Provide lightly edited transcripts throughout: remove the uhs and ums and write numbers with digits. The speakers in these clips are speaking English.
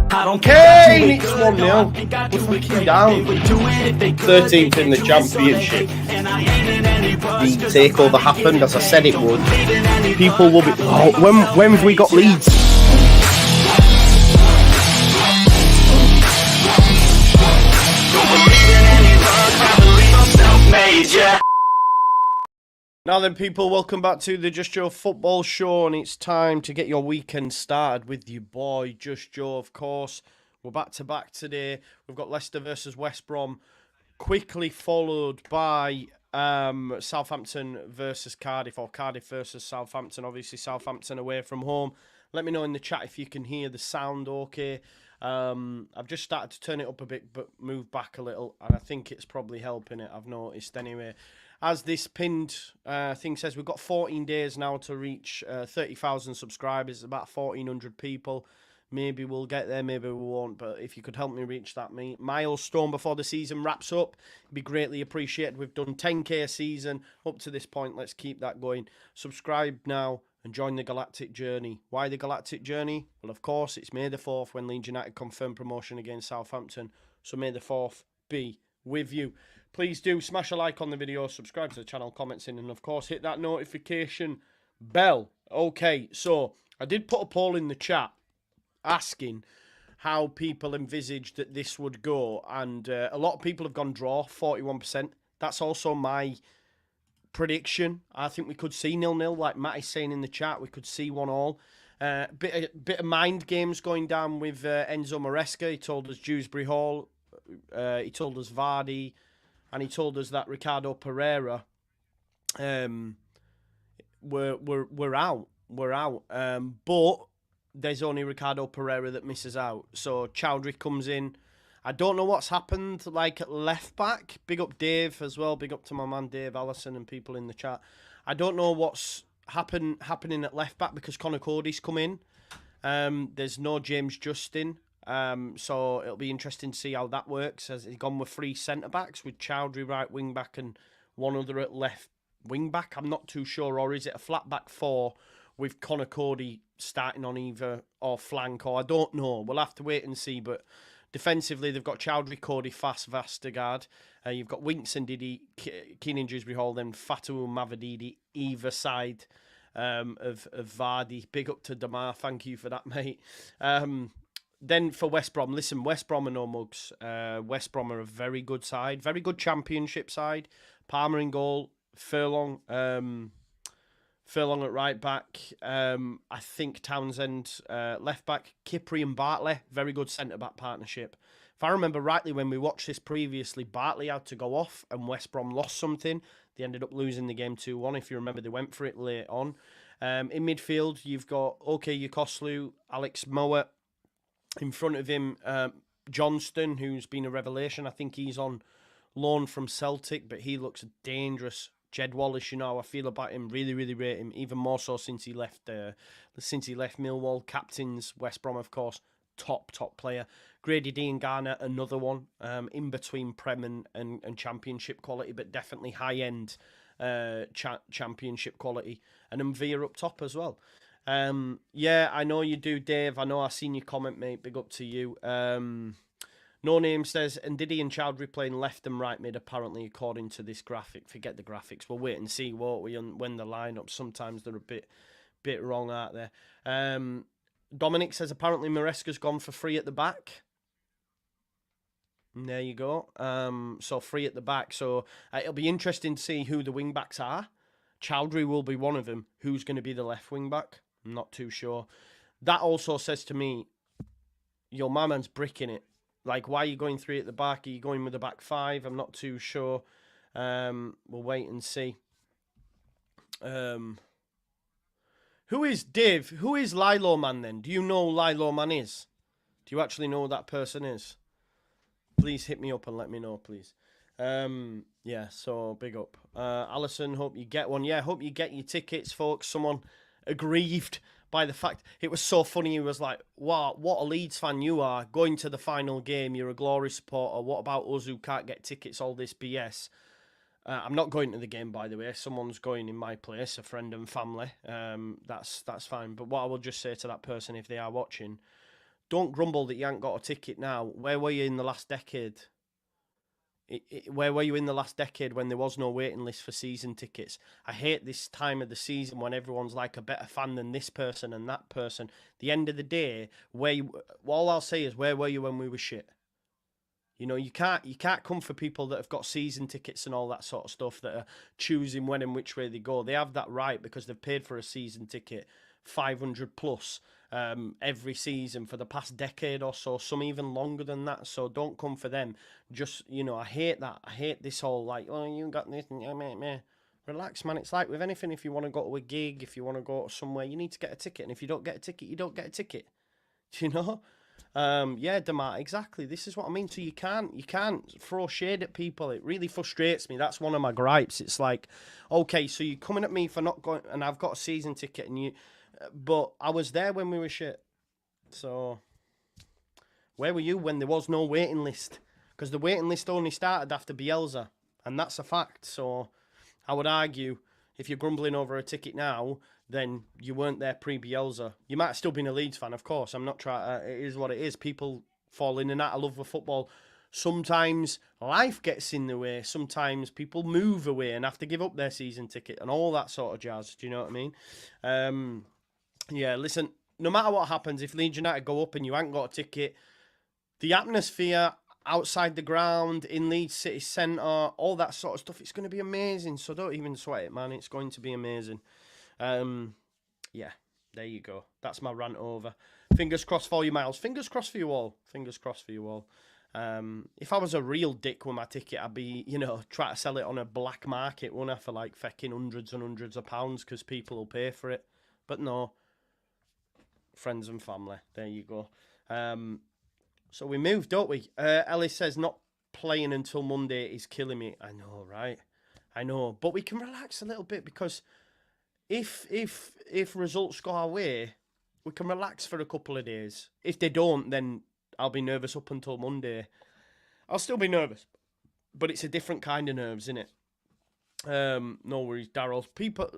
Kane, it's 1-0. We're freaking down. 13th in the championship. The takeover happened as I said it would. People will be. Oh, when have we got Leeds? Now then, people, welcome back to the Just Joe football show, and it's time to get your weekend started with your boy, Just Joe, of course. We're back-to-back today. We've got Leicester versus West Brom, quickly followed by Southampton versus Cardiff, or Cardiff versus Southampton. Obviously, Southampton away from home. Let me know in the chat if you can hear the sound okay. I've just started to turn it up a bit, but move back a little, and I think it's probably helping it, I've noticed anyway. As this pinned thing says, we've got 14 days now to reach 30,000 subscribers, about 1,400 people. Maybe we'll get there, maybe we won't, but if you could help me reach that milestone before the season wraps up, it'd be greatly appreciated. We've done 10k a season up to this point. Let's keep that going. Subscribe now and join the galactic journey. Why the galactic journey? Well, of course, it's May the 4th when Leeds United confirmed promotion against Southampton. So May the 4th be with you. Please do smash a like on the video, subscribe to the channel, comments in, and of course hit that notification bell. Okay, so I did put a poll in the chat asking how people envisaged that this would go, and a lot of people have gone draw, 41%. That's also my prediction. I think we could see 0-0, like Matt is saying in the chat. We could see 1-1. Bit of mind games going down with Enzo Maresca. He told us Dewsbury Hall. He told us Vardy. And he told us that Ricardo Pereira we're out. But there's only Ricardo Pereira that misses out. So Chowdhury comes in. I don't know what's happened, like, at left back. Big up Dave as well. Big up to my man Dave Allison and people in the chat. I don't know what's happening at left back because Connor Cody's come in. There's no James Justin. So it'll be interesting to see how that works. Has he gone with 3 centre-backs with Chowdhury right wing-back and one other at left wing-back? I'm not too sure. Or is it a flat-back 4 with Connor Cody starting on either or flank? Or I don't know. We'll have to wait and see. But defensively, they've got Chowdhury, Cody, Fast, Vestergaard. You've got Winks and Diddy, Keenan Dewsbury Hall, then Fatou Mavadidi either side of Vardy. Big up to Damar. Thank you for that, mate. Then for West Brom, listen, West Brom are no mugs. West Brom are a very good side, very good championship side. Palmer in goal, Furlong at right back. I think Townsend left back, Kipri and Bartley, very good centre-back partnership. If I remember rightly, when we watched this previously, Bartley had to go off and West Brom lost something. They ended up losing the game 2-1. If you remember, they went for it late on. In midfield, you've got Yukoslu, Alex Mowat. In front of him, Johnston, who's been a revelation. I think he's on loan from Celtic, but he looks dangerous. Jed Wallace, you know how I feel about him. Really, really rate him. Even more so since he left Millwall. Captains West Brom, of course. Top player. Grady Dean Garner, another one. In between Prem and Championship quality, but definitely high-end Championship quality. And Mvia up top as well. Yeah, I know you do, Dave. I know I seen your comment, mate. Big up to you. No Name says, and Diddy and Chowdhury playing left and right mid, apparently, according to this graphic. Forget the graphics. We'll wait and see, won't we, when the lineup. Sometimes they're a bit wrong, aren't they? Dominic says, apparently Maresca's gone for 3 at the back. And there you go. So 3 at the back. So it'll be interesting to see who the wing-backs are. Chowdhury will be one of them. Who's going to be the left wing-back? I'm not too sure. That also says to me, my man's bricking it. Like, why are you going 3 at the back? Are you going with the back 5? I'm not too sure. We'll wait and see. Who is Dave? Who is Lilo Man then? Do you know who Lilo Man is? Do you actually know who that person is? Please hit me up and let me know, please. Yeah, so big up. Alison, hope you get one. Yeah, hope you get your tickets, folks. Someone aggrieved by the fact it was so funny. He was like, wow, what a Leeds fan you are, going to the final game. You're a Glory supporter. What about us who can't get tickets, all this BS? I'm not going to the game, by the way. Someone's going in my place, a friend and family. That's fine. But what I will just say to that person, if they are watching, don't grumble that you ain't got a ticket now. Where were you in the last decade? Where were you in the last decade when there was no waiting list for season tickets? I hate this time of the season when everyone's like a better fan than this person and that person. The end of the day, all I'll say is, where were you when we were shit? You know, you can't come for people that have got season tickets and all that sort of stuff, that are choosing when and which way they go. They have that right because they've paid for a season ticket, 500 plus every season for the past decade or so, some even longer than that. So don't come for them. Just, you know, I hate that. I hate this whole like, oh, you got this, meh. Relax, man. It's like with anything. If you want to go to a gig, if you want to go somewhere, you need to get a ticket. And if you don't get a ticket, you don't get a ticket. Do you know? Yeah, Demar, exactly. This is what I mean. So you can't throw shade at people. It really frustrates me. That's one of my gripes. It's like, okay, so you're coming at me for not going, and I've got a season ticket, and but I was there when we were shit. So where were you when there was no waiting list? Because the waiting list only started after Bielsa, and that's a fact. So I would argue, if you're grumbling over a ticket now, then you weren't there pre-Bielsa. You might have still been a Leeds fan, of course. I'm not trying. It is what it is. People fall in and out of love with football. Sometimes life gets in the way. Sometimes people move away and have to give up their season ticket and all that sort of jazz. Do you know what I mean? Yeah, listen, no matter what happens, if Leeds United go up and you ain't got a ticket, the atmosphere outside the ground, in Leeds City Centre, all that sort of stuff, it's going to be amazing. So don't even sweat it, man. It's going to be amazing. Yeah, there you go. That's my rant over. Fingers crossed for you, Miles. Fingers crossed for you all. Fingers crossed for you all. If I was a real dick with my ticket, I'd be, you know, try to sell it on a black market, wouldn't I, for like fecking hundreds and hundreds of pounds because people will pay for it. But no. Friends and family. There you go. So we moved, don't we? Ellis says not playing until Monday is killing me. I know, right? I know. But we can relax a little bit because if results go our way, we can relax for a couple of days. If they don't, then I'll be nervous up until Monday. I'll still be nervous, but it's a different kind of nerves, isn't it? No worries, Daryl. People,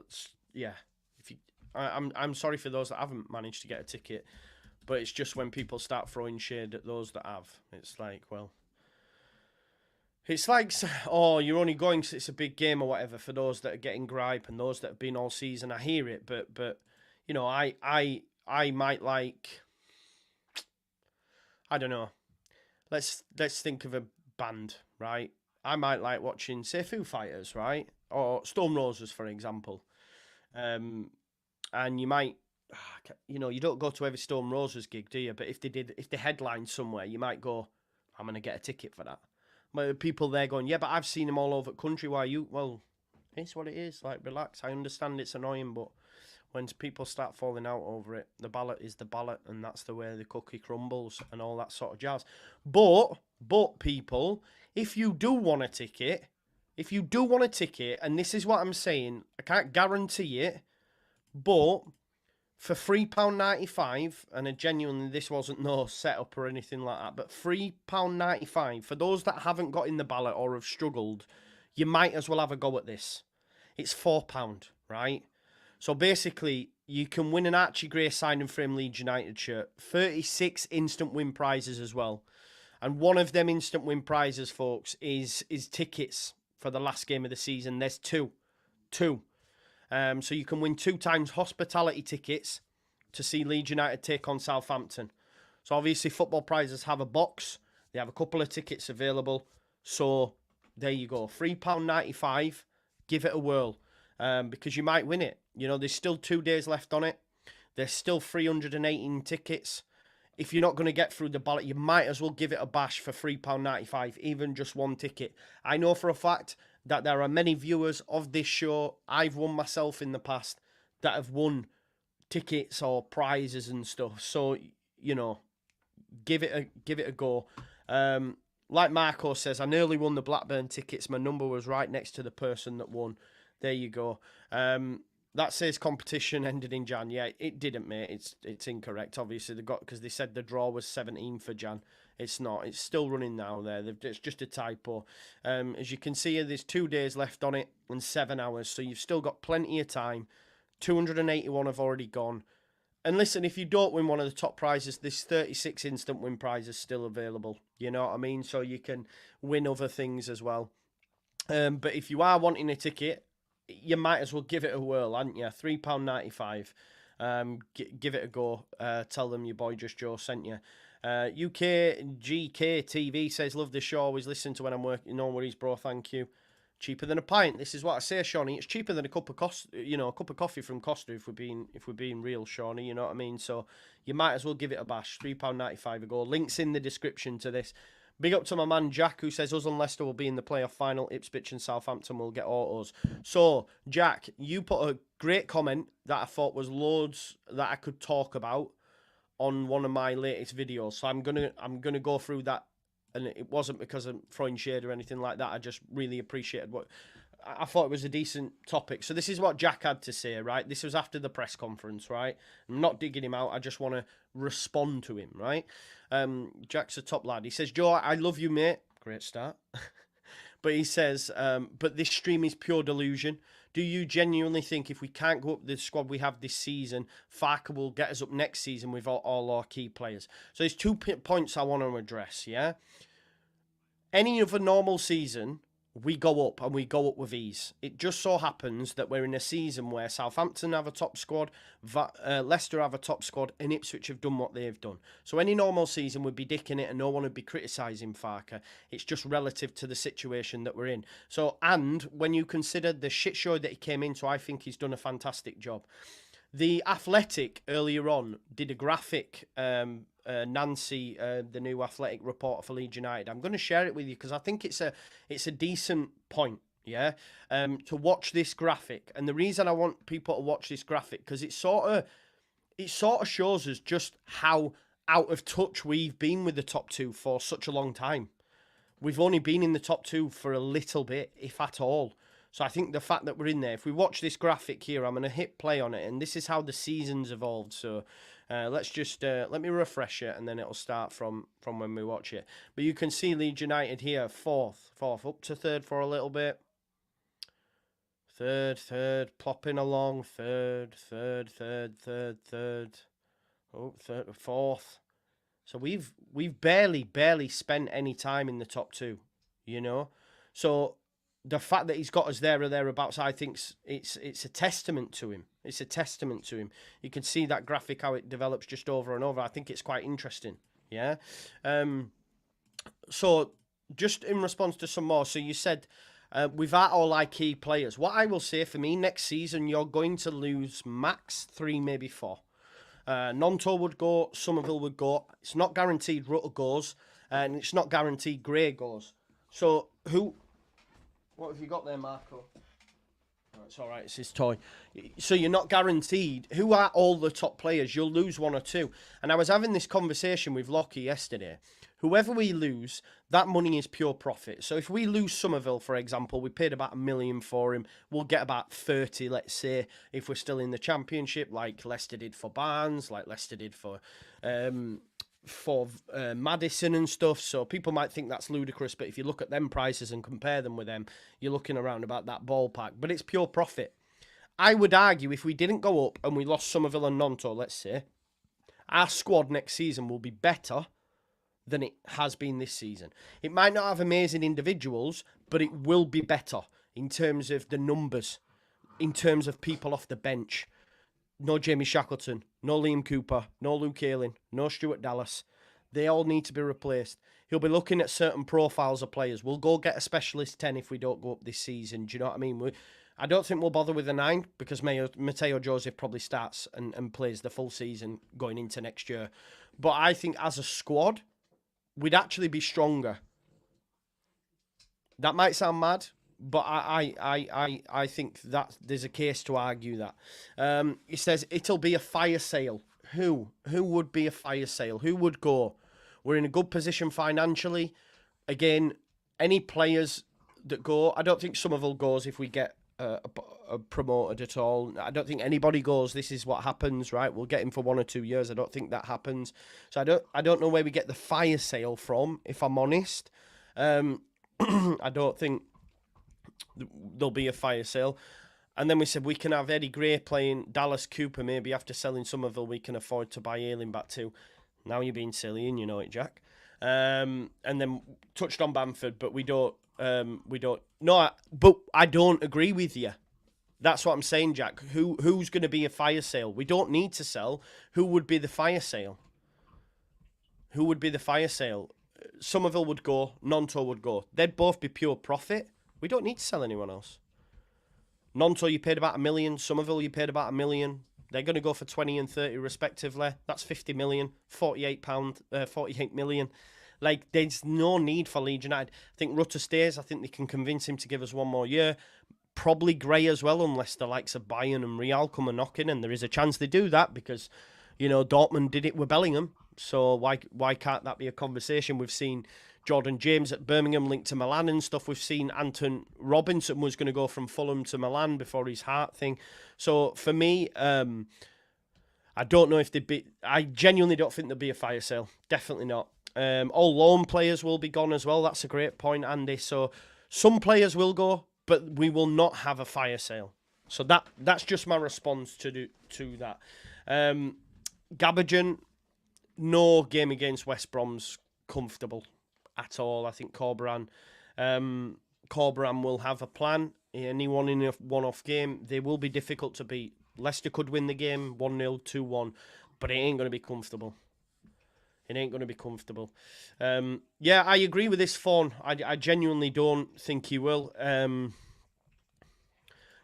yeah. I'm sorry for those that haven't managed to get a ticket, but it's just when people start throwing shade at those that have. It's like, well, it's like, oh, you're only going because it's a big game or whatever. For those that are getting gripe and those that have been all season, I hear it, but you know, I might like, I don't know. Let's think of a band, right? I might like watching, say, Foo Fighters, right, or Stone Roses, for example. And you might, you know, you don't go to every Stone Roses gig, do you? But if they headline somewhere, you might go, I'm going to get a ticket for that. But people there going, yeah, but I've seen them all over the country. Why you? Well, it's what it is. Like, relax. I understand it's annoying, but when people start falling out over it, the ballot is the ballot, and that's the way the cookie crumbles and all that sort of jazz. But people, if you do want a ticket, and this is what I'm saying, I can't guarantee it, but for £3.95, and genuinely this wasn't no setup or anything like that, but £3.95, for those that haven't got in the ballot or have struggled, you might as well have a go at this. It's £4, right? So basically, you can win an Archie Gray signed and frame Leeds United shirt, 36 instant win prizes as well. And one of them instant win prizes, folks, is tickets for the last game of the season. There's two. So you can win 2 times hospitality tickets to see Leeds United take on Southampton. So obviously football prizes have a box. They have a couple of tickets available. So there you go. £3.95. Give it a whirl. Because you might win it. You know, there's still 2 days left on it. There's still 318 tickets. If you're not going to get through the ballot, you might as well give it a bash for £3.95, even just one ticket. I know for a fact that there are many viewers of this show, I've won myself in the past, that have won tickets or prizes and stuff. So, you know, give it a go. Like Marco says, I nearly won the Blackburn tickets. My number was right next to the person that won. There you go. That says competition ended in Jan. Yeah, it didn't, mate. It's incorrect. Obviously, because they said the draw was 17 for Jan. It's not. It's still running now. It's just a typo. As you can see here, there's 2 days left on it and 7 hours. So you've still got plenty of time. 281 have already gone. And listen, if you don't win one of the top prizes, this 36 instant win prize is still available. You know what I mean? So you can win other things as well. But if you are wanting a ticket, you might as well give it a whirl, hadn't you? £3.95. Give it a go. Tell them your boy Just Joe sent you. UK GK TV says, love the show. Always listen to when I'm working. No worries, bro. Thank you. Cheaper than a pint. This is what I say, Shawnee. It's cheaper than a cup of a cup of coffee from Costa. If we're being real, Shawnee, you know what I mean. So you might as well give it a bash. £3.95 a go. Links in the description to this. Big up to my man Jack, who says us and Leicester will be in the playoff final. Ipswich and Southampton will get autos. So Jack, you put a great comment that I thought was loads that I could talk about on one of my latest videos. So I'm gonna go through that. And it wasn't because I'm throwing shade or anything like that. I just really appreciated what... I thought it was a decent topic. So this is what Jack had to say, right? This was after the press conference, right? I'm not digging him out. I just want to respond to him, right? Jack's a top lad. He says, Joe, I love you, mate. Great start. But he says, but this stream is pure delusion. Do you genuinely think if we can't go up the squad we have this season, Farker will get us up next season with all our key players? So there's 2 points I want to address, yeah? Any other normal season, we go up and we go up with ease. It just so happens that we're in a season where Southampton have a top squad, Leicester have a top squad, and Ipswich have done what they've done. So any normal season would be dicking it and no one would be criticising Farker. It's just relative to the situation that we're in. So, and when you consider the shit show that he came into, I think he's done a fantastic job. The Athletic earlier on did a graphic, Nancy, the new Athletic reporter for Leeds United. I'm going to share it with you because I think it's a decent point, yeah, to watch this graphic. And the reason I want people to watch this graphic because it sort of shows us just how out of touch we've been with the top two for such a long time. We've only been in the top two for a little bit, if at all. So I think the fact that we're in there, if we watch this graphic here, I'm going to hit play on it, and this is how the season's evolved. So let's just, let me refresh it, and then it'll start from when we watch it. But you can see Leeds United here, fourth, up to third for a little bit. Third, plopping along, third. Oh, fourth. So we've barely spent any time in the top two, you know. So the fact that he's got us there or thereabouts, I think it's a testament to him. It's a testament to him. You can see that graphic, how it develops just over and over. I think it's quite interesting. Yeah. So just in response to some more, so you said without all our key players, what I will say for me, next season, you're going to lose max 3, maybe 4. Nonto would go, Somerville would go. It's not guaranteed Rutter goes, and it's not guaranteed Gray goes. So what have you got there, Marco? Oh, it's all right, it's his toy. So you're not guaranteed. Who are all the top players? You'll lose 1 or 2. And I was having this conversation with Lockie yesterday. Whoever we lose, that money is pure profit. So if we lose Somerville, for example, we paid about $1 million for him. We'll get about 30, let's say, if we're still in the Championship, like Leicester did for Barnes, like Leicester did for Maddison and stuff. So people might think that's ludicrous, but if you look at them prices and compare them with them, you're looking around about that ballpark. But it's pure profit. I would argue if we didn't go up and we lost Somerville and Nonto, let's say, our squad next season will be better than it has been this season. It might not have amazing individuals, but it will be better in terms of the numbers, in terms of people off the bench. No Jamie Shackleton, no Liam Cooper, no Luke Ayling, no Stuart Dallas. They all need to be replaced. He'll be looking at certain profiles of players. We'll go get a specialist 10 if we don't go up this season. Do you know what I mean? I don't think we'll bother with a 9 because Mateo Joseph probably starts and plays the full season going into next year. But I think as a squad, we'd actually be stronger. That might sound mad, but I think that there's a case to argue that. He says it'll be a fire sale. Who would be a fire sale? Who would go? We're in a good position financially. Again, any players that go, I don't think Somerville goes if we get promoted at all. I don't think anybody goes. This is what happens, right? We'll get him for 1 or 2 years. I don't think that happens. So I don't know where we get the fire sale from, if I'm honest. I don't think there'll be a fire sale. And then we said we can have Eddie Gray playing Dallas Cooper. Maybe after selling Somerville, we can afford to buy Ayling back too. Now you're being silly, and you know it, Jack. And then touched on Bamford, but we don't. No, but I don't agree with you. That's what I'm saying, Jack. Who's going to be a fire sale? We don't need to sell. Who would be the fire sale? Who would be the fire sale? Somerville would go. Nonto would go. They'd both be pure profit. We don't need to sell anyone else. Nonto, you paid about $1 million. Somerville, you paid about $1 million. They're going to go for 20 and 30 respectively. That's 50 million, £48 million. Like, there's no need for Leeds United. I think Rutter stays. I think they can convince him to give us one more year. Probably Gray as well, unless the likes of Bayern and Real come a knocking, and there is a chance they do that because, you know, Dortmund did it with Bellingham. So why can't that be a conversation? We've seen Jordan James at Birmingham linked to Milan and stuff. We've seen Anton Robinson was going to go from Fulham to Milan before his heart thing. So for me, I don't know if they'd be... I genuinely don't think there'd be a fire sale. Definitely not. All loan players will be gone as well. That's a great point, Andy. So some players will go, but we will not have a fire sale. So that's just my response to that. Gabbardine, no game against West Brom's comfortable at all. I think Corberan will have a plan. Anyone in a one-off game, they will be difficult to beat. Leicester could win the game 1-0, 2-1, but it ain't going to be comfortable. It ain't going to be comfortable. Yeah, I agree with this phone. I genuinely don't think he will.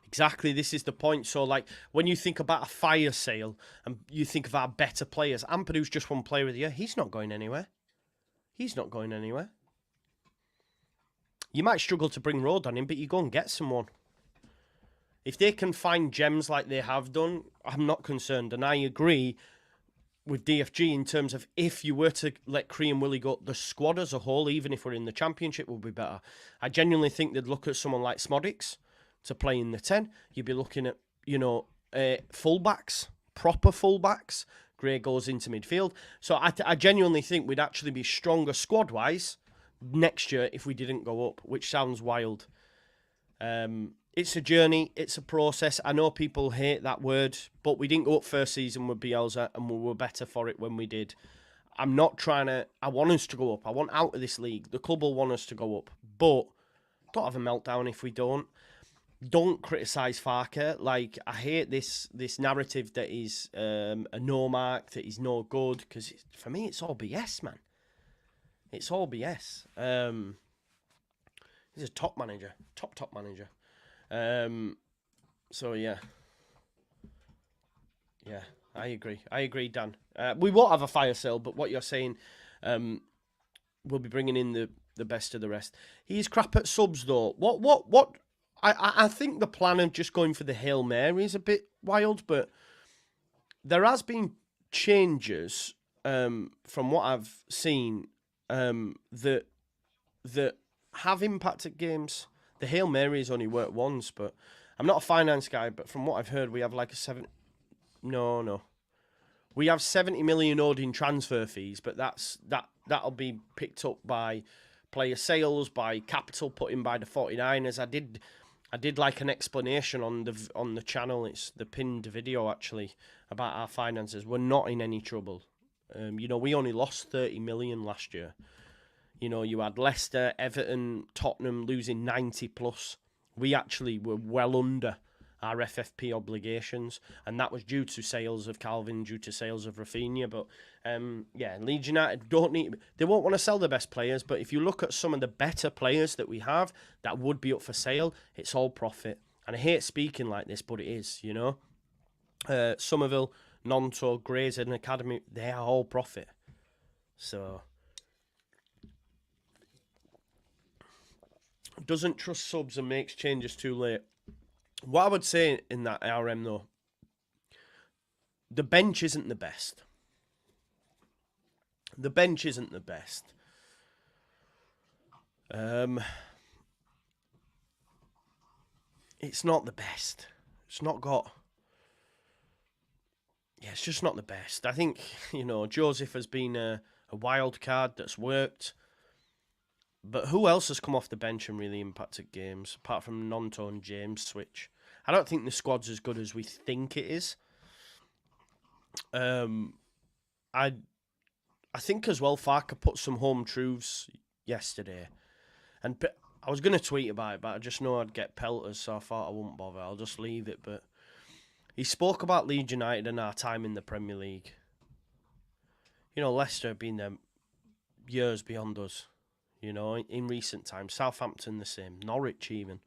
Exactly, this is the point. So, like, when you think about a fire sale and you think of our better players, Ampadu's just one player of the year. He's not going anywhere. He's not going anywhere. You might struggle to bring Road on him, but you go and get someone. If they can find gems like they have done, I'm not concerned. And I agree with DFG in terms of if you were to let Cree and Willie go, the squad as a whole, even if we're in the Championship, will be better. I genuinely think they'd look at someone like Smodics to play in the 10. You'd be looking at, you know, fullbacks, proper fullbacks. Gray goes into midfield. So I genuinely think we'd actually be stronger squad-wise next year if we didn't go up, which sounds wild. It's a journey. It's a process. I know people hate that word, but we didn't go up first season with Bielsa, and we were better for it when we did. I'm not trying to... I want us to go up. I want out of this league. The club will want us to go up, but don't have a meltdown if we don't. Don't criticise Farke. Like, I hate this narrative that he's a no mark, that he's no good, because for me, it's all BS, man. It's all BS. He's a top manager. Top manager. So, yeah. Yeah, I agree, Dan. We won't have a fire sale, but what you're saying, we'll be bringing in the best of the rest. He's crap at subs, though. What? I think the plan of just going for the Hail Mary is a bit wild, but there has been changes from what I've seen that have impacted games. The Hail Mary's only worked once, but I'm not a finance guy, but from what I've heard, we have like a No. We have 70 million owed in transfer fees, but that'll be picked up by player sales, by capital put in by the 49ers. I did like an explanation on the channel. It's the pinned video actually about our finances. We're not in any trouble. You know, we only lost 30 million last year. You know, you had Leicester, Everton, Tottenham losing 90 plus. We actually were well under our FFP obligations, and that was due to sales of Calvin, due to sales of Rafinha. But yeah, Leeds United they won't want to sell the best players, but if you look at some of the better players that we have that would be up for sale, it's all profit. And I hate speaking like this, but it is, you know. Somerville, Nonto, Grays and Academy, they are all profit. So doesn't trust subs and makes changes too late. What I would say in that RM, though, the bench isn't the best. The bench isn't the best. It's not the best. It's not got... Yeah, it's just not the best. I think, you know, Joseph has been a wild card that's worked. But who else has come off the bench and really impacted games, apart from Nonto and James switch? I don't think the squad's as good as we think it is. I think as well, Farker put some home truths yesterday. And I was going to tweet about it, but I just know I'd get pelters, so I thought I wouldn't bother. I'll just leave it. But he spoke about Leeds United and our time in the Premier League. You know, Leicester have been there years beyond us, you know, in recent times. Southampton the same. Norwich even.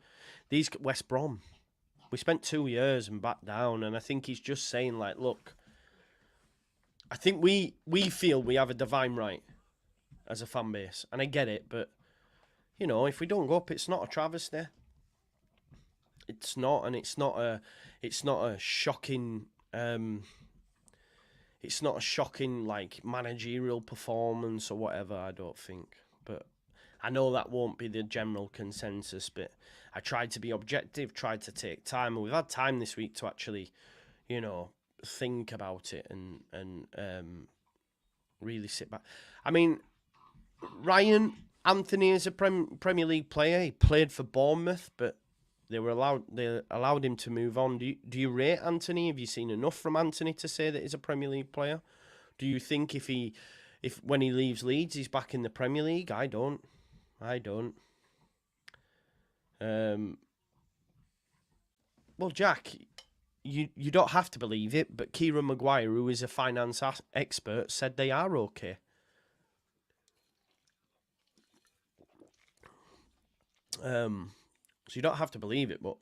These West Brom. We spent 2 years and back down, and I think he's just saying, like, look, I think we feel we have a divine right as a fan base, and I get it, but, you know, if we don't go up, it's not a travesty. It's not, and it's not a shocking, it's not a shocking, like, managerial performance or whatever, I don't think. But I know that won't be the general consensus, but I tried to be objective, tried to take time, and we've had time this week to actually, you know, think about it and really sit back. I mean, Ryan Anthony is a Premier League player. He played for Bournemouth, but they allowed him to move on. Do you rate Anthony? Have you seen enough from Anthony to say that he's a Premier League player? Do you think if when he leaves Leeds, he's back in the Premier League? I don't. Well, Jack, you don't have to believe it, but Kieran Maguire, who is a finance expert, said they are okay. So you don't have to believe it, but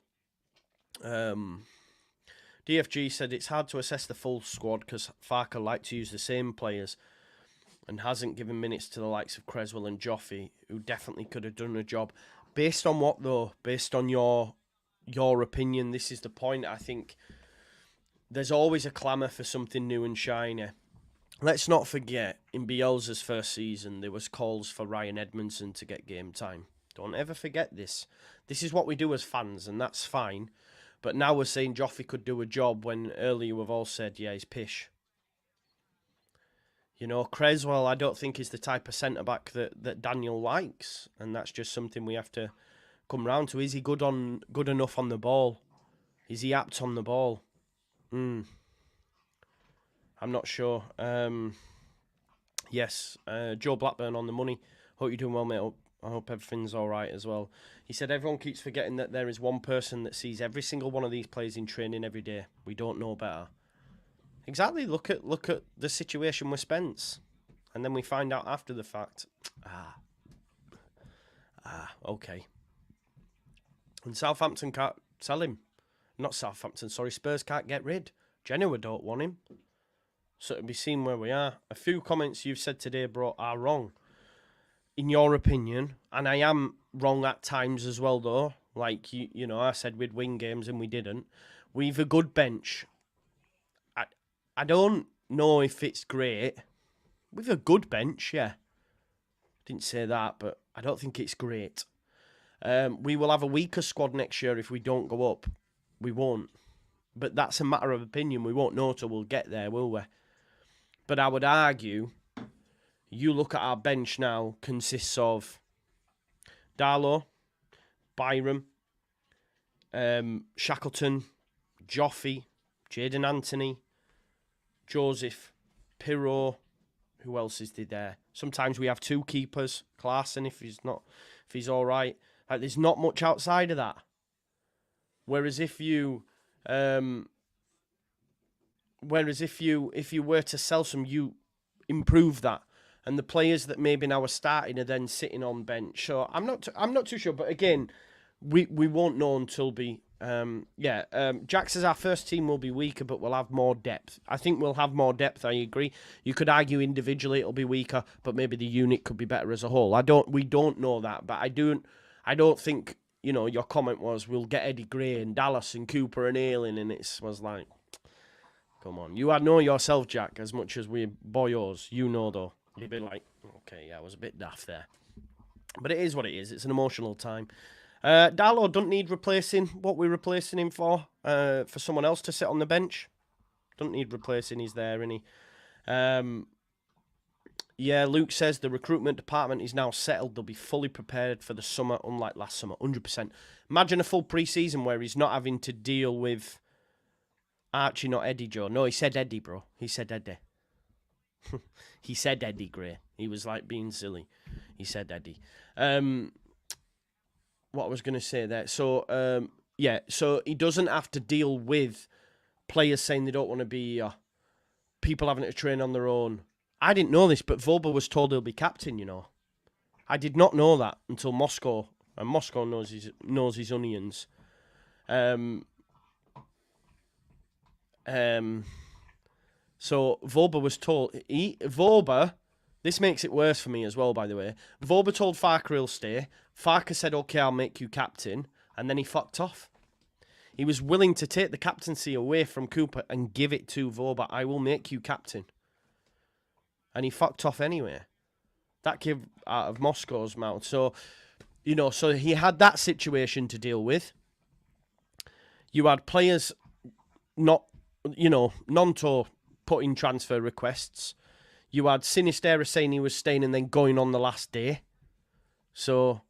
DFG said it's hard to assess the full squad because Farker liked to use the same players and hasn't given minutes to the likes of Creswell and Joffy, who definitely could have done a job. Based on what, though? Based on your opinion, this is the point. I think there's always a clamour for something new and shiny. Let's not forget, in Bielsa's first season, there was calls for Ryan Edmondson to get game time. Don't ever forget this. This is what we do as fans, and that's fine. But now we're saying Joffy could do a job when earlier we've all said, yeah, he's pish. You know, Creswell, I don't think is the type of centre-back that Daniel likes. And that's just something we have to come round to. Is he good enough on the ball? Is he apt on the ball? I'm not sure. Yes, Joe Blackburn on the money. Hope you're doing well, mate. I hope everything's all right as well. He said everyone keeps forgetting that there is one person that sees every single one of these players in training every day. We don't know better. Exactly. Look at the situation with Spence, and then we find out after the fact. Okay. And Southampton can't sell him. Not Southampton. Sorry, Spurs can't get rid. Genoa don't want him. So it'll be seen where we are. A few comments you've said today, bro, are wrong. In your opinion, and I am wrong at times as well, though. Like, you know, I said we'd win games and we didn't. We've a good bench. I don't know if it's great. We've a good bench, yeah. Didn't say that, but I don't think it's great. We will have a weaker squad next year if we don't go up. We won't. But that's a matter of opinion. We won't know till we'll get there, will we? But I would argue, you look at our bench now, consists of Darlow, Byram, Shackleton, Joffy, Jadon Anthony, Joseph, Pirro. Who else is there? Sometimes we have two keepers. Klaassen, if he's all right. Like, there's not much outside of that. Whereas if you were to sell some, you improve that. And the players that maybe now are starting are then sitting on bench. So I'm not too sure. But again, we won't know until Jack says our first team will be weaker, but we'll have more depth. I think we'll have more depth. I agree. You could argue individually it'll be weaker, but maybe the unit could be better as a whole. We don't know that, but I don't think, you know, your comment was we'll get Eddie Gray and Dallas and Cooper and Ayling, and it was like, come on. You know yourself, Jack, as much as we boyos. You know, though. You'd be like, okay, yeah, I was a bit daft there. But it is what it is. It's an emotional time. Darlow don't need replacing. What we're replacing him for someone else to sit on the bench. Don't need replacing. He's there, isn't he? Yeah, Luke says the recruitment department is now settled. They'll be fully prepared for the summer, unlike last summer. 100%. Imagine a full pre-season where he's not having to deal with Archie, not Eddie, Joe. No, he said Eddie, bro. He said Eddie. He said Eddie Gray. He was like being silly. He said Eddie. What I was going to say there. So, yeah, so he doesn't have to deal with players saying they don't want to be here, people having to train on their own. I didn't know this, but Voba was told he'll be captain, you know. I did not know that until Moscow, and Moscow knows his onions. So Voba was told... Voba, this makes it worse for me as well, by the way. Voba told Farker he'll stay. Farker said, okay, I'll make you captain, and then he fucked off. He was willing to take the captaincy away from Cooper and give it to Voba. I will make you captain. And he fucked off anyway. That came out of Moscow's mouth. So, you know, so he had that situation to deal with. You had players not, you know, Nonto putting transfer requests. You had Sinistera saying he was staying and then going on the last day. So,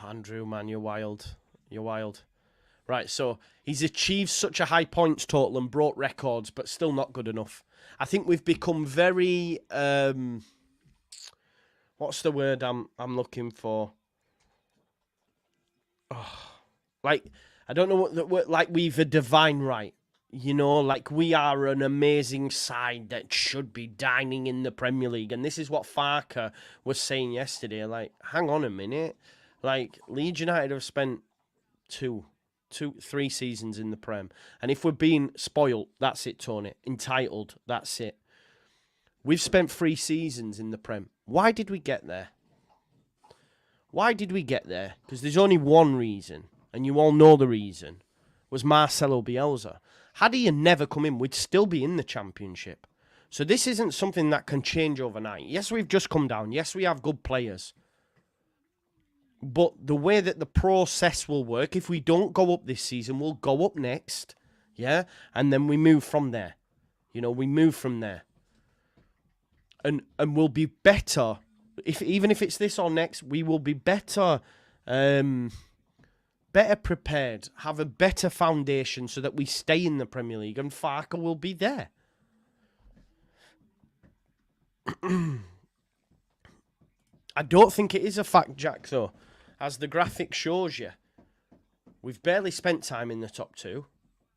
Andrew, man, you're wild. You're wild. Right, so he's achieved such a high points total and broke records, but still not good enough. I think we've become very... what's the word I'm looking for? Oh, like, I don't know what the word... Like, we've a divine right. You know, like, we are an amazing side that should be dining in the Premier League. And this is what Farker was saying yesterday. Like, hang on a minute. Like, Leeds United have spent 3 seasons in the Prem. And if we're being spoiled, that's it, Tony. Entitled, that's it. We've spent 3 seasons in the Prem. Why did we get there? Why did we get there? Because there's only one reason, and you all know the reason, was Marcelo Bielsa. Had he never come in, we'd still be in the Championship. So this isn't something that can change overnight. Yes, we've just come down. Yes, we have good players. But the way that the process will work, if we don't go up this season, we'll go up next, yeah? And then we move from there. You know, we move from there. And we'll be better. Even if it's this or next, we will be better better prepared, have a better foundation so that we stay in the Premier League and Farker will be there. I don't think it is a fact, Jack, though. As the graphic shows you, we've barely spent time in the top 2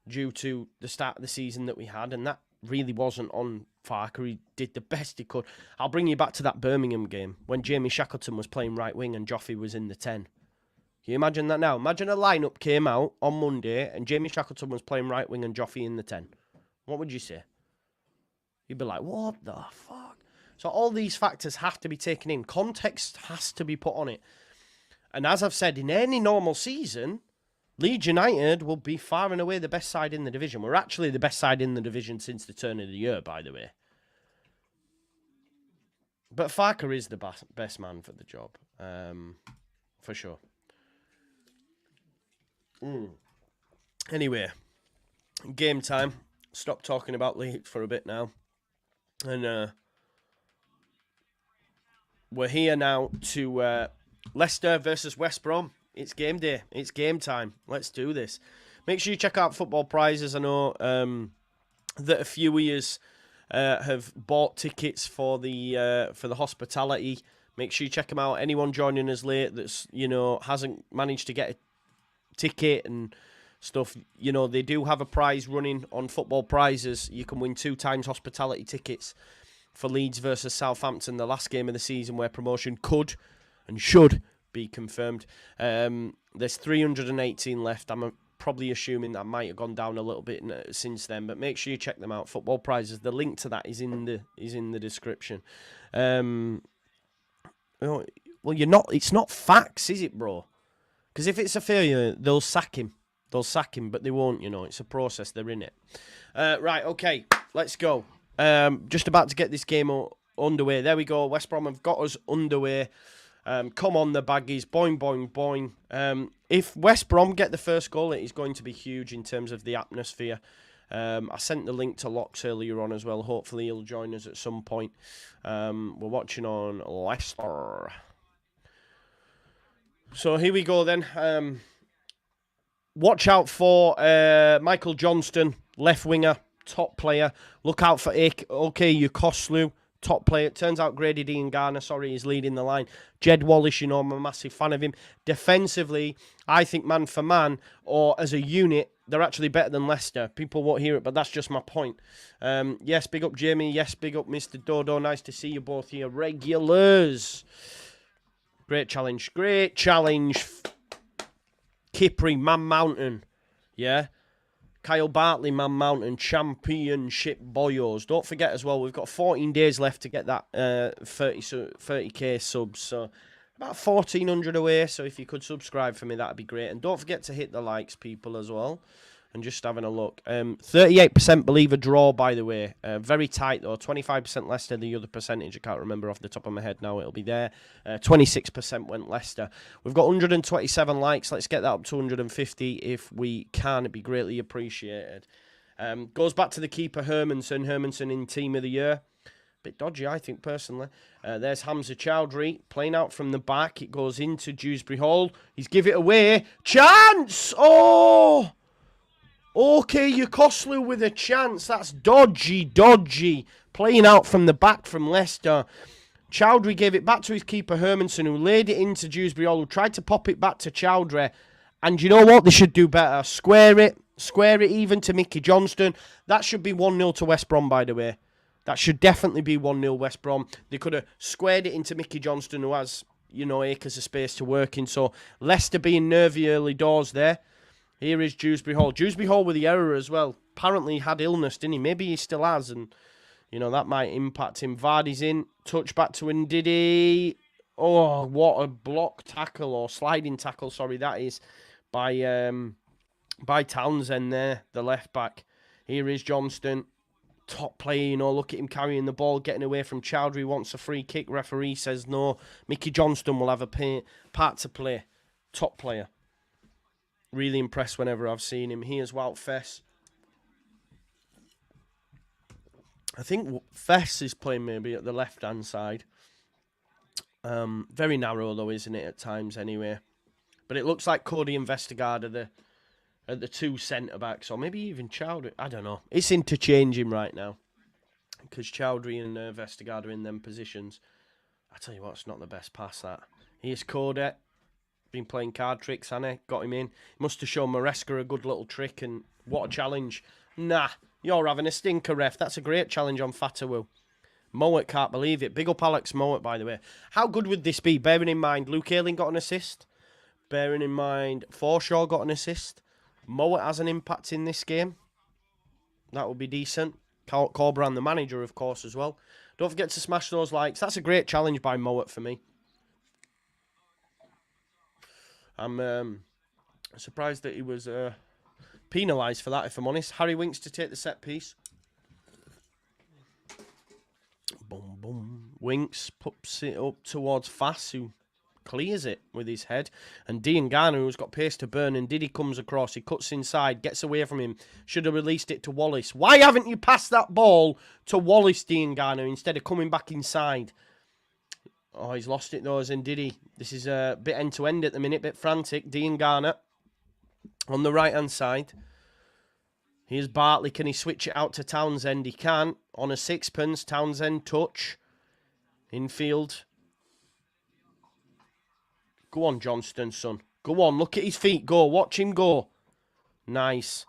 due to the start of the season that we had, and that really wasn't on Farker. He did the best he could. I'll bring you back to that Birmingham game when Jamie Shackleton was playing right wing and Joffrey was in the 10. Can you imagine that now? Imagine a lineup came out on Monday and Jamie Shackleton was playing right wing and Joffrey in the 10. What would you say? You'd be like, what the fuck? So all these factors have to be taken in. Context has to be put on it. And as I've said, in any normal season, Leeds United will be far and away the best side in the division. We're actually the best side in the division since the turn of the year, by the way. But Farker is the best man for the job, for sure. Anyway, game time. Stop talking about Leeds for a bit now. And we're here now to Leicester versus West Brom. It's game day. It's game time. Let's do this. Make sure you check out Football Prizes. I know that a few of you have bought tickets for the hospitality. Make sure you check them out. Anyone joining us late that's, you know, hasn't managed to get a ticket and stuff, you know, they do have a prize running on Football Prizes. You can win 2 times hospitality tickets for Leeds versus Southampton, the last game of the season where promotion could and should be confirmed. There's 318 left. I'm probably assuming that might have gone down a little bit since then, but make sure you check them out. Football Prizes. The link to that is in the description. Well, it's not facts, is it, bro? Because if it's a failure, they'll sack him. They'll sack him, but they won't, you know. It's a process. They're in it. Right, okay. Let's go. Just about to get this game underway. There we go. West Brom have got us underway. Come on, the baggies. Boing, boing, boing. If West Brom get the first goal, it is going to be huge in terms of the atmosphere. I sent the link to Locks earlier on as well. Hopefully he'll join us at some point. We're watching on Leicester. So here we go then. Watch out for Michael Johnston, left winger, top player. Look out for Yukoslu, top player. It turns out Grady Diangana, is leading the line. Jed Wallace, I'm a massive fan of him. Defensively, I think man for man, or as a unit, they're actually better than Leicester. People won't hear it, but that's just my point. Yes, big up Jamie. Yes, big up Mr. Dodo. Nice to see you both here. Regulars. Great challenge. Great challenge. Kipri, Man Mountain. Yeah. Kyle Bartley, Man Mountain. Championship boyos. Don't forget as well, we've got 14 days left to get that 30k subs. So about 1,400 away. So if you could subscribe for me, that'd be great. And don't forget to hit the likes, people, as well. And just having a look. 38% believe a draw, by the way. Very tight, though. 25% Leicester, the other percentage. I can't remember off the top of my head now. It'll be there. 26% went Leicester. We've got 127 likes. Let's get that up to 150 if we can. It'd be greatly appreciated. Goes back to the keeper, Hermanson. Hermanson in Team of the Year. Bit dodgy, I think, personally. There's Hamza Chowdhury playing out from the back. It goes into Dewsbury Hall. He's give it away. Chance! Oh! Okay, Yukoslu with a chance. That's dodgy. Playing out from the back from Leicester. Chowdhury gave it back to his keeper, Hermanson, who laid it into Dewsbury Hall, who tried to pop it back to Chowdhury. And you know what? They should do better. Square it even to Mickey Johnston. That should be 1-0 to West Brom, by the way. That should definitely be 1-0 West Brom. They could have squared it into Mickey Johnston, who has, acres of space to work in. So Leicester being nervy early doors there. Here is Dewsbury Hall. Dewsbury Hall with the error as well. Apparently he had illness, didn't he? Maybe he still has, and, that might impact him. Vardy's in. Touch back to Ndidi. Oh, what a block tackle, or sliding tackle, that is, by Townsend there, the left back. Here is Johnston. Top player, look at him carrying the ball, getting away from Chowdhury. Wants a free kick. Referee says no. Mickey Johnston will have a part to play. Top player. Really impressed whenever I've seen him. Here's Wout Fess. I think Fess is playing maybe at the left-hand side. Very narrow, though, isn't it, at times, anyway. But it looks like Cody and Vestergaard are the two centre-backs, or maybe even Chowdhury. I don't know. It's interchanging right now, because Chowdhury and Vestergaard are in them positions. I tell you what, it's not the best pass, that. Here's Cody. Been playing card tricks, hasn't he? Got him in. Must have shown Maresca a good little trick, and what a challenge. Nah, you're having a stinker, ref. That's a great challenge on Fatawu. Mowat can't believe it. Big up Alex Mowat, by the way. How good would this be? Bearing in mind, Luke Ayling got an assist. Bearing in mind, Forshaw got an assist. Mowat has an impact in this game. That would be decent. Corberan, the manager, of course, as well. Don't forget to smash those likes. That's a great challenge by Mowat for me. I'm surprised that he was penalised for that, if I'm honest. Harry Winks to take the set piece. Boom, boom. Winks puts it up towards Fass, who clears it with his head. And Diangana, who's got pace to burn, and Diddy comes across. He cuts inside, gets away from him. Should have released it to Wallace. Why haven't you passed that ball to Wallace, Diangana, instead of coming back inside? Oh, he's lost it though, as in Diddy. This is a bit end-to-end at the minute, bit frantic. Diangana on the right-hand side. Here's Bartley. Can he switch it out to Townsend? He can. On a sixpence, Townsend touch. Infield. Go on, Johnston, son. Go on, look at his feet. Go, watch him go. Nice.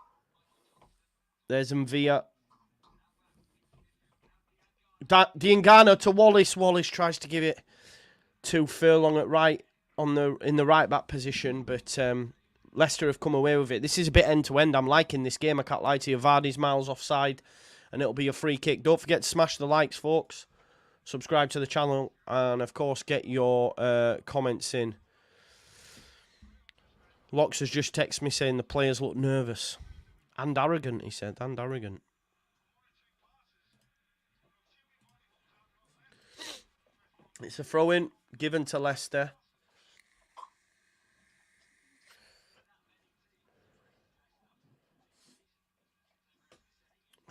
There's Mvia. Diangana to Wallace. Wallace tries to give it to Furlong at right in the right back position, but Leicester have come away with it. This is a bit end-to-end. I'm liking this game. I can't lie to you. Vardy's miles offside, and it'll be a free kick. Don't forget to smash the likes, folks. Subscribe to the channel, and of course, get your comments in. Locks has just texted me saying the players look nervous. And arrogant, he said. And arrogant. It's a throw-in given to Leicester.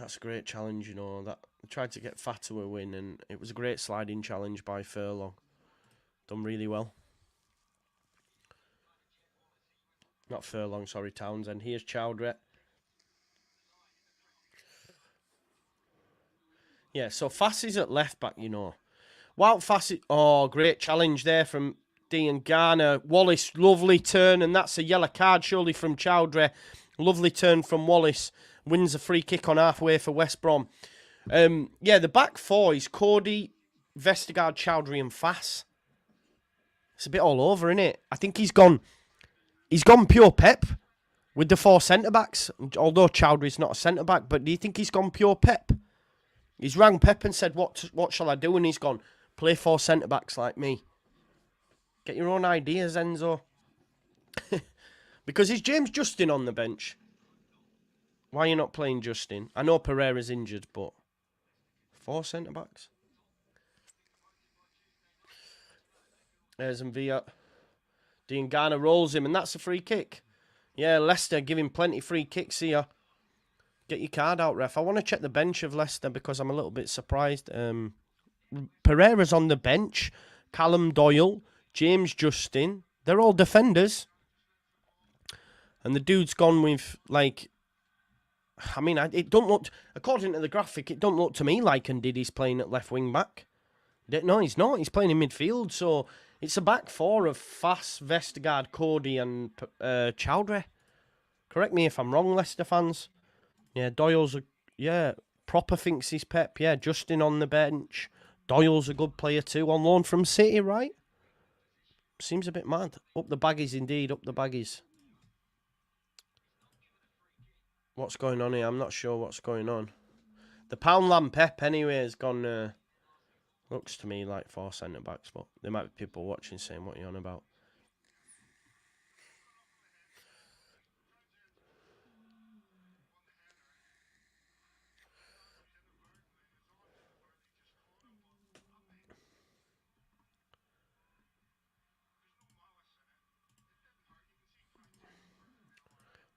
That's a great challenge, you know. That tried to get Fatu a win, and it was a great sliding challenge by Furlong. Done really well. Not Furlong, sorry, Townsend. Here's Chowdhury. Yeah, so Fassi's at left back, you know. Wout Fassi... Oh, great challenge there from Dean Garner. Wallace, lovely turn, and that's a yellow card, surely, from Chowdhury. Lovely turn from Wallace. Wins a free kick on halfway for West Brom. Yeah, the back four is Cody, Vestergaard, Chowdhury, and Fass. It's a bit all over, isn't it? I think he's gone pure Pep with the four centre-backs. Although Chowdhury's not a centre-back, but do you think he's gone pure Pep? He's rang Pep and said, what shall I do? And he's gone, play four centre-backs like me. Get your own ideas, Enzo. Because is James Justin on the bench? Why are you not playing Justin? I know Pereira's injured, but four centre-backs? There's Mvia. Dean Garner rolls him, and that's a free kick. Yeah, Leicester giving plenty free kicks here. Get your card out, ref. I want to check the bench of Leicester because I'm a little bit surprised. Pereira's on the bench. Callum Doyle, James Justin. They're all defenders. And the dude's gone with, like... I mean, it don't look... According to the graphic, it don't look to me like Ndidi's playing at left wing back. No, he's not. He's playing in midfield, so... It's a back four of Fass, Vestergaard, Cody and Chowdhury. Correct me if I'm wrong, Leicester fans. Yeah, Doyle's proper thinks he's Pep. Yeah, Justin on the bench. Doyle's a good player too, on loan from City, right? Seems a bit mad. Up the baggies indeed, up the baggies. What's going on here? I'm not sure what's going on. The Poundland Pep anyway has gone... looks to me like four centre-backs, but there might be people watching saying, what are you on about?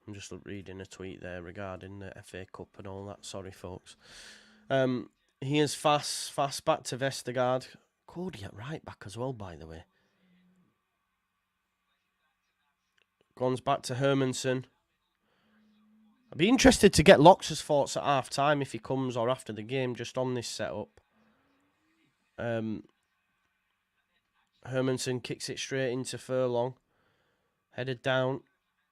I'm just reading a tweet there regarding the FA Cup and all that. Sorry, folks. Here's Fass back to Vestergaard. Cody at right back as well, by the way. Goes back to Hermanson. I'd be interested to get Lox's thoughts at half time if he comes or after the game, just on this setup. Hermanson kicks it straight into Furlong. Headed down.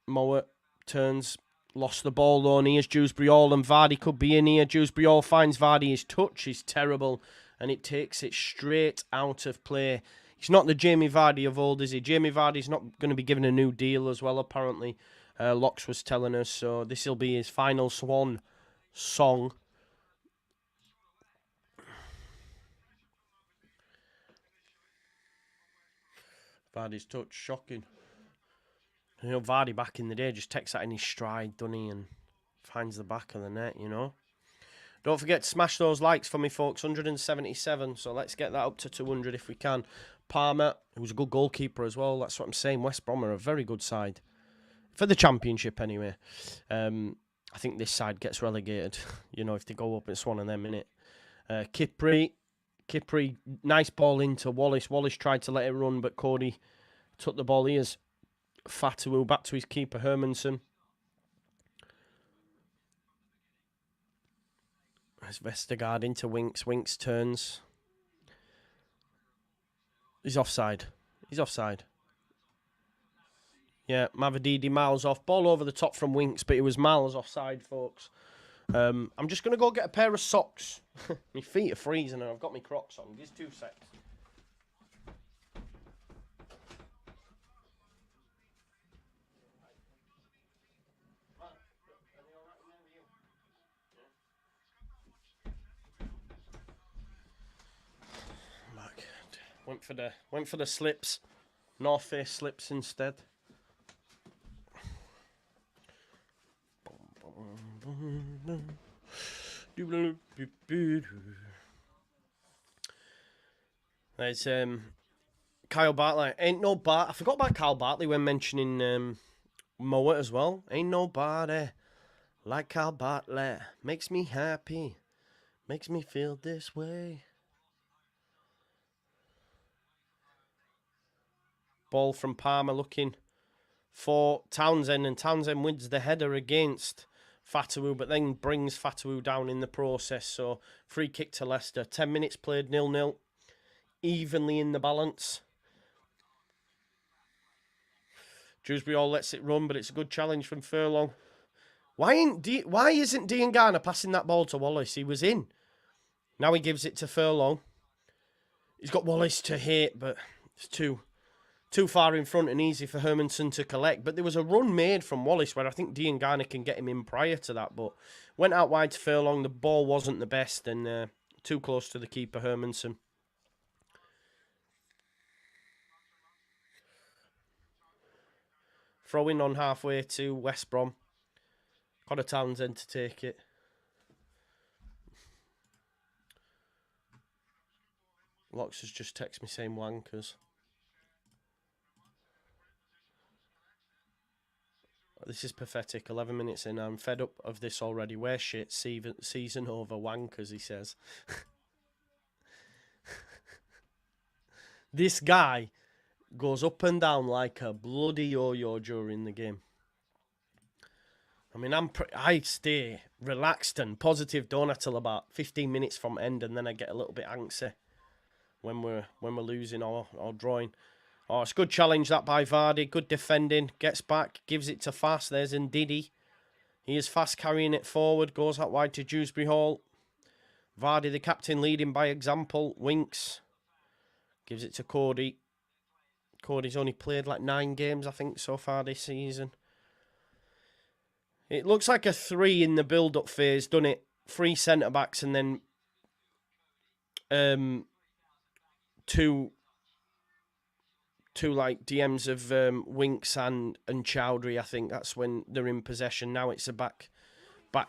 Mowat turns. Lost the ball though, and here's Dewsbury Hall, and Vardy could be in here. Dewsbury Hall finds Vardy. His touch is terrible, and it takes it straight out of play. He's not the Jamie Vardy of old, is he? Jamie Vardy's not going to be given a new deal as well, apparently. Lox was telling us, so this will be his final swan song. Vardy's touch, shocking. You know, Vardy back in the day just takes that in his stride, doesn't he? And finds the back of the net, you know. Don't forget to smash those likes for me, folks. 177, so let's get that up to 200 if we can. Palmer, who's a good goalkeeper as well. That's what I'm saying. West Brom are a very good side. For the Championship, anyway. I think this side gets relegated. You know, if they go up, it's one of them, innit? Kipri, nice ball into Wallace. Wallace tried to let it run, but Cody took the ball. Here's Fatu back to his keeper, Hermanson. There's Vestergaard into Winks. Winks turns. He's offside. Yeah, Mavadidi miles off. Ball over the top from Winks, but it was miles offside, folks. I'm just going to go get a pair of socks. My feet are freezing and I've got my Crocs on. Give us 2 seconds. Went for the slips. North Face slips instead. There's Kyle Bartley. Ain't no Bart. I forgot about Kyle Bartley when mentioning Mowat as well. Ain't no Barty Like Al Bartlett. Makes me happy. Makes me feel this way. Ball from Palmer looking for Townsend, and Townsend wins the header against Fatawu, but then brings Fatawu down in the process. So free kick to Leicester. 10 minutes played, 0-0. Evenly in the balance. Dewsbury all lets it run, but it's a good challenge from Furlong. Why isn't Dean Garner passing that ball to Wallace? He was in. Now he gives it to Furlong. He's got Wallace to hit, but it's too far in front and easy for Hermanson to collect. But there was a run made from Wallace where I think Dean Garner can get him in prior to that. But went out wide to Furlong. The ball wasn't the best and too close to the keeper, Hermanson. Throwing on halfway to West Brom. Got a Townsend to take it. Locks has just texted me saying wankers. This is pathetic. 11 minutes in. I'm fed up of this already. We're shit. Season over. Wankers, he says. This guy goes up and down like a bloody yo-yo during the game. I mean, I stay relaxed and positive, don't I, till about 15 minutes from end, and then I get a little bit antsy when we're losing or drawing. Oh, it's a good challenge that by Vardy. Good defending. Gets back, gives it to Fast. There's Ndidi. He is Fast carrying it forward. Goes out wide to Dewsbury Hall. Vardy, the captain, leading by example. Winks. Gives it to Cody. Cody's only played like 9 games, I think, so far this season. It looks like a 3 in the build-up phase, doesn't it? 3 centre-backs and then two like DMs of Winks and Chowdhury. I think that's when they're in possession. Now it's a back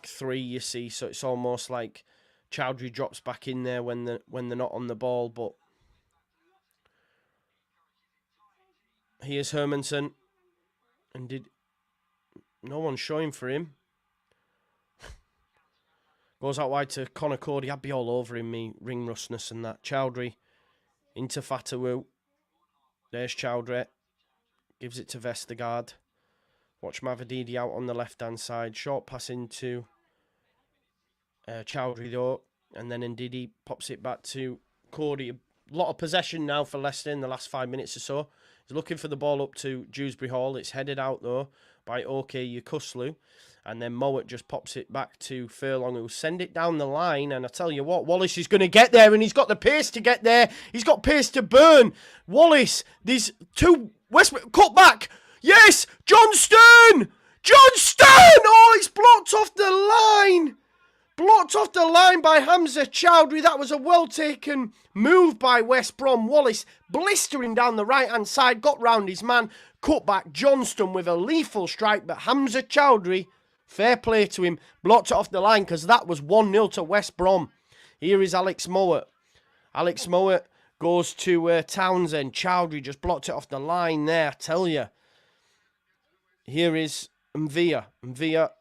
3, you see. So it's almost like Chowdhury drops back in there when they're not on the ball. But here's Hermanson, and no one's showing for him. Goes out wide to Connor Cody. I'd be all over him, me ring rustness and that. Chowdhury into Fatawu. There's Chowdhury. Gives it to Vestergaard. Watch Mavadidi out on the left-hand side. Short pass into Chowdhury, though. And then Ndidi pops it back to Cody. A lot of possession now for Leicester in the last 5 minutes or so. He's looking for the ball up to Dewsbury Hall. It's headed out, though, by OK Yukuslu. And then Mowat just pops it back to Furlong, who'll send it down the line. And I tell you what, Wallace is going to get there, and he's got the pace to get there. He's got pace to burn. Wallace, these 2 West cut back. Yes, Johnston! Johnston! Oh, it's blocked off the line. Blocked off the line by Hamza Chowdhury. That was a well-taken move by West Brom. Wallace blistering down the right-hand side. Got round his man. Cut back Johnston with a lethal strike. But Hamza Chowdhury, fair play to him, blocked it off the line because that was 1-0 to West Brom. Here is Alex Mowat. Alex Mowat goes to Townsend. Chowdhury just blocked it off the line there, I tell you. Here is Mvia. Mvia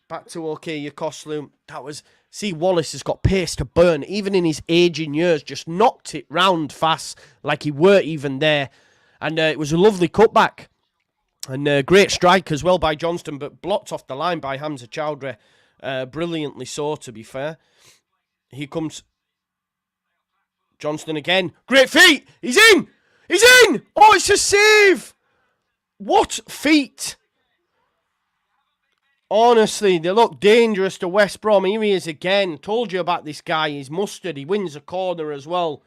back to OK Yukuslu. That was... See, Wallace has got pace to burn. Even in his aging years, just knocked it round fast like he weren't even there. And it was a lovely cutback. And great strike as well by Johnston, but blocked off the line by Hamza Chowdhury. Brilliantly so, to be fair. Here comes Johnston again. Great feet! He's in! He's in! Oh, it's a save! What feet! Honestly, they look dangerous to West Brom. Here he is again. Told you about this guy. He's mustard. He wins a corner as well.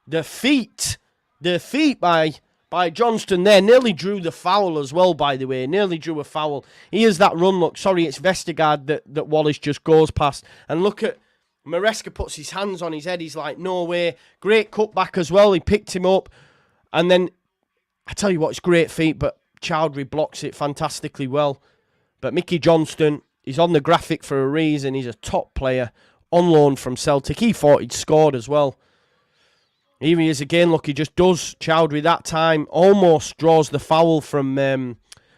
The feet by Johnston there. Nearly drew the foul as well, by the way. Nearly drew a foul. Here's that run. Look, sorry, it's Vestergaard that Wallace just goes past. And look at Maresca puts his hands on his head. He's like, no way. Great cutback as well. He picked him up. And then, I tell you what, it's great feet, but Chowdhury blocks it fantastically well. But Mickey Johnston, he's on the graphic for a reason. He's a top player on loan from Celtic. He thought he'd scored as well. Here he is again. Look, he just does. Chowdhury that time almost draws the foul from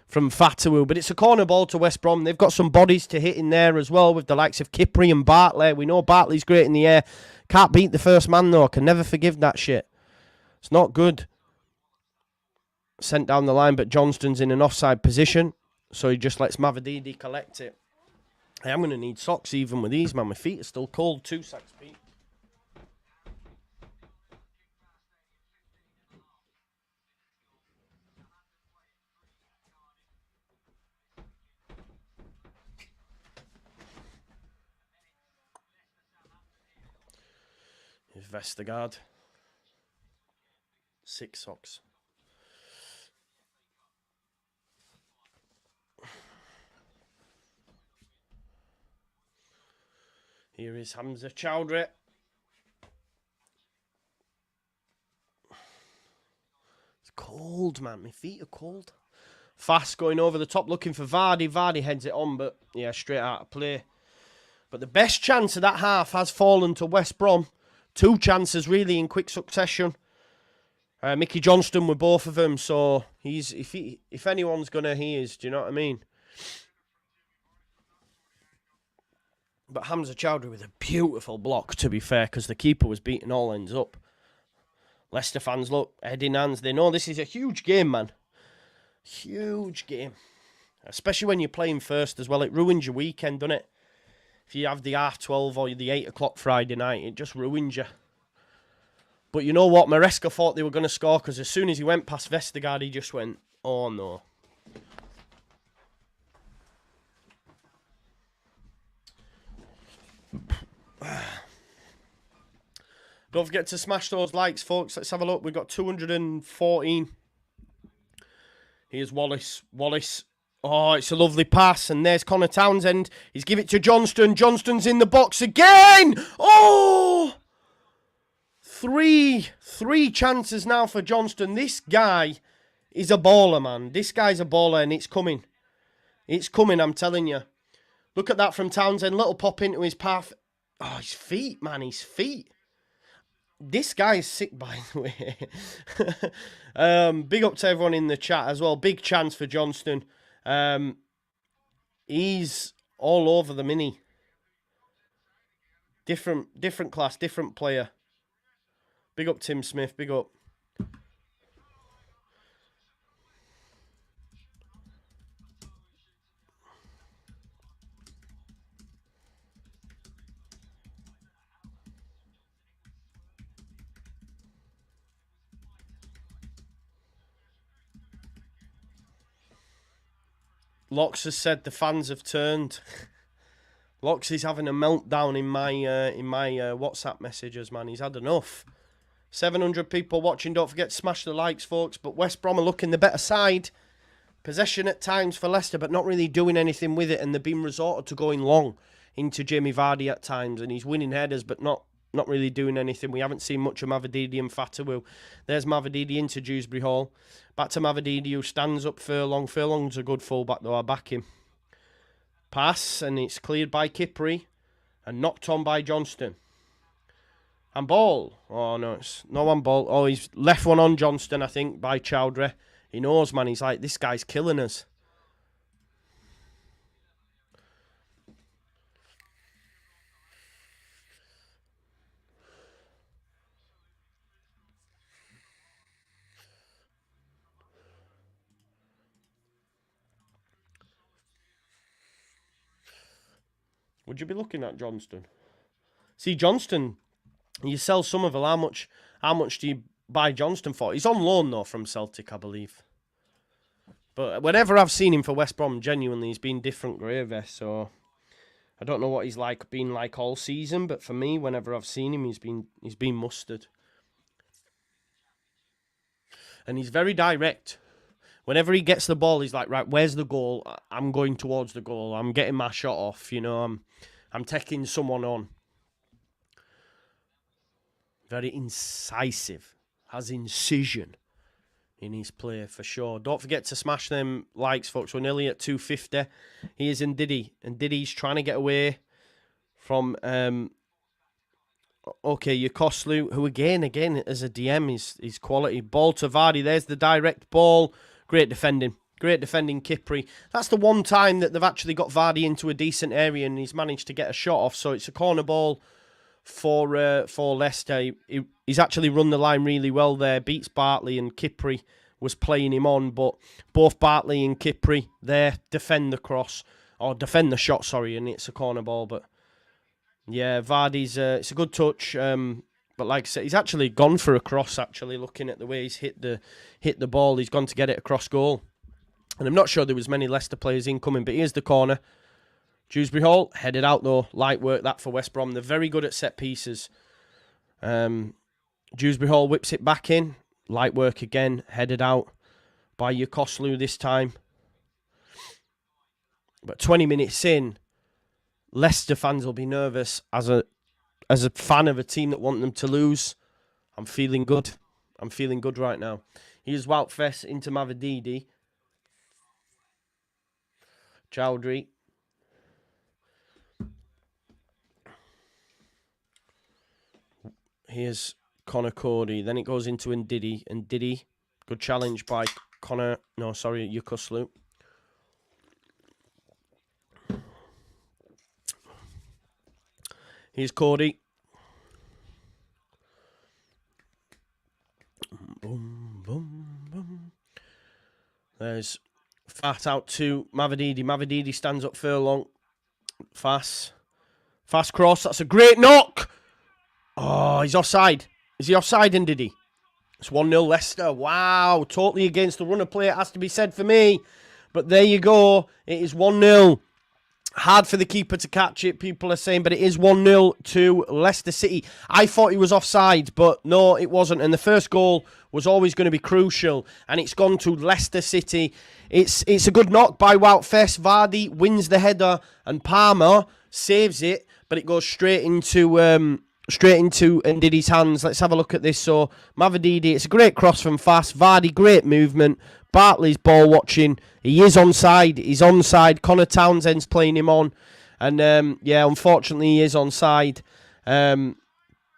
from Fatawu. But it's a corner ball to West Brom. They've got some bodies to hit in there as well with the likes of Kipri and Bartley. We know Bartley's great in the air. Can't beat the first man, though. Can never forgive that shit. It's not good. Sent down the line, but Johnston's in an offside position. So he just lets Mavididi collect it. Hey, I'm going to need socks even with these, man. My feet are still cold. 2 seconds, Pete. Here's Vestergaard. 6 socks. Here is Hamza Chowdhury. It's cold, man. My feet are cold. Fast going over the top, looking for Vardy. Vardy heads it on, but yeah, straight out of play. But the best chance of that half has fallen to West Brom. 2 chances really in quick succession. Mickey Johnston with both of them, so he's if anyone's gonna, he is. Do you know what I mean? But Hamza Chowdhury with a beautiful block, to be fair, because the keeper was beating all ends up. Leicester fans, look, head in hands. They know this is a huge game, man. Huge game. Especially when you're playing first as well. It ruins your weekend, doesn't it? If you have the 12:30 or the 8 o'clock Friday night, it just ruins you. But you know what? Maresca thought they were going to score, because as soon as he went past Vestergaard, he just went, oh no. Don't forget to smash those likes, folks. Let's have a look. We've got 214. Here's Wallace. Wallace. Oh, it's a lovely pass. And there's Connor Townsend. He's give it to Johnston. Johnston's in the box again. Oh! Three chances now for Johnston. This guy is a baller, man. This guy's a baller, and it's coming. It's coming, I'm telling you. Look at that from Townsend. Little pop into his path. Oh, his feet, man. His feet. This guy is sick, by the way. Big up to everyone in the chat as well. Big chance for Johnston. He's all over the mini. Different class, different player. Big up Tim Smith. Big up. Lox has said the fans have turned. Lox is having a meltdown in my WhatsApp messages, man. He's had enough. 700 people watching. Don't forget to smash the likes, folks. But West Brom are looking the better side. Possession at times for Leicester, but not really doing anything with it. And they've been resorted to going long into Jamie Vardy at times. And he's winning headers, but not really doing anything. We haven't seen much of Mavididi and Fatawu. There's Mavididi into Dewsbury Hall. Back to Mavididi, who stands up Furlong. Furlong's a good fullback, though. I back him. Pass, and it's cleared by Kipri and knocked on by Johnston. And ball. Oh, no, it's no one ball. Oh, he's left one on Johnston, I think, by Chowdhury. He knows, man. He's like, this guy's killing us. Would you be looking at Johnston? See, Johnston, you sell Somerville. How much do you buy Johnston for? He's on loan, though, from Celtic, I believe. But whenever I've seen him for West Brom, genuinely, he's been different gravy. So I don't know what he's been like all season. But for me, whenever I've seen him, he's been mustard. And he's very direct. Whenever he gets the ball, he's like, right, where's the goal? I'm going towards the goal. I'm getting my shot off. You know, I'm taking someone on. Very incisive. Has incision in his play, for sure. Don't forget to smash them likes, folks. We're nearly at 250. Here's Ndidi. And Ndidi's trying to get away from... Okay, Yokoslu, who again, as a DM, is quality. Ball to Vardy. There's the direct ball. Great defending. Great defending, Kipri. That's the one time that they've actually got Vardy into a decent area and he's managed to get a shot off. So it's a corner ball for Leicester. He's actually run the line really well there. Beats Bartley, and Kipri was playing him on. But both Bartley and Kipri there defend the cross, or defend the shot, sorry, and it's a corner ball. But yeah, Vardy's, it's a good touch. But like I said, he's actually gone for a cross, actually, looking at the way he's hit the ball. He's gone to get it across goal. And I'm not sure there was many Leicester players incoming, but here's the corner. Dewsbury Hall, headed out though. Light work that for West Brom. They're very good at set pieces. Dewsbury Hall whips it back in. Light work again, headed out by Yukoslu this time. But 20 minutes in, Leicester fans will be nervous. As a fan of a team that want them to lose, I'm feeling good. I'm feeling good right now. Here's Wout Fess into Mavididi. Chowdhury. Here's Connor Cody. Then it goes into Ndidi. Ndidi. Good challenge by Connor. No, sorry, Yukoslu. Here's Cody. Boom, boom, boom. There's Fat out to Mavididi. Mavididi stands up furlong. Fast cross. That's a great knock. Oh, he's offside. Is he offside, Ndidi? It's 1-0 Leicester. Wow. Totally against the run of play, it has to be said for me. But there you go. It is 1-0. Hard for the keeper to catch it, people are saying, but it is 1-0 to Leicester City. I thought he was offside, but no, it wasn't. And the first goal was always going to be crucial, and it's gone to Leicester City. It's a good knock by Wout Fess. Vardy wins the header, and Palmer saves it, but it goes straight into Ndidi's hands. Let's have a look at this. So, Mavididi, it's a great cross from Fast. Vardy, great movement. Bartley's ball watching. He is onside. He's onside. Connor Townsend's playing him on. And, yeah, unfortunately, he is onside.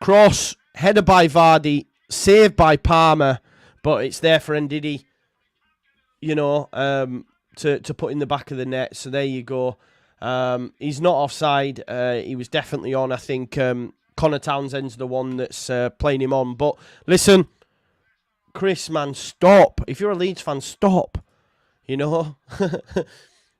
Cross, header by Vardy, saved by Palmer, but it's there for Ndidi, you know, to put in the back of the net. So there you go. He's not offside. He was definitely on. I think Connor Townsend's the one that's playing him on. But listen, Chris, man, stop. If you're a Leeds fan, stop. You know,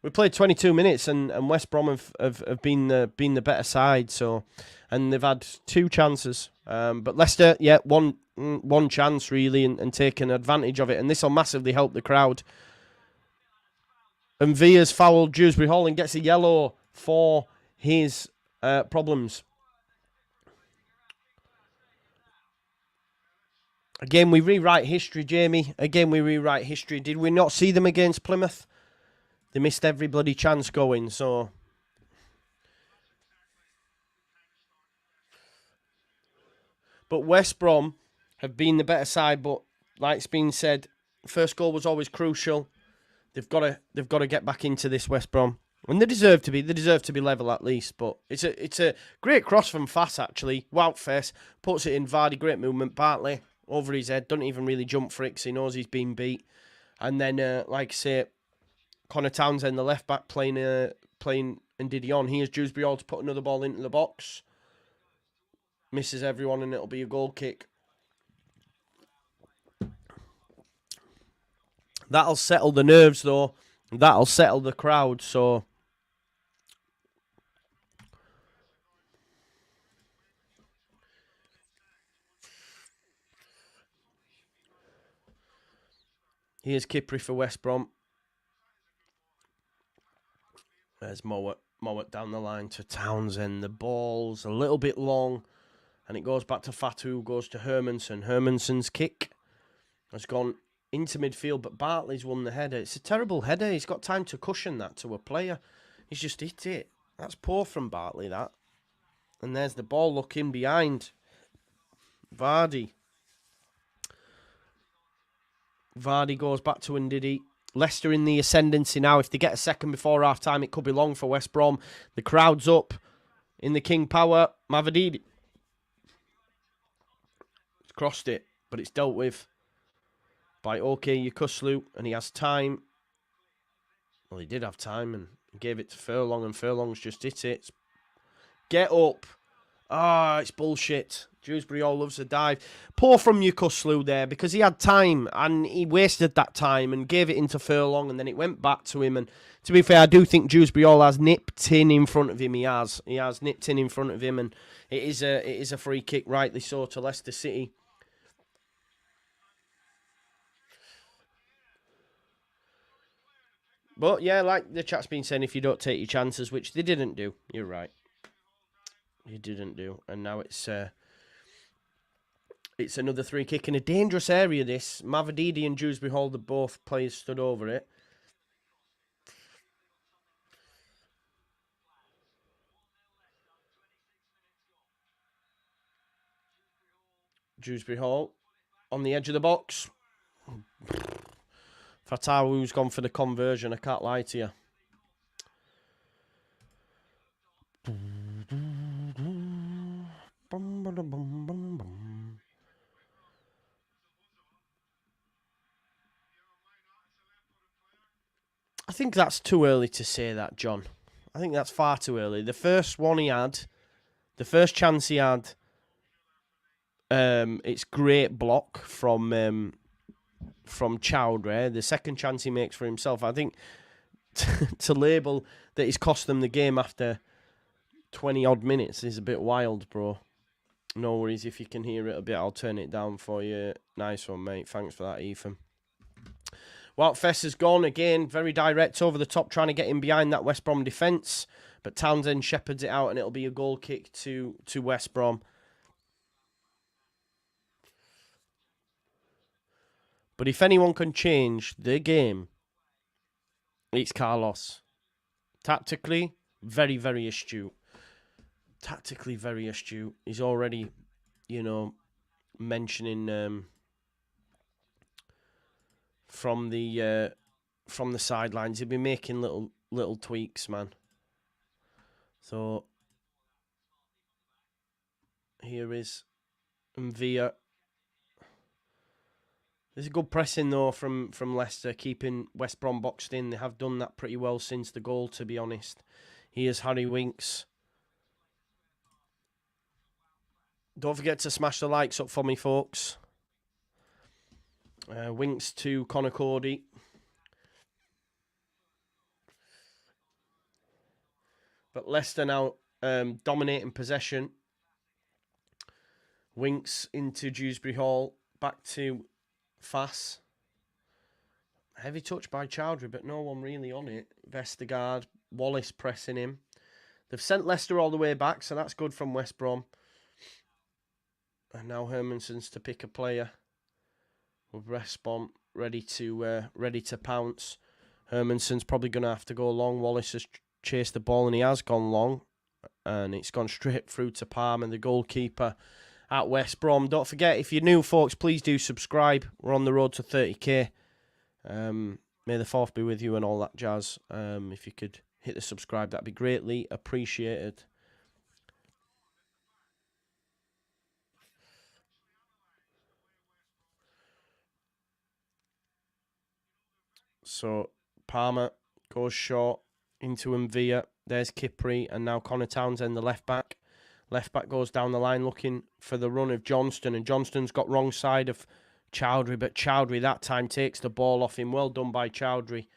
we played 22 minutes, and West Brom have been the better side. So, and they've had 2 chances. But Leicester, yeah, one chance really, and taken advantage of it. And this will massively help the crowd. And Villa's fouled Dewsbury Hall and gets a yellow for his problems. Again, we rewrite history, Jamie. Again, we rewrite history. Did we not see them against Plymouth? They missed every bloody chance going, so... But West Brom have been the better side, but like it's been said, first goal was always crucial. They've got to get back into this, West Brom. And they deserve to be level at least, but it's a great cross from Fass, actually. Wout Fess puts it in. Vardy, great movement. Bartley over his head, doesn't even really jump for it because he knows he's been beat. And then, like I say, Connor Townsend, the left back, playing Ndidi on. Here's Dewsbury Hall to put another ball into the box. Misses everyone, and it'll be a goal kick. That'll settle the nerves, though. That'll settle the crowd, so... Here's Kipri for West Brom. There's Mowat down the line to Townsend. The ball's a little bit long, and it goes back to Fatu, goes to Hermansen. Hermansen's kick has gone into midfield, but Bartley's won the header. It's a terrible header. He's got time to cushion that to a player. He's just hit it. That's poor from Bartley, that. And there's the ball looking behind. Vardy. Vardy goes back to Ndidi. Leicester in the ascendancy now. If they get a second before half-time, it could be long for West Brom. The crowd's up in the King Power. Mavididi. He's crossed it, but it's dealt with by OK Yukoslu, and he has time. Well, he did have time and gave it to Furlong, and Furlong's just hit it. Get up. Ah, it's bullshit. Dewsbury Hall loves a dive. Poor from Newcastle there, because he had time and he wasted that time and gave it into Furlong, and then it went back to him. And to be fair, I do think Dewsbury Hall has nipped in front of him. He has nipped in front of him, and it is a free kick, rightly so, to Leicester City. But yeah, like the chat's been saying, if you don't take your chances, which they didn't do, you're right. You didn't do, and now it's another free kick in a dangerous area. This Mavadidi and Dewsbury Hall, the both players stood over it. Dewsbury Hall on the edge of the box. Fatahu's gone for the conversion. I can't lie to you. I think that's too early to say that, John. I think that's far too early. The first one he had, the first chance he had, it's great block from Chowdhury. The second chance he makes for himself, I think, to label that he's cost them the game after 20 odd minutes is a bit wild, bro. No worries, if you can hear it a bit, I'll turn it down for you. Nice one, mate. Thanks for that, Ethan. Well, Fess has gone again, very direct over the top, trying to get in behind that West Brom defence. But Townsend shepherds it out, and it'll be a goal kick to West Brom. But if anyone can change the game, it's Carlos. Tactically, very, very astute. Tactically, very astute. He's already, mentioning from the sidelines, he'll be making little tweaks, man. So here is Mvia. There's a good pressing, though, from Leicester, keeping West Brom boxed in. They have done that pretty well since the goal, to be honest. Here's Harry Winks. Don't forget to smash the likes up for me, folks. Winks to Conor Cody. But Leicester now dominating possession. Winks into Dewsbury Hall. Back to Fass. Heavy touch by Chowdhury, but no one really on it. Vestergaard, Wallace pressing him. They've sent Leicester all the way back, so that's good from West Brom. And now Hermanson's to pick a player. With West Brom ready to pounce. Hermanson's probably going to have to go long. Wallace has chased the ball, and he has gone long. And it's gone straight through to Palmer, the goalkeeper at West Brom. Don't forget, if you're new, folks, please do subscribe. We're on the road to 30k. May the 4th be with you and all that jazz. If you could hit the subscribe, that'd be greatly appreciated. So Palmer goes short into Mvia. There's Kipri, and now Connor Townsend, the left back. Left back goes down the line looking for the run of Johnston, and Johnston's got wrong side of Chowdhury, but Chowdhury that time takes the ball off him. Well done by Chowdhury.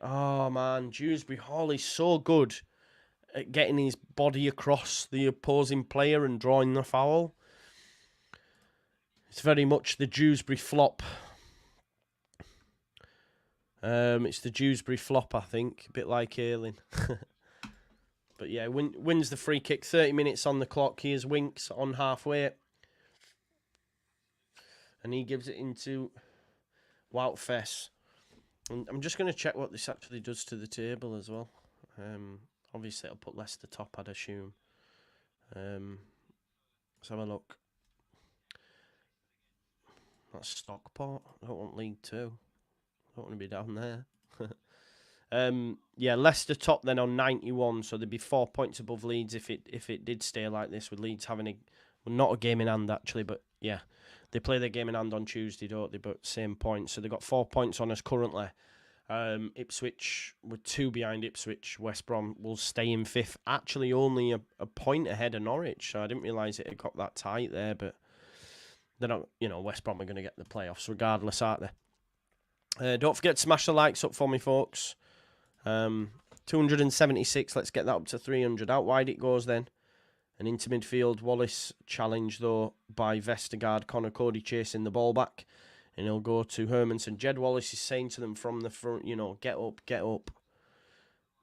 Oh man, Dewsbury Hall is so good at getting his body across the opposing player and drawing the foul. It's very much the Dewsbury flop. It's the Dewsbury flop, I think. A bit like Ayling. But yeah, wins the free kick. 30 minutes on the clock. Here's Winks on halfway. And he gives it into Wout Fess. And I'm just going to check what this actually does to the table as well. Obviously, it'll put Leicester top, I'd assume. Let's have a look. That's Stockport. I don't want League 2. I don't want to be down there. Yeah, Leicester top then on 91, so there'd be 4 points above Leeds if it did stay like this, with Leeds having not a game in hand actually, but yeah, they play their game in hand on Tuesday, don't they? But same points, so they've got 4 points on us currently. Ipswich were 2 behind Ipswich. West Brom will stay in 5th. Actually, only a point ahead of Norwich. So I didn't realise it had got that tight there. But they're not, West Brom are going to get the playoffs regardless, aren't they? Don't forget to smash the likes up for me, folks. 276. Let's get that up to 300. Out wide it goes then. And into midfield, Wallace challenged, though, by Vestergaard. Connor Cody chasing the ball back. And he'll go to Hermanson. Jed Wallace is saying to them from the front, get up, get up.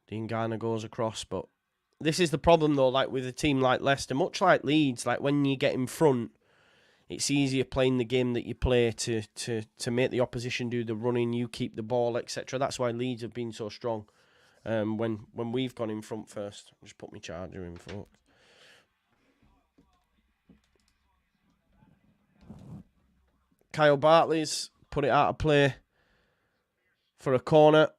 Dean Garner goes across. But this is the problem, though, like with a team like Leicester. Much like Leeds, like when you get in front, it's easier playing the game that you play to make the opposition do the running, you keep the ball, etc. That's why Leeds have been so strong when we've gone in front first. Just put my charger in, folks. Kyle Bartley's put it out of play for a corner.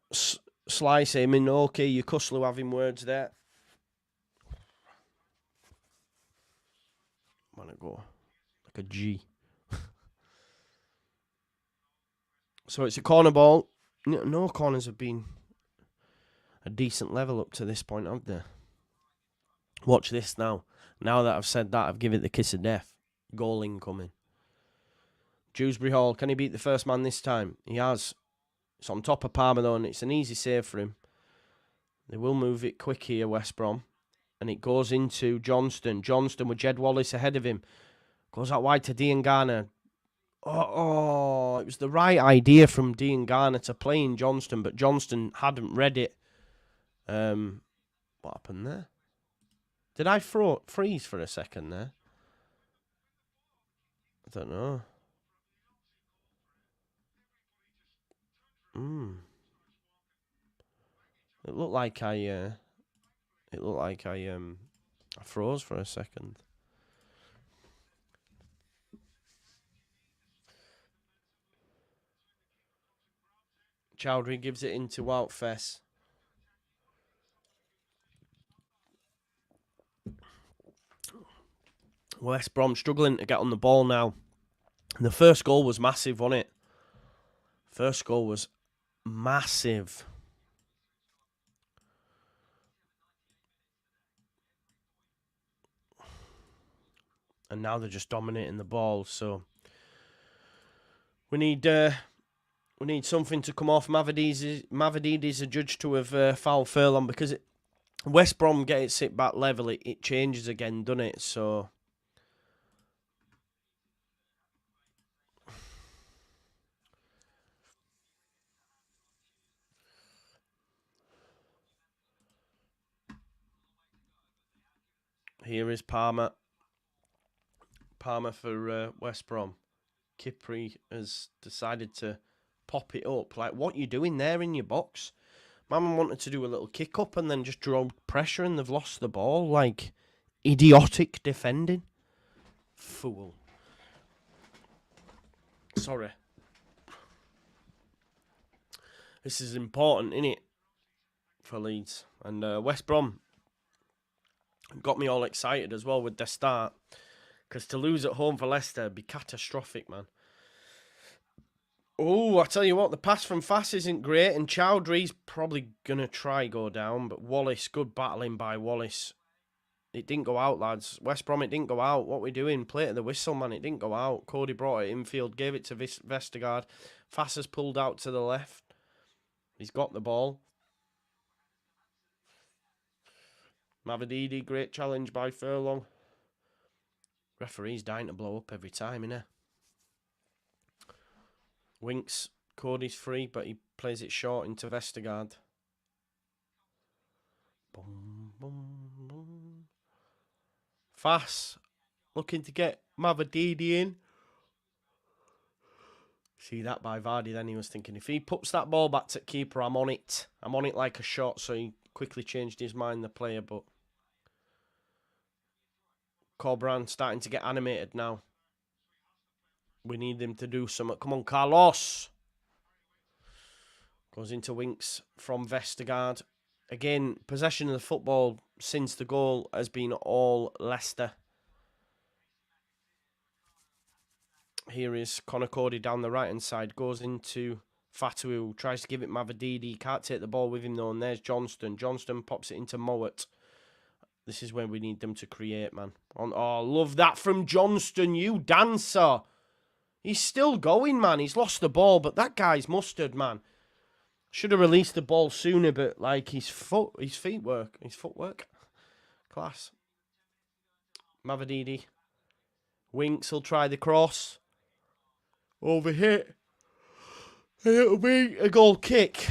Slice him in. Okay, you Kuslu having words there. I'm going to go like a G. So it's a corner ball. No corners have been a decent level up to this point, have they? Watch this now. Now that I've said that, I've given it the kiss of death. Goal incoming. Dewsbury Hall, can he beat the first man this time? He has. It's on top of Palmer though, and it's an easy save for him. They will move it quick here, West Brom. And it goes into Johnston. Johnston with Jed Wallace ahead of him. Goes out wide to Dean Garner. Oh, it was the right idea from Dean Garner to play in Johnston, but Johnston hadn't read it. What happened there? Did I freeze for a second there? I don't know. It looked like I froze for a second. Chowdhury gives it into Woutfess. West Brom struggling to get on the ball now. And the first goal was massive, wasn't it? First goal was massive. And now they're just dominating the ball. So we need something to come off. Mavropanos adjudged to have fouled Furlong because West Brom get it sit back level. It changes again, doesn't it? So here is Palmer. Palmer for West Brom. Kipri has decided to pop it up. Like, what you doing there in your box? Man wanted to do a little kick up and then just draw pressure and they've lost the ball. Like, idiotic defending. Fool. Sorry. This is important, innit? For Leeds. And West Brom got me all excited as well with their start. Because to lose at home for Leicester would be catastrophic, man. Oh, I tell you what, the pass from Fass isn't great, and Chowdhury's probably going to try go down, but Wallace, good battling by Wallace. It didn't go out, lads. West Brom, it didn't go out. What we doing? Play to the whistle, man. It didn't go out. Cody brought it infield, gave it to Vestergaard. Fass has pulled out to the left. He's got the ball. Mavropanos, great challenge by Furlong. Referee's dying to blow up every time, innit? Winks. Cody's free, but he plays it short into Vestergaard. Boom, boom, boom. Fass. Looking to get Mavropanos in. See that by Vardy then. He was thinking, if he puts that ball back to keeper, I'm on it. I'm on it like a shot. So he quickly changed his mind, the player, but Corberan starting to get animated now. We need them to do something. Come on, Carlos. Goes into Winks from Vestergaard. Again, possession of the football since the goal has been all Leicester. Here is Connor Cody down the right-hand side. Goes into Fatu tries to give it Mavadidi. Can't take the ball with him though. And there's Johnston. Johnston pops it into Mowat. This is where we need them to create, man. Oh, love that from Johnston, you dancer. He's still going, man. He's lost the ball, but that guy's mustard, man. Should have released the ball sooner, but like his footwork. Class. Mavadidi. Winks will try the cross. Over hit. And it'll be a goal kick.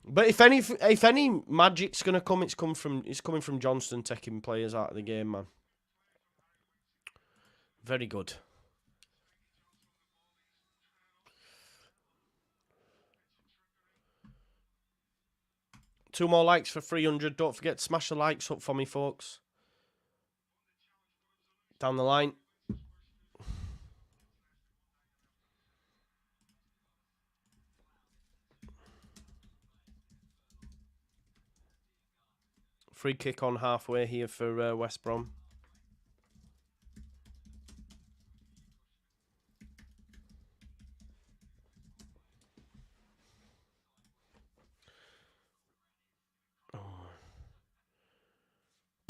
But if any magic's gonna come, it's coming from Johnston taking players out of the game, man. Very good. Two more likes for 300. Don't forget to smash the likes up for me, folks. Down the line. Free kick on halfway here for West Brom.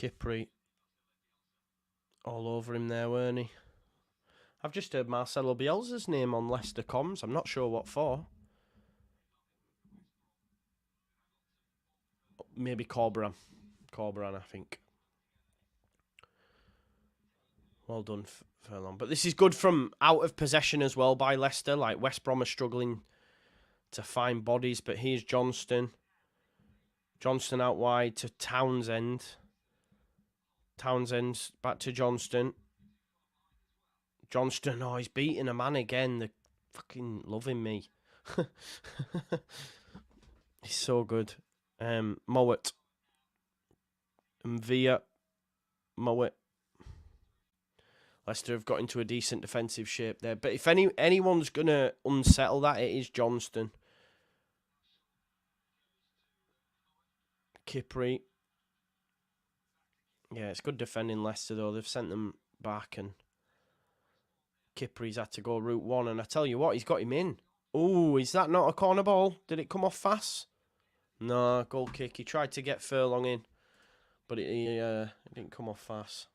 Kipri. All over him there, weren't he? I've just heard Marcelo Bielsa's name on Leicester comms. I'm not sure what for. Maybe Corberan. Corberan, I think. Well done, Furlong. But this is good from out of possession as well by Leicester. Like, West Brom are struggling to find bodies. But here's Johnston. Johnston out wide to Townsend. Townsend's back to Johnston. Johnston, oh, he's beating a man again. They're fucking loving me. He's so good. Mowat. Via Mowat. Leicester have got into a decent defensive shape there. But if anyone's going to unsettle that, it is Johnston. Kipri. Yeah, it's good defending Leicester, though. They've sent them back, and Kipri's had to go route one. And I tell you what, he's got him in. Oh, is that not a corner ball? Did it come off fast? No, goal kick. He tried to get Furlong in, but it didn't come off fast.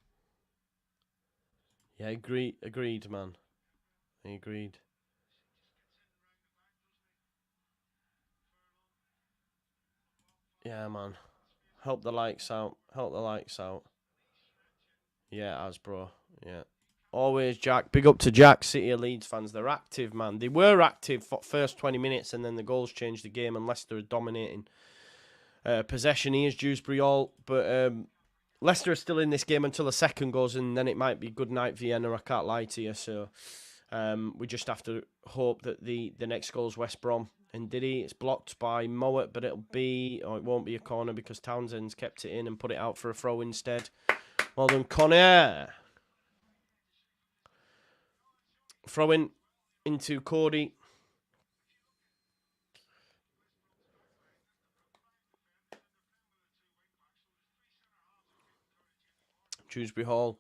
Yeah, agreed, man. I agreed. Yeah, man. Help the likes out. Help the likes out. Yeah, as bro. Yeah. Always Jack. Big up to Jack. City of Leeds fans. They're active, man. They were active for first 20 minutes, and then the goals changed the game, and Leicester are dominating possession. Here's Dewsbury all. But Leicester are still in this game until the second goes, and then it might be good night Vienna. I can't lie to you. So we just have to hope that the next goal's West Brom. And Diddy, it's blocked by Mowat, but it won't be a corner because Townsend's kept it in and put it out for a throw instead. Well done, Connor. Throw in into Cody. Dewsbury Hall.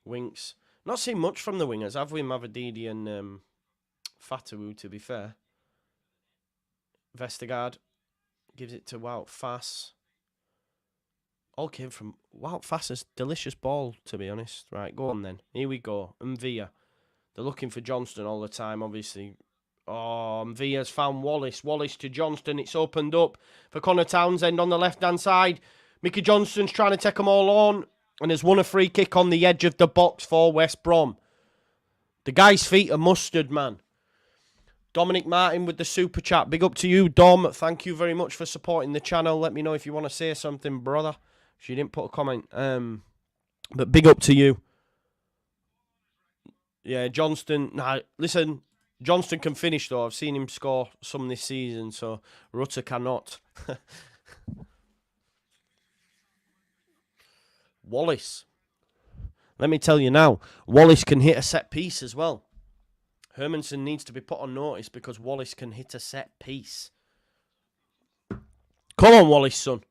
Winks. Not seen much from the wingers, have we? Mavadidi and Fatu, to be fair. Vestergaard gives it to Wout Fass. All came from Wout Fass's delicious ball, to be honest. Right, go on then. Here we go. Mvia. They're looking for Johnston all the time, obviously. Oh, Mvia's found Wallace. Wallace to Johnston. It's opened up for Connor Townsend on the left-hand side. Mickey Johnston's trying to take them all on. And has won a free kick on the edge of the box for West Brom. The guy's feet are mustard, man. Dominic Martin with the super chat. Big up to you, Dom. Thank you very much for supporting the channel. Let me know if you want to say something, brother. She didn't put a comment. But big up to you. Yeah, Johnston. Nah, listen, Johnston can finish, though. I've seen him score some this season, so Rutter cannot. Wallace. Let me tell you now, Wallace can hit a set piece as well. Hermanson needs to be put on notice because Wallace can hit a set piece. Come on, Wallace, son.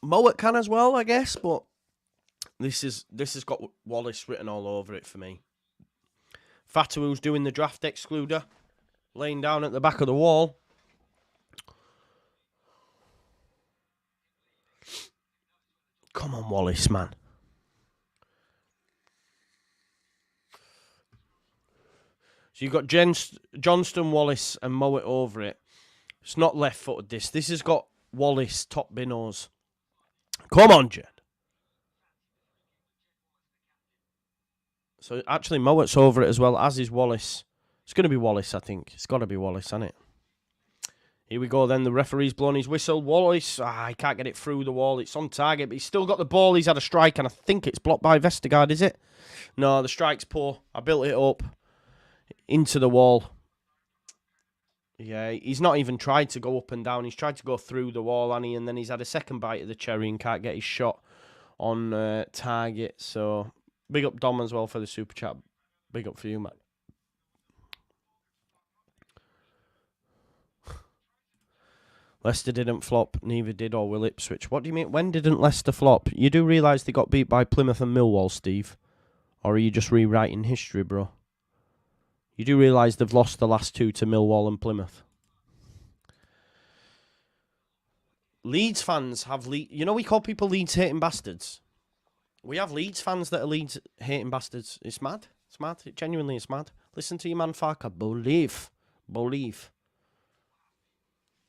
Mowat can as well, I guess, but This has got Wallace written all over it for me. Fatuu's doing the draft excluder, laying down at the back of the wall. Come on, Wallace, man. So you've got Johnston, Wallace, and Mowat over it. It's not left-footed, this. This has got Wallace, top binnos. Come on, Jed. So actually, Mowat's over it as well, as is Wallace. It's going to be Wallace, I think. It's got to be Wallace, hasn't it? Here we go then. The referee's blown his whistle. Wallace, he can't get it through the wall. It's on target, but he's still got the ball. He's had a strike, and I think it's blocked by Vestergaard, is it? No, the strike's poor. I built it up into the wall. Yeah, he's not even tried to go up and down. He's tried to go through the wall, hasn't he? And then he's had a second bite of the cherry and can't get his shot on target. So, big up Dom as well for the super chat. Big up for you, man. Leicester didn't flop, neither did or will Ipswich. What do you mean? When didn't Leicester flop? You do realise they got beat by Plymouth and Millwall, Steve? Or are you just rewriting history, bro? You do realise they've lost the last two to Millwall and Plymouth. Leeds fans have... You know we call people Leeds-hating bastards? We have Leeds fans that are Leeds-hating bastards. It's mad. It's mad. It genuinely is mad. Listen to your man Farker. Believe. Believe.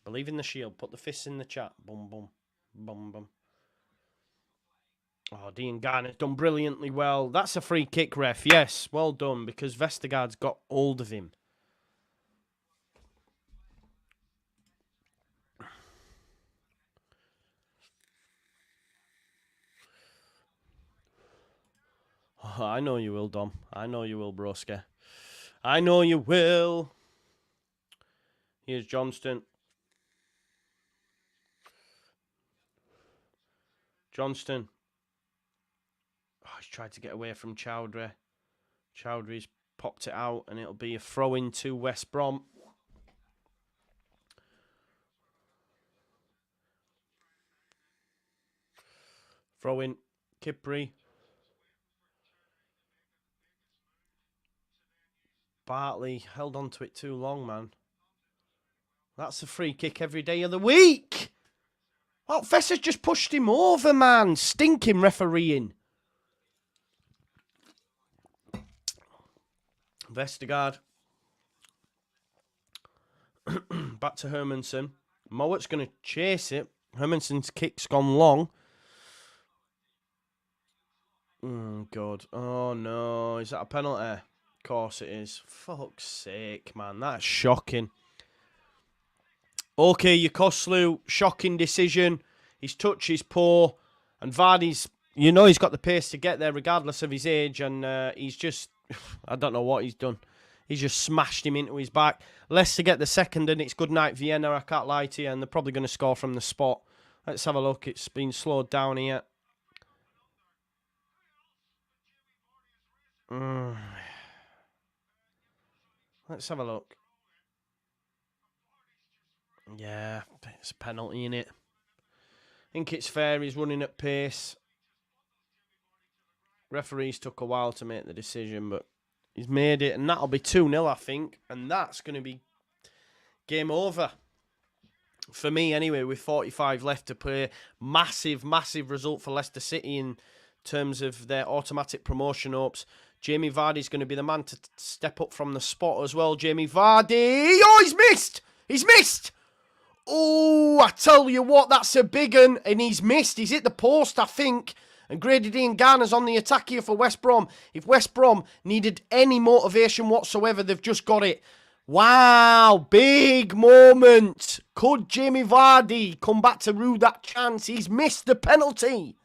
Believe in the shield. Put the fists in the chat. Boom, boom. Boom, boom. Oh, Dean Garner's done brilliantly well. That's a free kick, ref. Yes, well done, because Vestergaard's got hold of him. Oh, I know you will, Dom. I know you will, broski. I know you will. Here's Johnston. Johnston. Oh, he's tried to get away from Chowdhury. Chowdhury's popped it out, and it'll be a throw-in to West Brom. Throw-in, Kipri. Bartley held on to it too long, man. That's a free kick every day of the week. Well, Fesser's just pushed him over, man. Stinking refereeing. Vestergaard. Back to Hermansen. Mowat's going to chase it. Hermansen's kick's gone long. God. Oh, no. Is that a penalty? Of course it is. Fuck's sake, man. That's shocking. Okay, Yokoslu, shocking decision. His touch is poor. And Vardy's, you know he's got the pace to get there regardless of his age. And he's just, I don't know what he's done. He's just smashed him into his back. Leicester get the second and it's good night Vienna, I can't lie to you. And they're probably going to score from the spot. Let's have a look. It's been slowed down here. Let's have a look. Yeah, it's a penalty, innit? I think it's fair. He's running at pace. Referees took a while to make the decision, but he's made it. And that'll be 2-0, I think. And that's going to be game over. For me, anyway, with 45 left to play. Massive, massive result for Leicester City in terms of their automatic promotion hopes. Jamie Vardy's going to be the man to step up from the spot as well. Jamie Vardy. Oh, he's missed. He's missed. Oh, I tell you what, that's a big one. And he's missed. He's hit the post, I think. And Grady Dean Garner's on the attack here for West Brom. If West Brom needed any motivation whatsoever, they've just got it. Wow, big moment. Could Jamie Vardy come back to rue that chance? He's missed the penalty.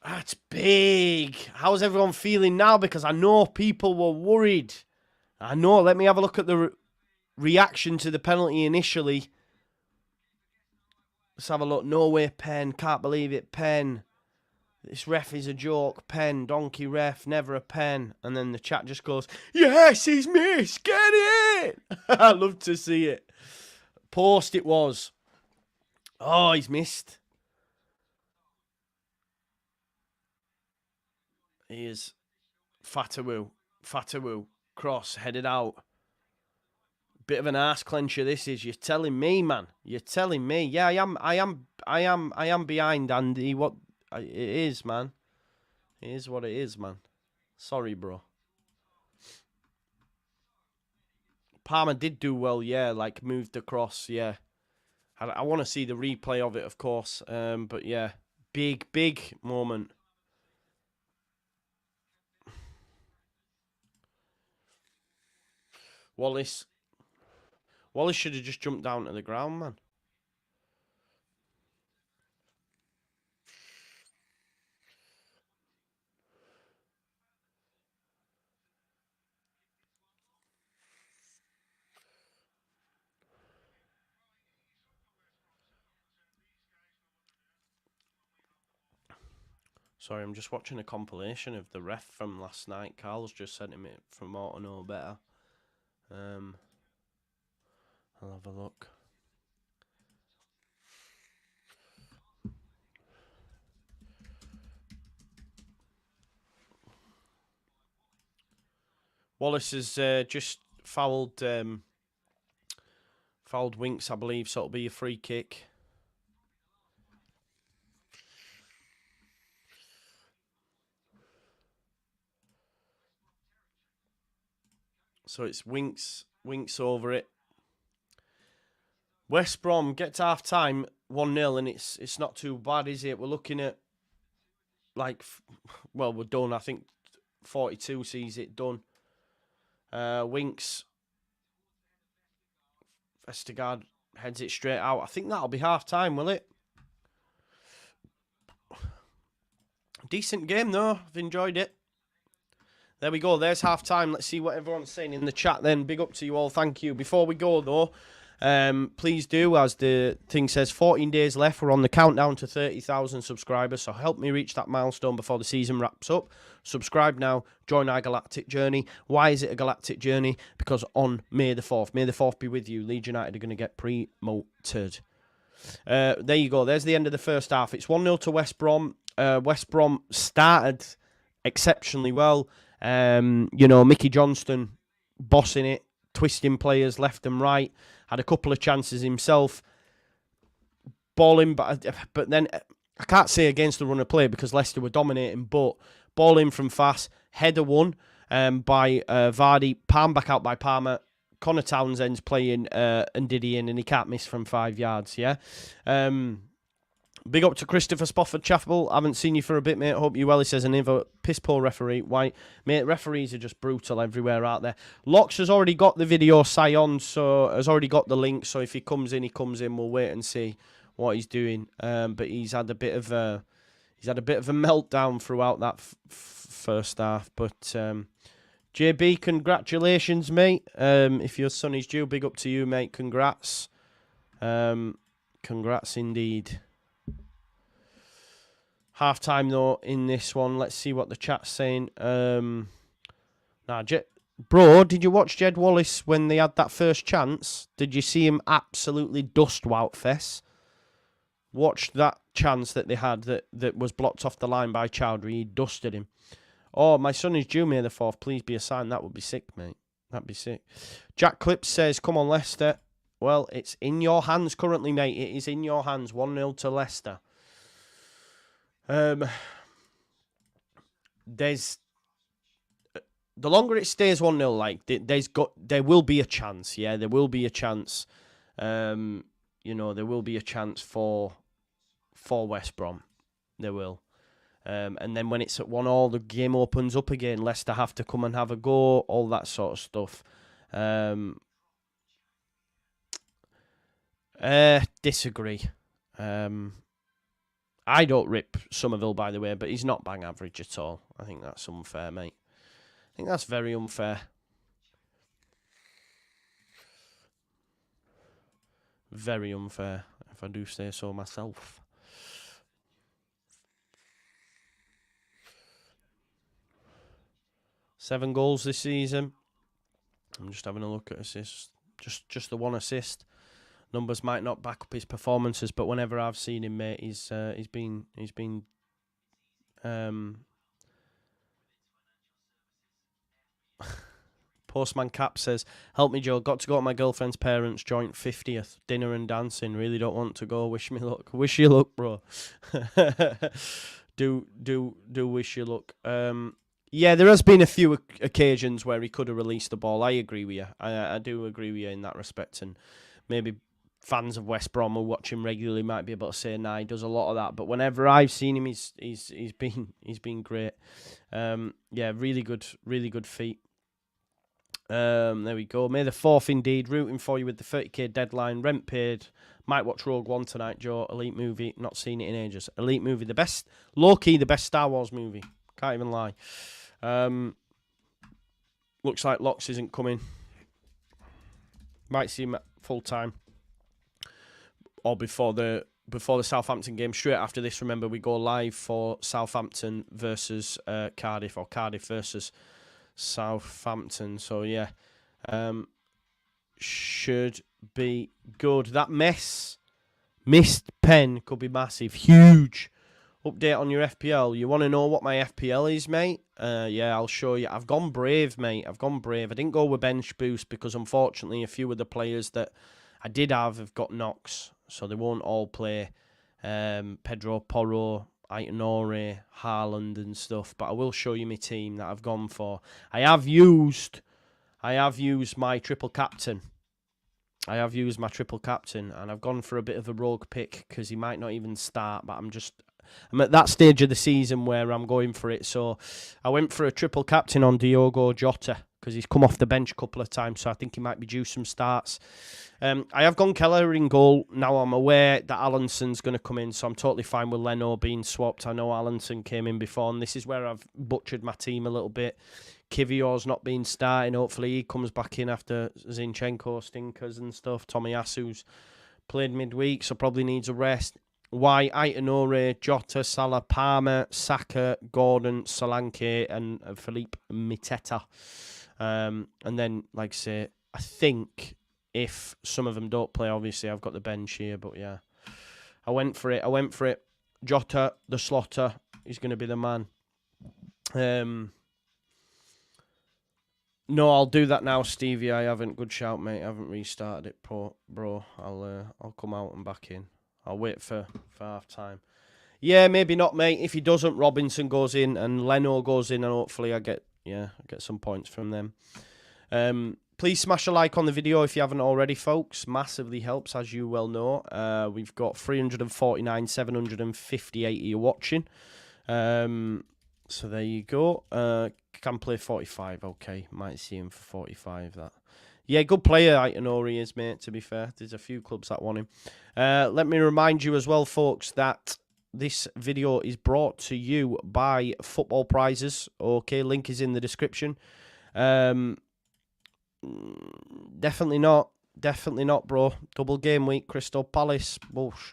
That's big. How's everyone feeling now? Because I know people were worried. I know. Let me have a look at the reaction to the penalty initially. Let's have a look. No way, Penn. Can't believe it, Penn. This ref is a joke. Penn, donkey ref, never a pen. And then the chat just goes, yes, he's missed. Get it. I love to see it. Post it was. Oh, he's missed. He is. Fatawu. Cross, headed out. Bit of an arse clencher this is. You're telling me, man. You're telling me. Yeah, I am behind Andy. What it is, man. It is what it is, man. Sorry, bro. Palmer did do well, yeah, like moved across, yeah. I want to see the replay of it, of course. But yeah, big moment. Wallace should have just jumped down to the ground, man. Sorry, I'm just watching a compilation of the ref from last night. Carl's just sent him it from Auto Know Better. I'll have a look. Wallace has just fouled Winks, I believe, so it'll be a free kick. So it's Winks over it. West Brom get to half time 1-0, and it's not too bad, is it? We're looking at like, well, we're done. I think 42 sees it done. Winks, Vestergaard heads it straight out. I think that'll be half time, will it? Decent game though. I've enjoyed it. There we go. There's half time. Let's see what everyone's saying in the chat then. Big up to you all. Thank you. Before we go though, please do, as the thing says, 14 days left. We're on the countdown to 30,000 subscribers. So help me reach that milestone before the season wraps up. Subscribe now. Join our galactic journey. Why is it a galactic journey? Because on May the 4th, May the 4th be with you, Leeds United are going to get promoted. There you go. There's the end of the first half. It's 1-0 to West Brom. West Brom started exceptionally well. Mickey Johnston bossing it, twisting players left and right. Had a couple of chances himself. Balling, but then I can't say against the run of play because Leicester were dominating, but ball in from fast. Header won by Vardy. Palm back out by Palmer. Connor Townsend's playing and Diddy in, and he can't miss from 5 yards, yeah? Big up to Christopher Spofford Chapel. Haven't seen you for a bit, mate. Hope you well. He says, another piss poor referee. Why? Mate, referees are just brutal everywhere out there. Locks has already got the video on, so has already got the link. So if he comes in, he comes in. We'll wait and see what he's doing. But he's had a bit of a meltdown throughout that first half. But JB, congratulations, mate. If your son is due, big up to you, mate. Congrats. Congrats indeed. Half time though in this one. Let's see what the chat's saying. Bro, did you watch Jed Wallace when they had that first chance? Did you see him absolutely dust Woutfess? Watch that chance that they had that was blocked off the line by Chowdhury. He dusted him. Oh, my son is due May the 4th. Please be a sign. That would be sick, mate. That'd be sick. Jack Clips says, come on, Leicester. Well, it's in your hands currently, mate. It is in your hands. 1-0 to Leicester. There's the longer it stays 1-0, like there will be a chance. Yeah, there will be a chance. There will be a chance for West Brom. There will. And then when it's at 1-1, the game opens up again. Leicester have to come and have a go. All that sort of stuff. Disagree. I don't rip Somerville, by the way, but he's not bang average at all. I think that's unfair, mate. I think that's very unfair. Very unfair, if I do say so myself. Seven goals this season. I'm just having a look at assists. Just the one assist. Numbers might not back up his performances, but whenever I've seen him, mate, he's been Postman Cap says, help me, Joe. Got to go to my girlfriend's parents' joint 50th. Dinner and dancing. Really don't want to go. Wish me luck. Wish you luck, bro. do wish you luck. Yeah, there has been a few occasions where he could have released the ball. I agree with you. I do agree with you in that respect. And maybe fans of West Brom who watch him regularly might be able to say, nah, he does a lot of that. But whenever I've seen him, he's been great. Yeah, really good feat. There we go. May the 4th indeed. Rooting for you with the 30k deadline. Rent paid. Might watch Rogue One tonight, Joe. Elite movie. Not seen it in ages. Elite movie. The best, low-key, the best Star Wars movie. Can't even lie. Looks like Locks isn't coming. Might see him at full time. Or before the Southampton game. Straight after this, remember, we go live for Southampton versus Cardiff. Or Cardiff versus Southampton. So yeah, should be good. That missed pen could be massive, huge. Update on your FPL. You want to know what my FPL is, mate? Yeah, I'll show you. I've gone brave, mate. I've gone brave. I didn't go with bench boost because unfortunately a few of the players that I did have got knocks, so they won't all play. Pedro Porro, Aitonore, Haaland and stuff, but I will show you my team that I've gone for. I have used my triple captain. And I've gone for a bit of a rogue pick because he might not even start, but I'm at that stage of the season where I'm going for it. So I went for a triple captain on Diogo Jota because he's come off the bench a couple of times, so I think he might be due some starts. I have gone Keller in goal. Now I'm aware that Allinson's going to come in, so I'm totally fine with Leno being swapped. I know Allinson came in before, and this is where I've butchered my team a little bit. Kivior's not been starting. Hopefully he comes back in after Zinchenko stinkers and stuff. Tomiyasu's played midweek, so probably needs a rest. White, Aitonore, Jota, Salah, Palmer, Saka, Gordon, Solanke, and Philippe Miteta. And then, like I say, I think if some of them don't play, obviously I've got the bench here, but yeah. I went for it. Jota, the Slaughter, is going to be the man. No, I'll do that now, Stevie. I haven't. Good shout, mate. I haven't restarted it, bro. I'll come out and back in. I'll wait for half time. Yeah, maybe not, mate. If he doesn't, Robinson goes in and Leno goes in, and hopefully I get some points from them. Please smash a like on the video if you haven't already, folks. Massively helps, as you well know. We've got 349, 758 of you watching. So there you go. Can play 45. Okay, might see him for 45. That. Yeah, good player, Aitonori is, mate, to be fair. There's a few clubs that want him. Let me remind you as well, folks, that this video is brought to you by Football Prizes. Okay, link is in the description. Definitely not, bro. Double game week, Crystal Palace. Bush.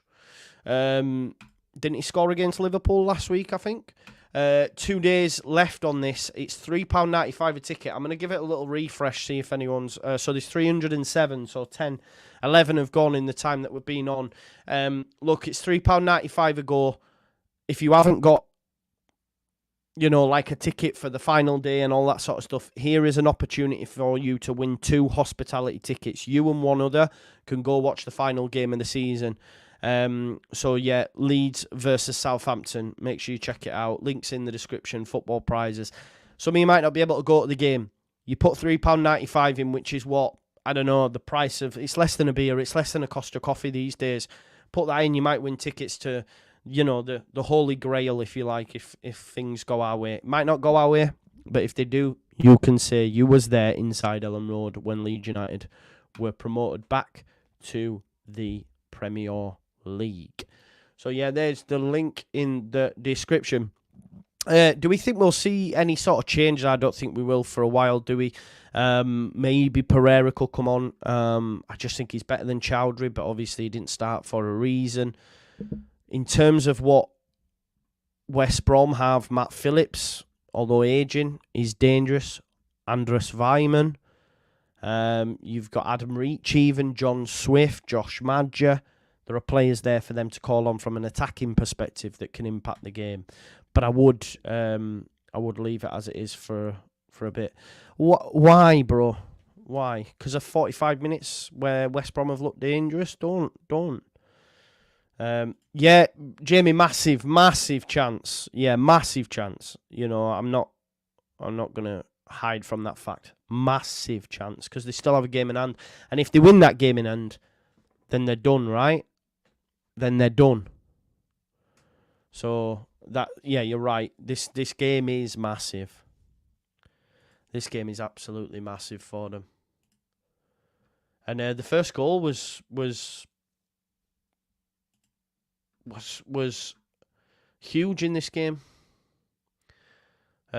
Didn't he score against Liverpool last week, I think? 2 days left on this. It's £3.95 a ticket. I'm going to give it a little refresh, see if anyone's... so there's 307, so 11 have gone in the time that we've been on. Look, it's £3.95 a go. If you haven't got, like a ticket for the final day and all that sort of stuff, here is an opportunity for you to win 2 hospitality tickets. You and one other can go watch the final game of the season. So yeah, Leeds versus Southampton. Make sure you check it out. Links in the description. Football Prizes. Some of you might not be able to go to the game. You put £3.95 in, which is what, I don't know, the price of... It's less than a beer. It's less than a Costa coffee these days. Put that in, you might win tickets to, the holy grail, if you like, if things go our way. It might not go our way, but if they do, you can say you was there inside Elland Road when Leeds United were promoted back to the Premier League. So yeah, there's the link in the description. Do we think we'll see any sort of changes? I don't think we will for a while, do we? Maybe Pereira could come on. I just think he's better than Chowdhury, but obviously he didn't start for a reason. In terms of what West Brom have, Matt Phillips, although aging, is dangerous. Andres Weimann. You've got Adam Reach, even John Swift, Josh Madger. There are players there for them to call on from an attacking perspective that can impact the game. But I would leave it as it is for for a bit. Why, bro? Why? Because of 45 minutes where West Brom have looked dangerous? Don't. Yeah, Jamie, massive chance. Yeah, massive chance. You know, I'm not gonna hide from that fact. Massive chance because they still have a game in hand, and if they win that game in hand, then they're done, right? Then they're done. So you're right. This game is massive. This game is absolutely massive for them. And the first goal was huge in this game.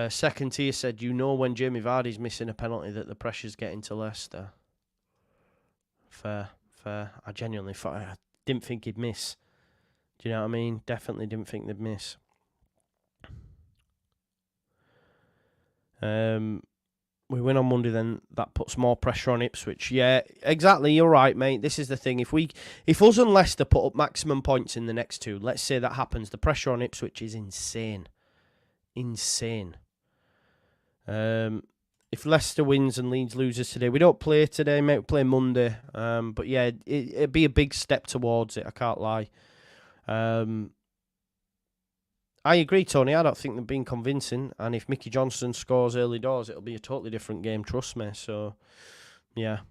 Second tier said, you know when Jamie Vardy's missing a penalty that the pressure's getting to Leicester. Fair. I genuinely thought, I didn't think he'd miss. Do you know what I mean? Definitely didn't think they'd miss. We win on Monday, then that puts more pressure on Ipswich. Yeah, exactly. You're right, mate. This is the thing. If us and Leicester put up maximum points in the next two, let's say that happens, the pressure on Ipswich is insane. If Leicester wins and Leeds loses today, we don't play today, mate. We play Monday. But yeah, it'd be a big step towards it. I can't lie. I agree, Tony. I don't think they've been convincing. And if Mickey Johnson scores early doors, it'll be a totally different game, trust me. So, yeah.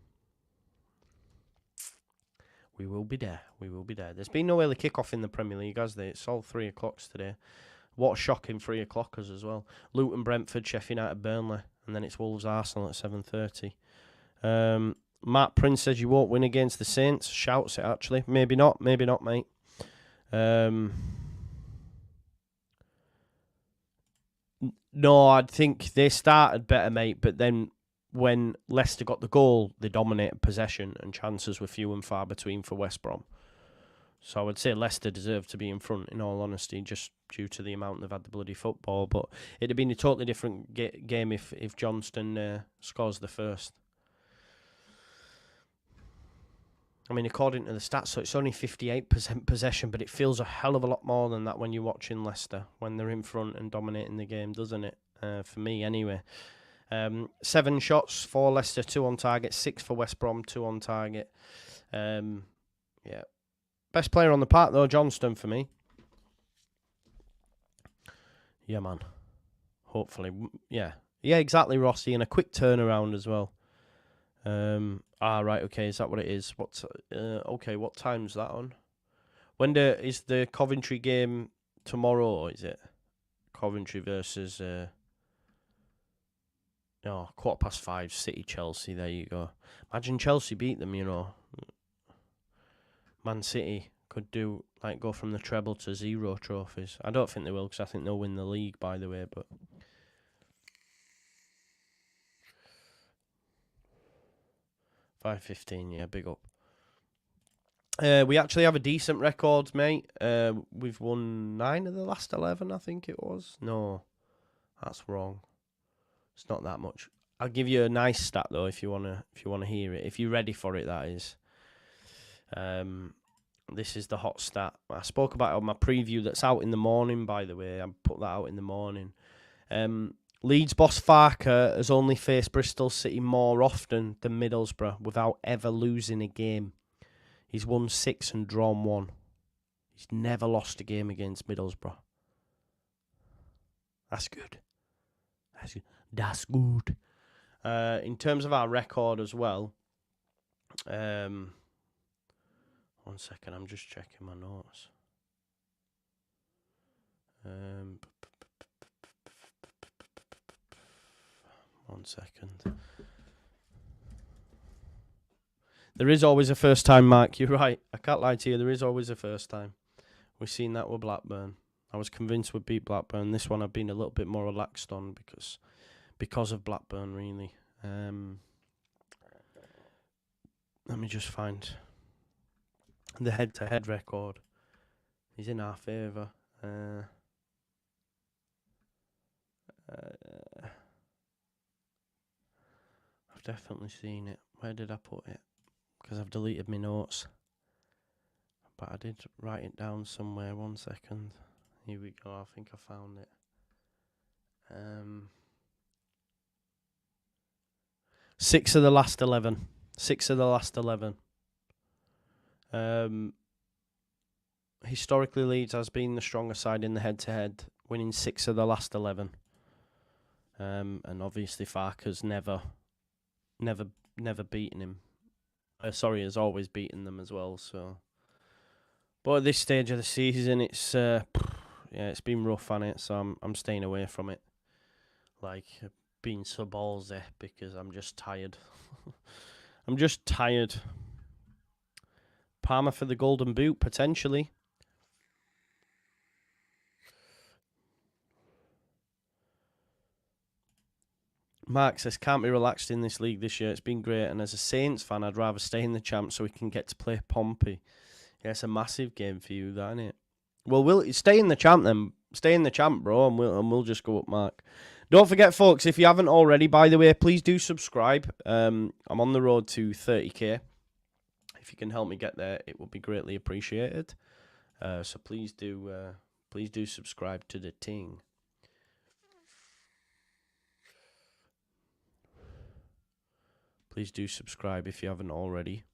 We will be there. There's been no early kickoff in the Premier League, has there? It's all 3 o'clocks today. What a shocking 3 o'clockers as well. Luton, Brentford, Sheffield United, Burnley. And then it's Wolves, Arsenal at 7:30. Matt Prince says you won't win against the Saints. Shouts it, actually. Maybe not, mate. No, I think they started better, mate, but then when Leicester got the goal, they dominated possession and chances were few and far between for West Brom. So I would say Leicester deserved to be in front, in all honesty, just due to the amount they've had the bloody football. But it'd have been a totally different game if Johnston scores the first. I mean, according to the stats, so it's only 58% possession, but it feels a hell of a lot more than that when you're watching Leicester, when they're in front and dominating the game, doesn't it? For me, anyway. 7 shots for Leicester, 2 on target, 6 for West Brom, 2 on target. Yeah. Best player on the park, though, Johnston, for me. Yeah, man. Hopefully. Yeah. Yeah, exactly, Rossi, and a quick turnaround as well. Right, okay, is that what it is? Okay, what time's that on? Is the Coventry game tomorrow, or is it? Coventry versus 5:15, City, Chelsea, there you go. Imagine Chelsea beat them, you know. Man City could go from the treble to 0 trophies. I don't think they will, because I think they'll win the league, by the way, but... 5:15, yeah, big up. We actually have a decent record, mate. We've won 9 of the last 11, I think it was. No, that's wrong. It's not that much. I'll give you a nice stat though, if you wanna hear it. If you're ready for it, that is. This is the hot stat. I spoke about it on my preview that's out in the morning, by the way. I put that out in the morning. Leeds boss Farker has only faced Bristol City more often than Middlesbrough without ever losing a game. He's won 6 and drawn 1. He's never lost a game against Middlesbrough. That's good. That's good. In terms of our record as well, 1 second, I'm just checking my notes. 1 second. There is always a first time, Mark. You're right. I can't lie to you. There is always a first time. We've seen that with Blackburn. I was convinced we'd beat Blackburn. This one I've been a little bit more relaxed on because of Blackburn, really. Let me just find the head-to-head record. He's in our favour. I've definitely seen it. Where did I put it? Because I've deleted my notes. But I did write it down somewhere. 1 second. Here we go. I think I found it. 6 of the last 11. 6 of the last 11. Historically, Leeds has been the stronger side in the head-to-head, winning 6 of the last 11. And obviously, Farke's never beaten him. Has always beaten them as well. So, but at this stage of the season, it's it's been rough on it. So I'm staying away from it. Like being so ballsy because I'm just tired. I'm just tired. Palmer for the golden boot potentially. Mark says, can't be relaxed in this league this year. It's been great. And as a Saints fan, I'd rather stay in the champ so we can get to play Pompey. Yeah, it's a massive game for you, that, isn't it? Well, we'll stay in the champ then. Stay in the champ, bro, and we'll just go up, Mark. Don't forget, folks, if you haven't already, by the way, please do subscribe. I'm on the road to 30k. If you can help me get there, it would be greatly appreciated. So please do subscribe to the ting. Please do subscribe if you haven't already.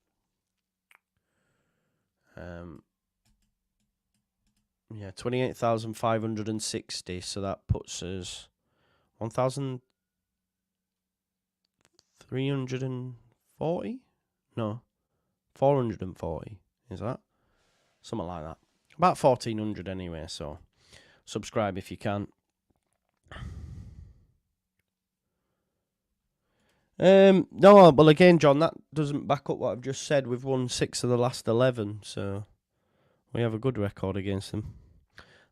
Yeah, 28,560. So that puts us 1,340? No, 440. Is that? Something like that. About 1,400 anyway. So subscribe if you can. No, well, again, John, that doesn't back up what I've just said. We've won 6 of the last 11, so we have a good record against them.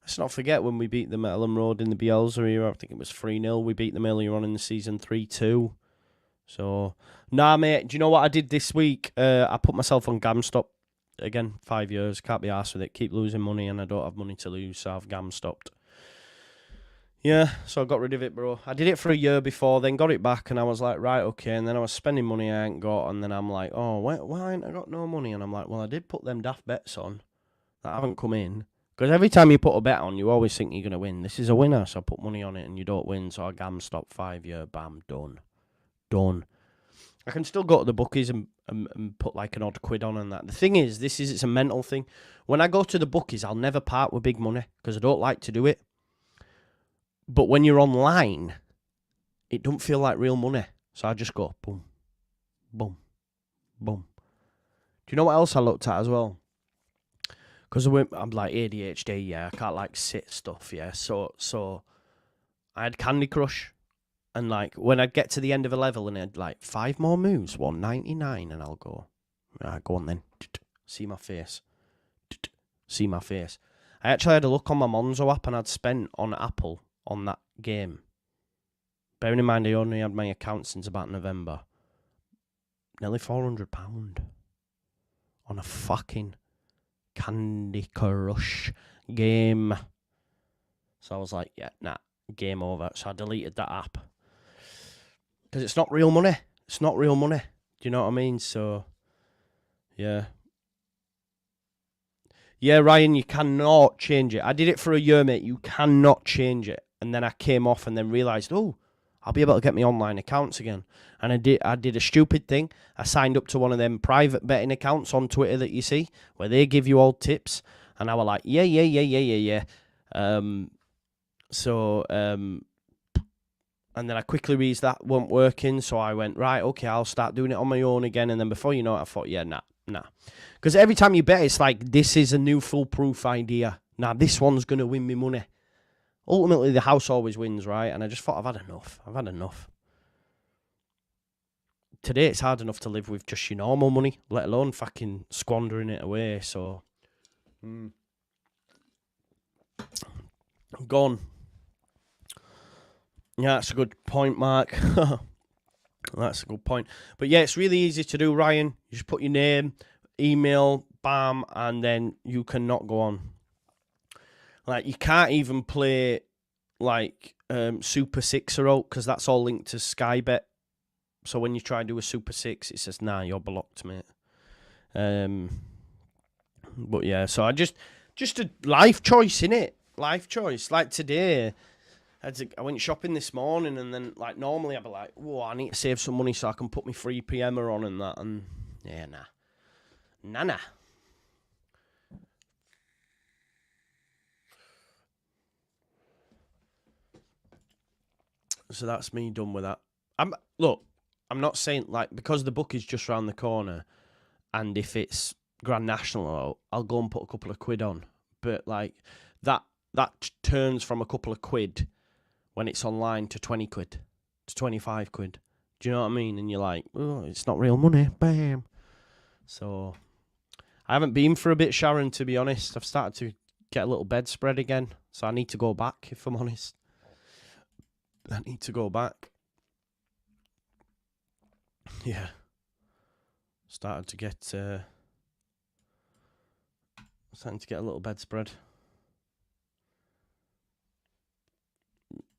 Let's not forget when we beat them at Ellen Road in the Bielsa era. I think it was 3-0. We beat them earlier on in the season 3-2. So, nah, mate, do you know what I did this week? I put myself on GamStop. Again, 5 years. Can't be arsed with it. Keep losing money, and I don't have money to lose, so I've GamStopped. Yeah, so I got rid of it, bro. I did it for a year before, then got it back, and I was like, right, okay. And then I was spending money I ain't got, and then I'm like, oh, why ain't I got no money? And I'm like, well, I did put them daft bets on that haven't come in. Because every time you put a bet on, you always think you're going to win. This is a winner, so I put money on it, and you don't win. So I GamStop 5 year, bam, done. Done. I can still go to the bookies and put like an odd quid on and that. The thing is, it's a mental thing. When I go to the bookies, I'll never part with big money because I don't like to do it. But when you're online, it don't feel like real money. So I just go, boom, boom, boom. Do you know what else I looked at as well? Because I'm like ADHD, yeah. I can't like sit stuff, yeah. So I had Candy Crush. And like when I'd get to the end of a level and I'd like 5 more moves, 199, and I'll go, right, go on then. See my face. See my face. I actually had a look on my Monzo app and I'd spent on Apple on that game. Bearing in mind I only had my account since about November. Nearly £400 on a fucking Candy Crush game. So I was like, yeah, nah, game over. So I deleted that app. Because it's not real money. It's not real money. Do you know what I mean? So, yeah. Yeah, Ryan, you cannot change it. I did it for a year, mate. You cannot change it. And then I came off and then realised, oh, I'll be able to get my online accounts again. And I did a stupid thing. I signed up to one of them private betting accounts on Twitter that you see, where they give you all tips. And I was like, yeah. And then I quickly realized that wasn't working. So I went, right, okay, I'll start doing it on my own again. And then before you know it, I thought, yeah, nah. Because every time you bet, it's like, this is a new foolproof idea. Now, this one's going to win me money. Ultimately, the house always wins, right? And I just thought, I've had enough. Today, it's hard enough to live with just your normal money, let alone fucking squandering it away. So, gone. Yeah, that's a good point, Mark. That's a good point. But yeah, it's really easy to do, Ryan. You just put your name, email, bam, and then you cannot go on. Like, you can't even play, like, Super 6 or out, because that's all linked to Sky Bet. So when you try and do a Super 6, it says, nah, you're blocked, mate. But yeah, so I just a life choice, innit? Life choice. Like today, I went shopping this morning, and then like normally I'd be like, "Whoa, I need to save some money so I can put my 3 PMer on and that." And yeah, nah. So that's me done with that. I'm not saying like because the book is just round the corner, and if it's Grand National, I'll go and put a couple of quid on. But like that turns from a couple of quid when it's online to 20 quid, to 25 quid. Do you know what I mean? And you're like, oh, it's not real money. Bam. So I haven't been for a bit, Sharon, to be honest. I've started to get a little bedspread again. So I need to go back, if I'm honest. I need to go back. Yeah. Starting to get a little bedspread.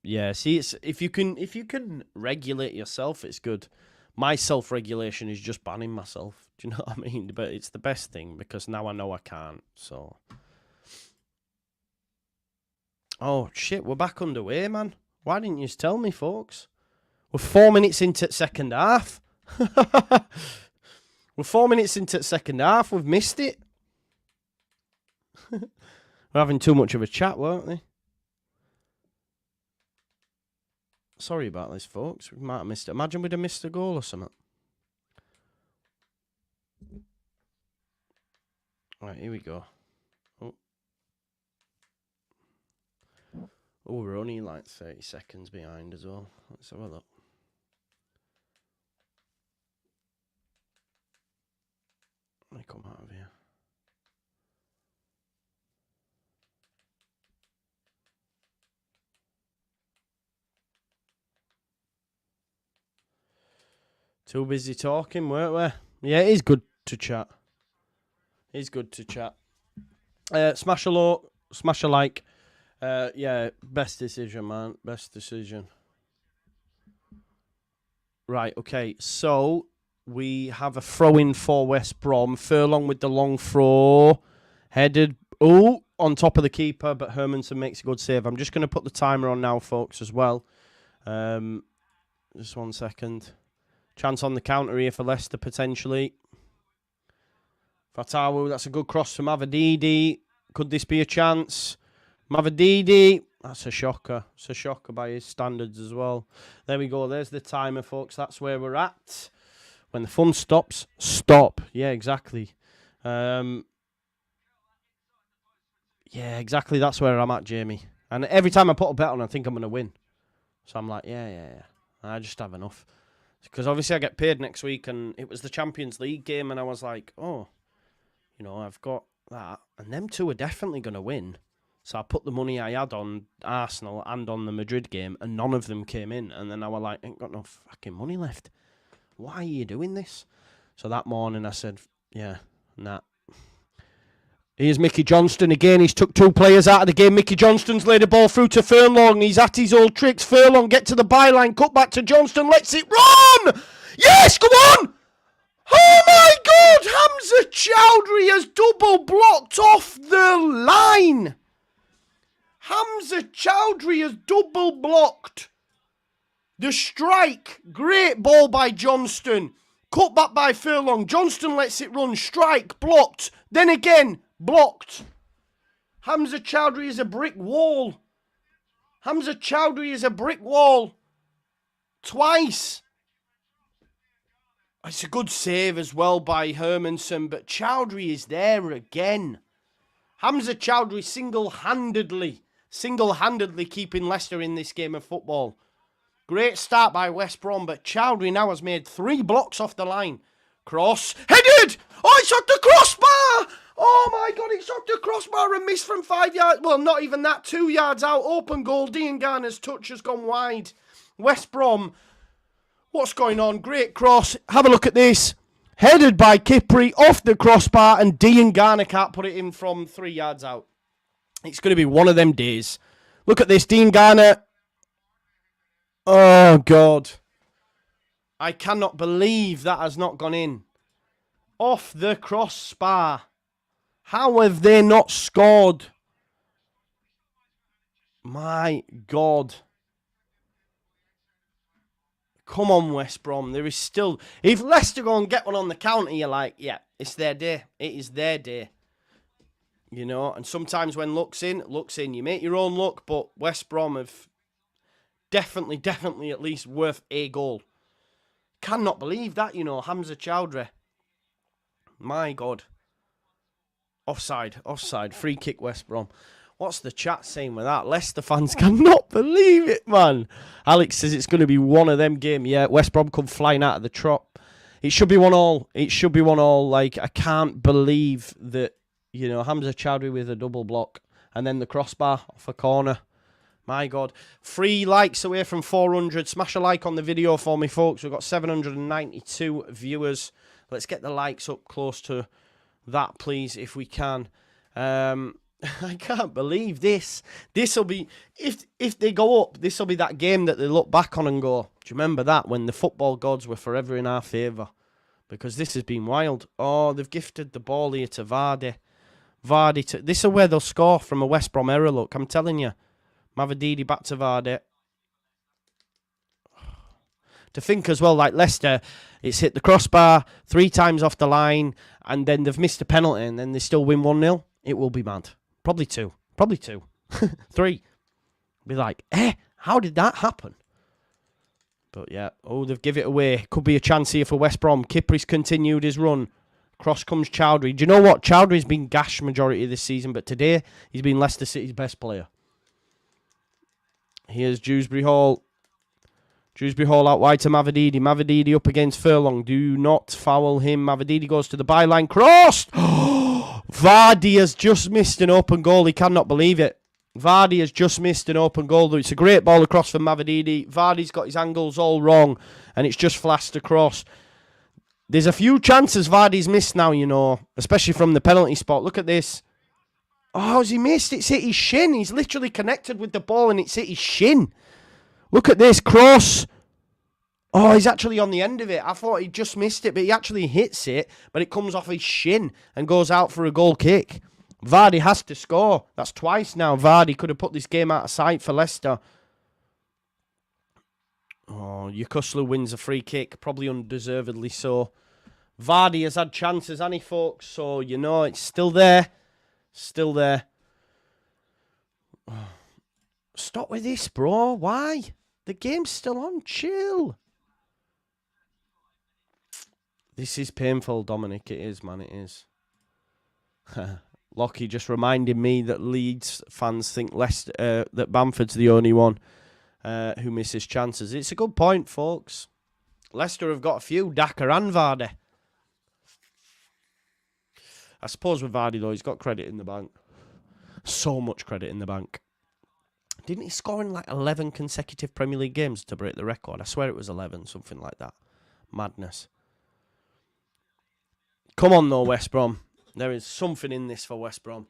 Yeah, see, it's if you can regulate yourself, it's good. My self-regulation is just banning myself. Do you know what I mean? But it's the best thing because now I know I can't. So, oh shit, we're back underway, man. Why didn't you just tell me, folks? We're 4 minutes into the second half. We're 4 minutes into the second half. We've missed it. We're having too much of a chat, weren't we? Sorry about this, folks. We might have missed it. Imagine we'd have missed a goal or something. Right, here we go. Oh, we're only like 30 seconds behind as well. Let's have a look. Let me come out of here. Too busy talking, weren't we? Yeah, it is good to chat. It's good to chat. Smash a like. Yeah, best decision, man. Best decision. Right, okay. So, we have a throw-in for West Brom. Furlong with the long throw. Headed. Oh, on top of the keeper, but Hermanson makes a good save. I'm just going to put the timer on now, folks, as well. Just 1 second. Chance on the counter here for Leicester, potentially. Fatawu, that's a good cross from Vardy. Could this be a chance? Vardy, that's a shocker. It's a shocker by his standards as well. There we go. There's the timer, folks. That's where we're at. When the fun stops, stop. Yeah, exactly. Yeah, exactly. That's where I'm at, Jamie. And every time I put a bet on, I think I'm going to win. So I'm like, yeah. I just have enough. Because obviously I get paid next week, and it was the Champions League game, and I was like, oh, you know, I've got that. And them two are definitely going to win. So I put the money I had on Arsenal and on the Madrid game, and none of them came in. And then I was like, ain't got no fucking money left. Why are you doing this? So that morning I said, yeah, nah. Here's Mickey Johnston again. He's took 2 players out of the game. Mickey Johnston's laid the ball through to Furlong. He's at his old tricks. Furlong get to the byline. Cut back to Johnston. Lets it run. Yes, go on. Oh my God. Hamza Chowdhury has double blocked off the line. Hamza Chowdhury has double blocked the strike. Great ball by Johnston. Cut back by Furlong. Johnston lets it run. Strike. Blocked. Then again. Blocked. Hamza Chowdhury is a brick wall. Hamza Chowdhury is a brick wall. Twice. It's a good save as well by Hermanson, but Chowdhury is there again. Hamza Chowdhury single-handedly keeping Leicester in this game of football. Great start by West Brom, but Chowdhury now has made 3 blocks off the line. Cross. Headed! Oh, it's off the crossbar! Oh my God, it's off the crossbar and missed from 5 yards. Well, not even that. 2 yards out. Open goal. Dean Garner's touch has gone wide. West Brom. What's going on? Great cross. Have a look at this. Headed by Kipri off the crossbar, and Dean Garner can't put it in from 3 yards out. It's going to be one of them days. Look at this. Dean Garner. Oh, God. I cannot believe that has not gone in. Off the crossbar. How have they not scored? My God. Come on, West Brom. There is still... If Leicester go and get one on the counter, you're like, yeah, it's their day. It is their day. You know, and sometimes when luck's in. You make your own luck, but West Brom have definitely at least worth a goal. Cannot believe that, you know, Hamza Chowdhury. My God. Offside. Free kick, West Brom. What's the chat saying with that? Leicester fans cannot believe it, man. Alex says it's going to be one of them games. Yeah, West Brom come flying out of the trot. It should be 1-1. Like, I can't believe that, you know, Hamza Chowdhury with a double block. And then the crossbar off a corner. My God. 3 likes away from 400. Smash a like on the video for me, folks. We've got 792 viewers. Let's get the likes up close to that, please, if we can. I can't believe this. This'll be, if they go up, this'll be that game that they look back on and go, do you remember that when the football gods were forever in our favour? Because this has been wild. Oh, they've gifted the ball here to Vardy. This is where they'll score from a West Brom error, look. I'm telling you. Mavadidi back to Vardy. To think as well, like Leicester, it's hit the crossbar 3 times off the line, and then they've missed a penalty, and then they still win 1-0. It will be mad. Probably 2. 3. Be like, how did that happen? But yeah, they've given it away. Could be a chance here for West Brom. Kipri's continued his run. Cross comes Chowdhury. Do you know what? Chowdhury's been gashed majority of this season, but today he's been Leicester City's best player. Here's Dewsbury Hall. Dewsbury Hall out wide to Mavadidi. Mavadidi up against Furlong. Do not foul him. Mavadidi goes to the byline. Crossed! Vardy has just missed an open goal. He cannot believe it. Vardy has just missed an open goal. It's a great ball across from Mavadidi. Vardy's got his angles all wrong, and it's just flashed across. There's a few chances Vardy's missed now, you know, especially from the penalty spot. Look at this. Oh, how's he missed? It's hit his shin. He's literally connected with the ball, and it's hit his shin. Look at this. Cross. Oh, he's actually on the end of it. I thought he just missed it, but he actually hits it, but it comes off his shin and goes out for a goal kick. Vardy has to score. That's twice now. Vardy could have put this game out of sight for Leicester. Oh, Yukuslu wins a free kick, probably undeservedly so. Vardy has had chances, hasn't he, folks? So, you know, it's still there. Still there. Stop with this, bro. Why? The game's still on. Chill. This is painful, Dominic. It is, man. It is. Lockie just reminded me that Leeds fans think Leicester, that Bamford's the only one who misses chances. It's a good point, folks. Leicester have got a few. Daka and Vardy. I suppose with Vardy, though, he's got credit in the bank. So much credit in the bank. Didn't he score in like 11 consecutive Premier League games to break the record? I swear it was 11, something like that. Madness. Come on, though, West Brom. There is something in this for West Brom.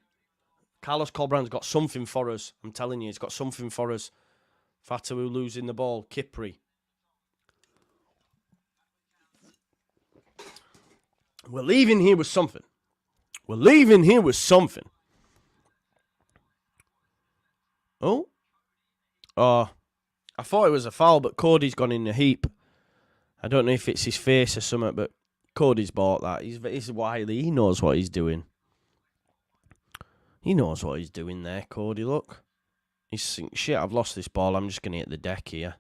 Carlos Colbrand's got something for us. I'm telling you, he's got something for us. Fatawu losing the ball. Kipri. We're leaving here with something. We're leaving here with something. Oh. I thought it was a foul, but Cody's gone in the heap. I don't know if it's his face or something, but Cody's bought that. He's wily. He knows what he's doing. He knows what he's doing there, Cody, look. He's thinking, shit, I've lost this ball. I'm just going to hit the deck here.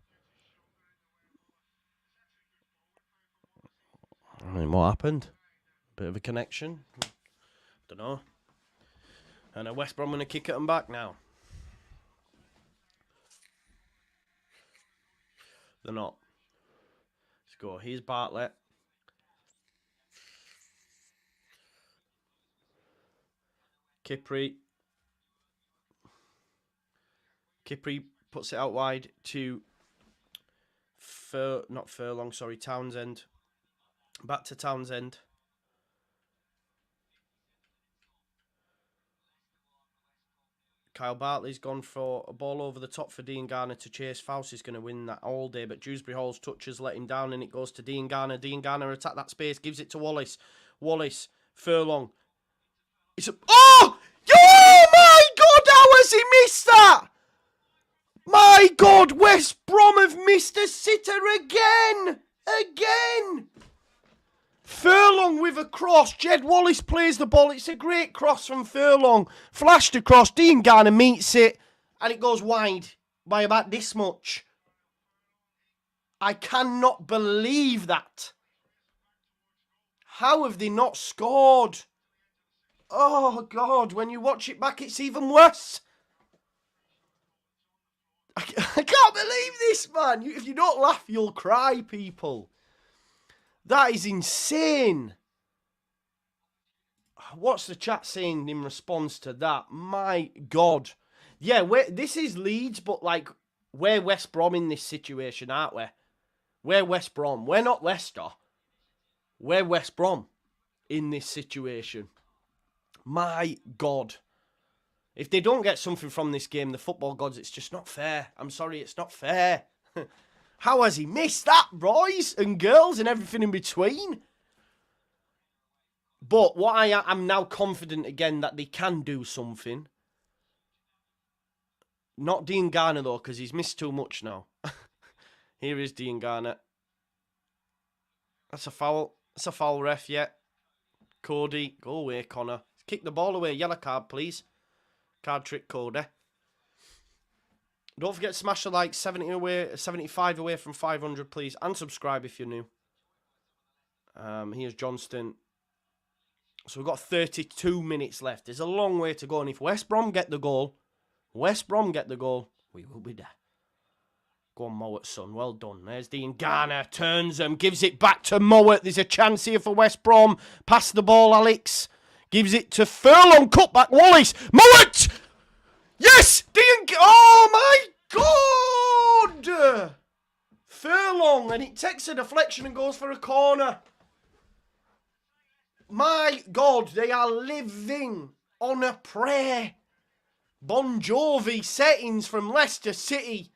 I mean, what happened? Bit of a connection. Don't know. And West Brom going to kick it and back now. They're not. Let's go. Here's Bartlett. Kipri puts it out wide to Townsend. Back to Townsend. Kyle Bartley's gone for a ball over the top for Dean Garner to chase. Faust is going to win that all day, but Dewsbury Hall's touches let him down, and it goes to Dean Garner. Dean Garner attack that space, gives it to Wallace. Wallace, Furlong. Oh! Oh my God, how has he missed that? My God, West Brom have missed a sitter again. Again. Furlong with a cross. Jed Wallace plays the ball. It's a great cross from Furlong. Flashed across. Dean Garner meets it. And it goes wide by about this much. I cannot believe that. How have they not scored? Oh, God. When you watch it back, it's even worse. I can't believe this, man. If you don't laugh, you'll cry, people. That is insane. What's the chat saying in response to that? My God. Yeah, this is Leeds, but like, we're West Brom in this situation, aren't we? We're West Brom. We're not Leicester. We're West Brom in this situation. My God. If they don't get something from this game, the football gods, it's just not fair. I'm sorry, it's not fair. How has he missed that, boys and girls and everything in between? But what I'm now confident again that they can do something. Not Dean Garner, though, because he's missed too much now. Here is Dean Garner. That's a foul. That's a foul, ref, yeah. Cody, go away, Connor. Kick the ball away. Yellow card, please. Card trick, Cody. Don't forget to smash the like, 75 away from 500, please. And subscribe if you're new. Here's Johnston. So we've got 32 minutes left. There's a long way to go. And if West Brom get the goal, we will be there. Go on, Mowat, son. Well done. There's Dean Garner. Turns him. Gives it back to Mowat. There's a chance here for West Brom. Pass the ball, Alex. Gives it to Furlong. Cut back, Wallace. Mowat! Yes! Oh, my God! Furlong. And it takes a deflection and goes for a corner. My God, they are living on a prayer. Bon Jovi settings from Leicester City.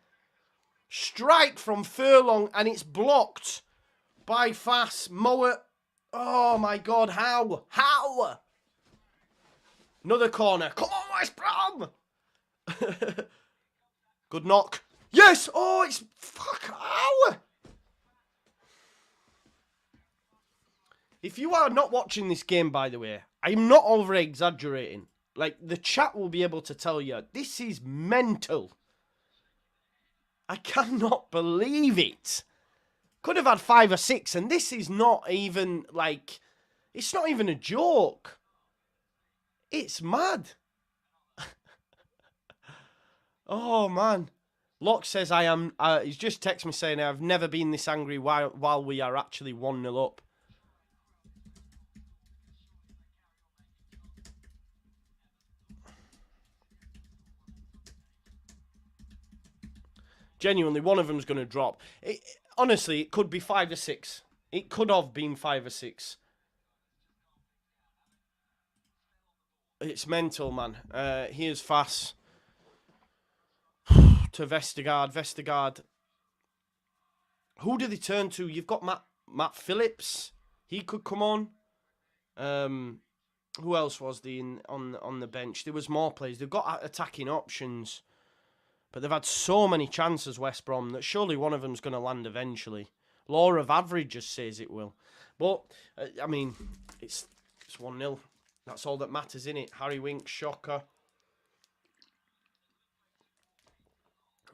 Strike from Furlong, and it's blocked by Fass. Mowat. Oh, my God, how? How? Another corner. Come on, West Brom! Good knock. Yes! Oh, it's... Fuck, how? If you are not watching this game, by the way, I'm not over-exaggerating. Like, the chat will be able to tell you, this is mental. I cannot believe it. Could have had 5 or 6, and this is not even, like, it's not even a joke. It's mad. Oh, man. Locke says, he's just texted me saying, I've never been this angry while we are actually 1-0 up. Genuinely, one of them's going to drop. Honestly, it could be 5 or 6. It could have been 5 or 6. It's mental, man. Here's Fass. To Vestergaard. Vestergaard. Who do they turn to? You've got Matt Phillips. He could come on. Who else was on the bench? There was more players. They've got attacking options. But they've had so many chances, West Brom, that surely one of them's going to land eventually. Law of average just says it will. But, I mean, it's 1-0. That's all that matters, innit? Harry Winks, shocker.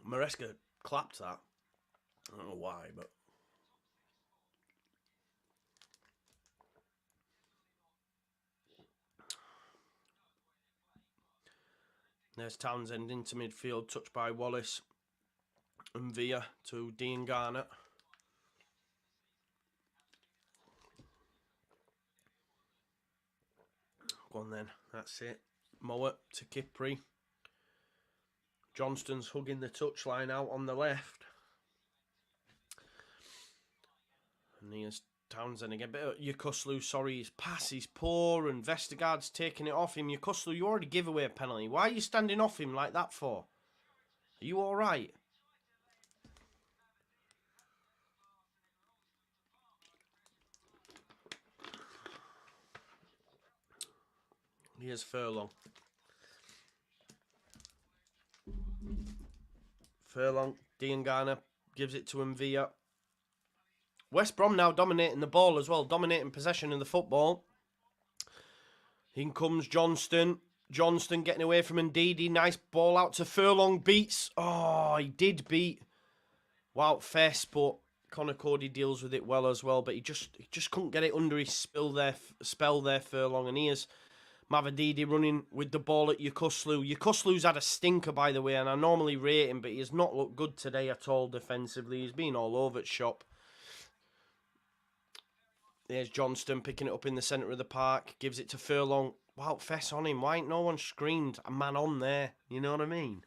Maresca clapped that. I don't know why, but... There's Townsend into midfield, touched by Wallace. And Villa to Dean Garner. Go on then, that's it. Mowat to Kipri. Johnston's hugging the touchline out on the left. And here's Townsend again. But Yukuslu, sorry, his pass is poor and Vestergaard's taking it off him. Yukuslu, you already give away a penalty. Why are you standing off him like that for? Are you alright? Here's Furlong. Furlong. Diangana gives it to Mvia. West Brom now dominating the ball as well. Dominating possession in the football. In comes Johnston. Johnston getting away from Ndidi. Nice ball out to Furlong. Beats. Oh, he did beat Wout Fess, but Conor Cody deals with it well as well. But he just couldn't get it under his spell there, Furlong. And here's Mavadidi running with the ball at Yukuslu. Yukuslu's had a stinker, by the way, and I normally rate him, but he has not looked good today at all defensively. He's been all over the shop. There's Johnston picking it up in the centre of the park. Gives it to Furlong. Wow, Fess on him. Why ain't no one screamed a man on there? You know what I mean?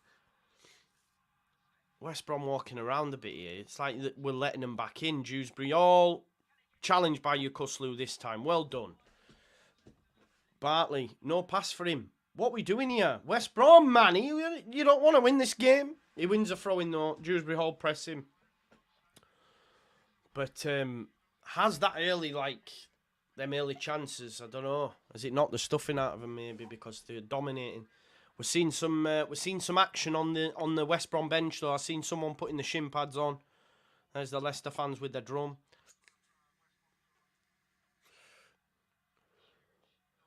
West Brom walking around a bit here. It's like we're letting them back in. Dewsbury all challenged by Yukuslu this time. Well done. Bartley, no pass for him. What we doing here? West Brom, man. You don't want to win this game. He wins a throw-in though. Dewsbury Hall press him. But has that early, them early chances? I don't know. Has it knocked the stuffing out of them maybe because they're dominating? We're seeing some action on the West Brom bench though. I've seen someone putting the shin pads on. There's the Leicester fans with their drum.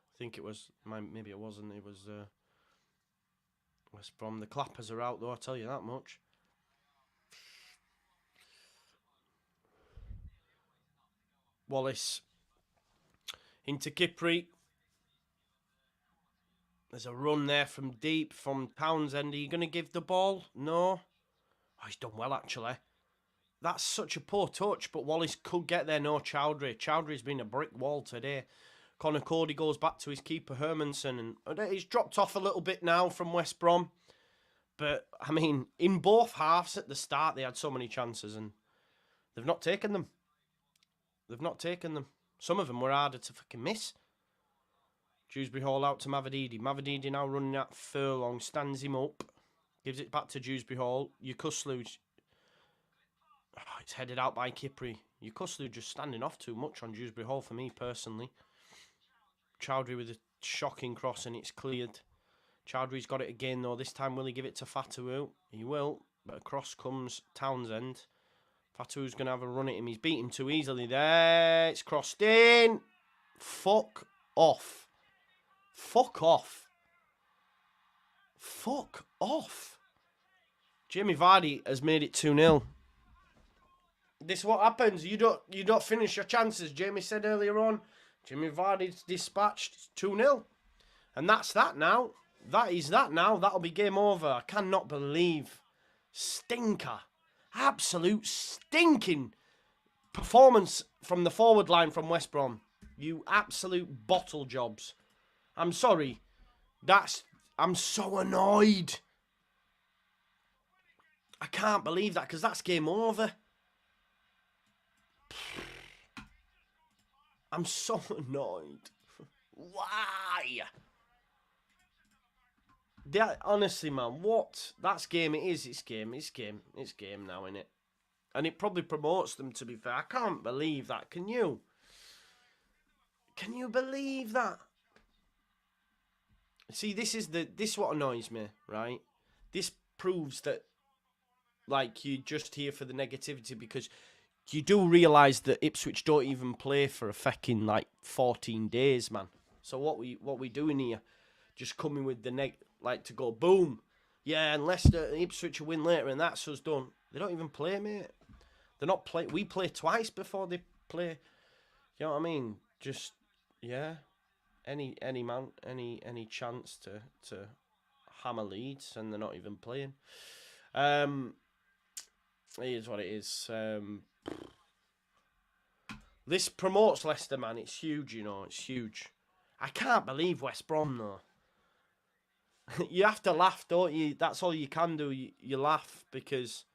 I think it was, maybe it wasn't. It was West Brom. The clappers are out though. I'll tell you that much. Wallace into Kipri. There's a run there from deep from Townsend. Are you going to give the ball? No. Oh, he's done well, actually. That's such a poor touch, but Wallace could get there. No, Chowdhury. Chowdhury's been a brick wall today. Conor Cody goes back to his keeper, Hermanson. And he's dropped off a little bit now from West Brom. But, I mean, in both halves at the start, they had so many chances, and they've not taken them. They've not taken them. Some of them were harder to fucking miss. Dewsbury Hall out to Mavadidi. Mavadidi now running at Furlong. Stands him up. Gives it back to Dewsbury Hall. Yukuslu. Oh, it's headed out by Kipri. Yukuslu just standing off too much on Dewsbury Hall for me personally. Chowdhury with a shocking cross and it's cleared. Chowdhury's got it again though. This time will he give it to Fatawu? He will. But across comes Townsend. Fatawu's going to have a run at him. He's beaten too easily there. It's crossed in. Fuck off. Fuck off. Fuck off. Jamie Vardy has made it 2-0. This is what happens. You don't finish your chances. Jamie said earlier on, Jamie Vardy's dispatched 2-0. And that's that now. That is that now. That'll be game over. I cannot believe. Stinker. Absolute stinking performance from the forward line from West Brom. You absolute bottle jobs. I'm sorry. I'm so annoyed. I can't believe that because that's game over. I'm so annoyed. Why? Honestly, man, what? That's game. It is. It's game. It's game. It's game now, innit? And it probably promotes them, to be fair. I can't believe that. Can you? Can you believe that? See, this is what annoys me, right? This proves that, like, you're just here for the negativity because you do realise that Ipswich don't even play for a fucking, 14 days, man. So what we doing here? Just coming with the to go boom. Yeah, and Leicester and Ipswich will win later and that's us done. They don't even play, mate. They're not play. We play twice before they play. You know what I mean? Just, yeah. Any chance to hammer Leeds and they're not even playing. It is what it is. This promotes Leicester, man. It's huge, you know. It's huge. I can't believe West Brom, though. You have to laugh, don't you? That's all you can do. You laugh because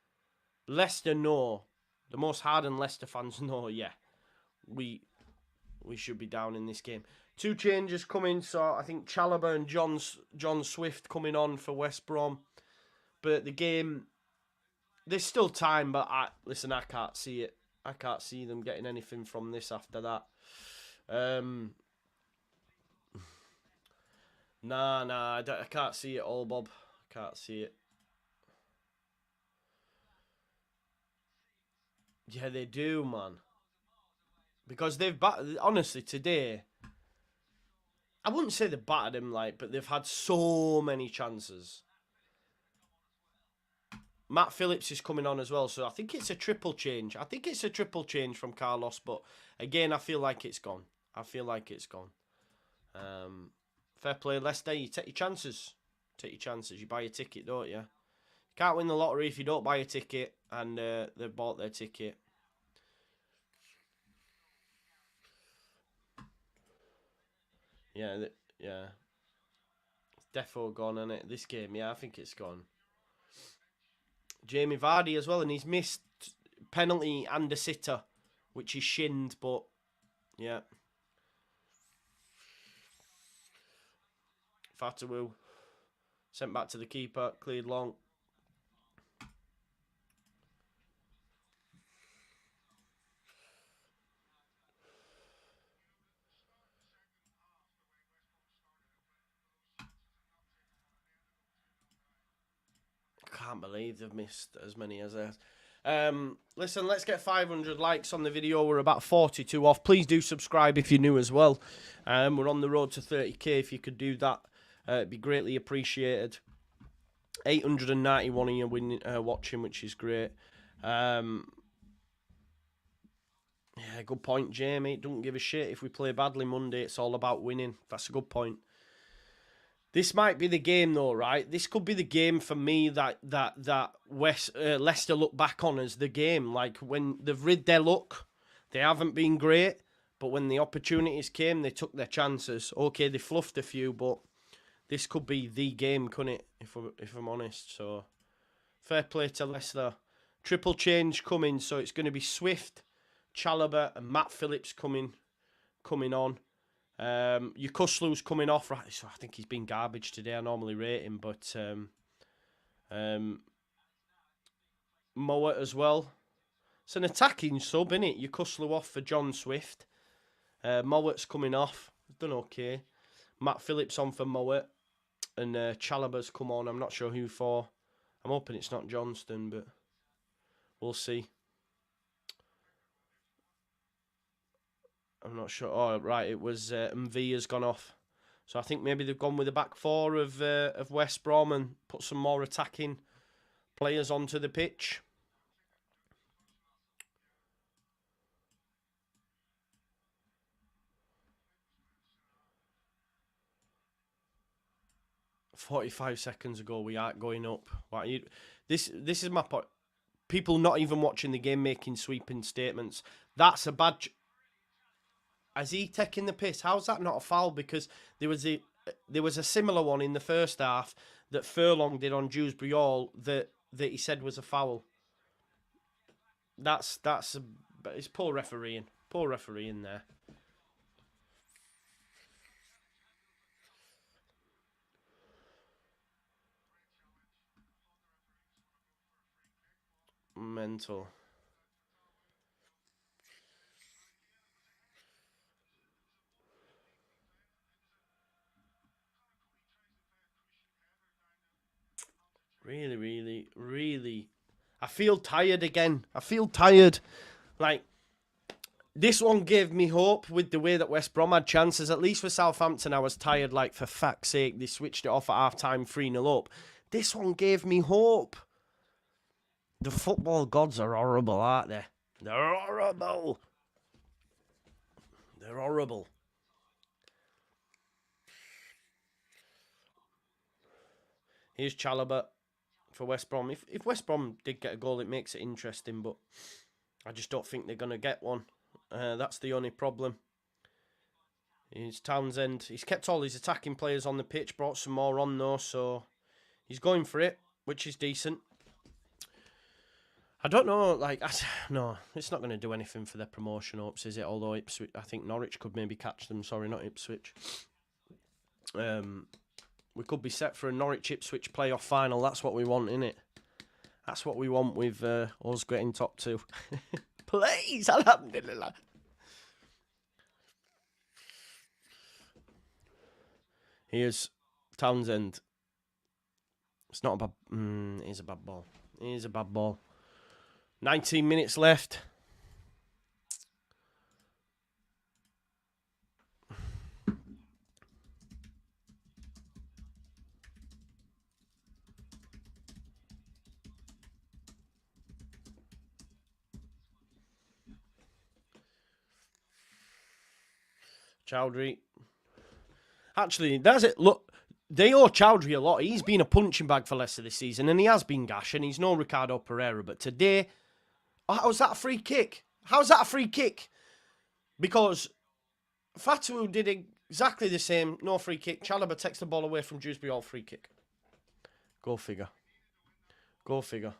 Leicester know. The most hardened Leicester fans know, yeah. We should be down in this game. 2 changes coming, so I think Chalobah and John Swift coming on for West Brom. But the game, there's still time, but listen, I can't see it. I can't see them getting anything from this after that. Nah, I can't see it all, Bob. I can't see it. Yeah, they do, man. Because they've honestly today. I wouldn't say they battered him but they've had so many chances. Matt Phillips is coming on as well, so I think it's a triple change. I think it's a triple change from Carlos, but again, I feel like it's gone. I feel like it's gone. Fair play, Leicester. You take your chances. Take your chances. You buy a ticket, don't you? You can't win the lottery if you don't buy a ticket, and they've bought their ticket. Yeah, yeah. It's defo gone, isn't it? This game, yeah, I think it's gone. Jamie Vardy as well, and he's missed penalty and a sitter, which is shinned, but yeah. Fatawu sent back to the keeper, cleared long. Can't believe they've missed as many as theirs. Listen, let's get 500 likes on the video. We're about 42 off. Please do subscribe if you're new as well. We're on the road to 30k. If you could do that, it'd be greatly appreciated. 891 of you watching, which is great. Yeah, good point, Jamie. Don't give a shit if we play badly Monday. It's all about winning. That's a good point. This might be the game, though, right? This could be the game for me that Leicester look back on as the game. Like, when they've rid their luck, they haven't been great, but when the opportunities came, they took their chances. Okay, they fluffed a few, but this could be the game, couldn't it, if I'm honest? So, fair play to Leicester. Triple change coming, so it's going to be Swift, Chalobah, and Matt Phillips coming on. Yukuslu's coming off, right? So I think he's been garbage today. I normally rate him, but Mowat as well. It's an attacking sub, isn't it? Yukuslu off for John Swift. Mowat's coming off. Done okay. Matt Phillips on for Mowat. And Chalobah's come on. I'm not sure who for. I'm hoping it's not Johnston, but we'll see. I'm not sure. Oh, right, it was MV has gone off. So I think maybe they've gone with the back four of West Brom and put some more attacking players onto the pitch. "45 seconds ago, we aren't going up." Why you? This is my point. People not even watching the game making sweeping statements. That's a bad. Has he taken the piss? How's that not a foul? Because there was a similar one in the first half that Furlong did on Dewsbury Hall that he said was a foul. It's poor refereeing. Poor refereeing there. Mental. Really, really, really. I feel tired again. I feel tired. Like, this one gave me hope with the way that West Brom had chances. At least for Southampton, I was tired. Like, for fuck's sake, they switched it off at half-time 3-0 up. This one gave me hope. The football gods are horrible, aren't they? They're horrible. They're horrible. Here's Chalobah for West Brom. If West Brom did get a goal, it makes it interesting, but I just don't think they're going to get one. That's the only problem. Here's Townsend. He's kept all his attacking players on the pitch, brought some more on though, so he's going for it, which is decent. I don't know, no, it's not going to do anything for their promotion hopes, is it? Although Ipswich, I think Norwich could maybe catch them. Sorry, not Ipswich. We could be set for a Norwich-Ipswich playoff final. That's what we want, innit? That's what we want with us getting top two. Please, alhamdulillah. Here's Townsend. It's not a bad... it is a bad ball. It is a bad ball. 19 minutes left. Chowdhury. Actually, that's it. Look, they owe Chowdhury a lot. He's been a punching bag for Leicester this season, and he has been gash, and he's no Ricardo Pereira. But today, how's that a free kick? How's that a free kick? Because Fatu did exactly the same. No free kick. Chalobah takes the ball away from Dewsbury. All free kick. Go figure. Go figure.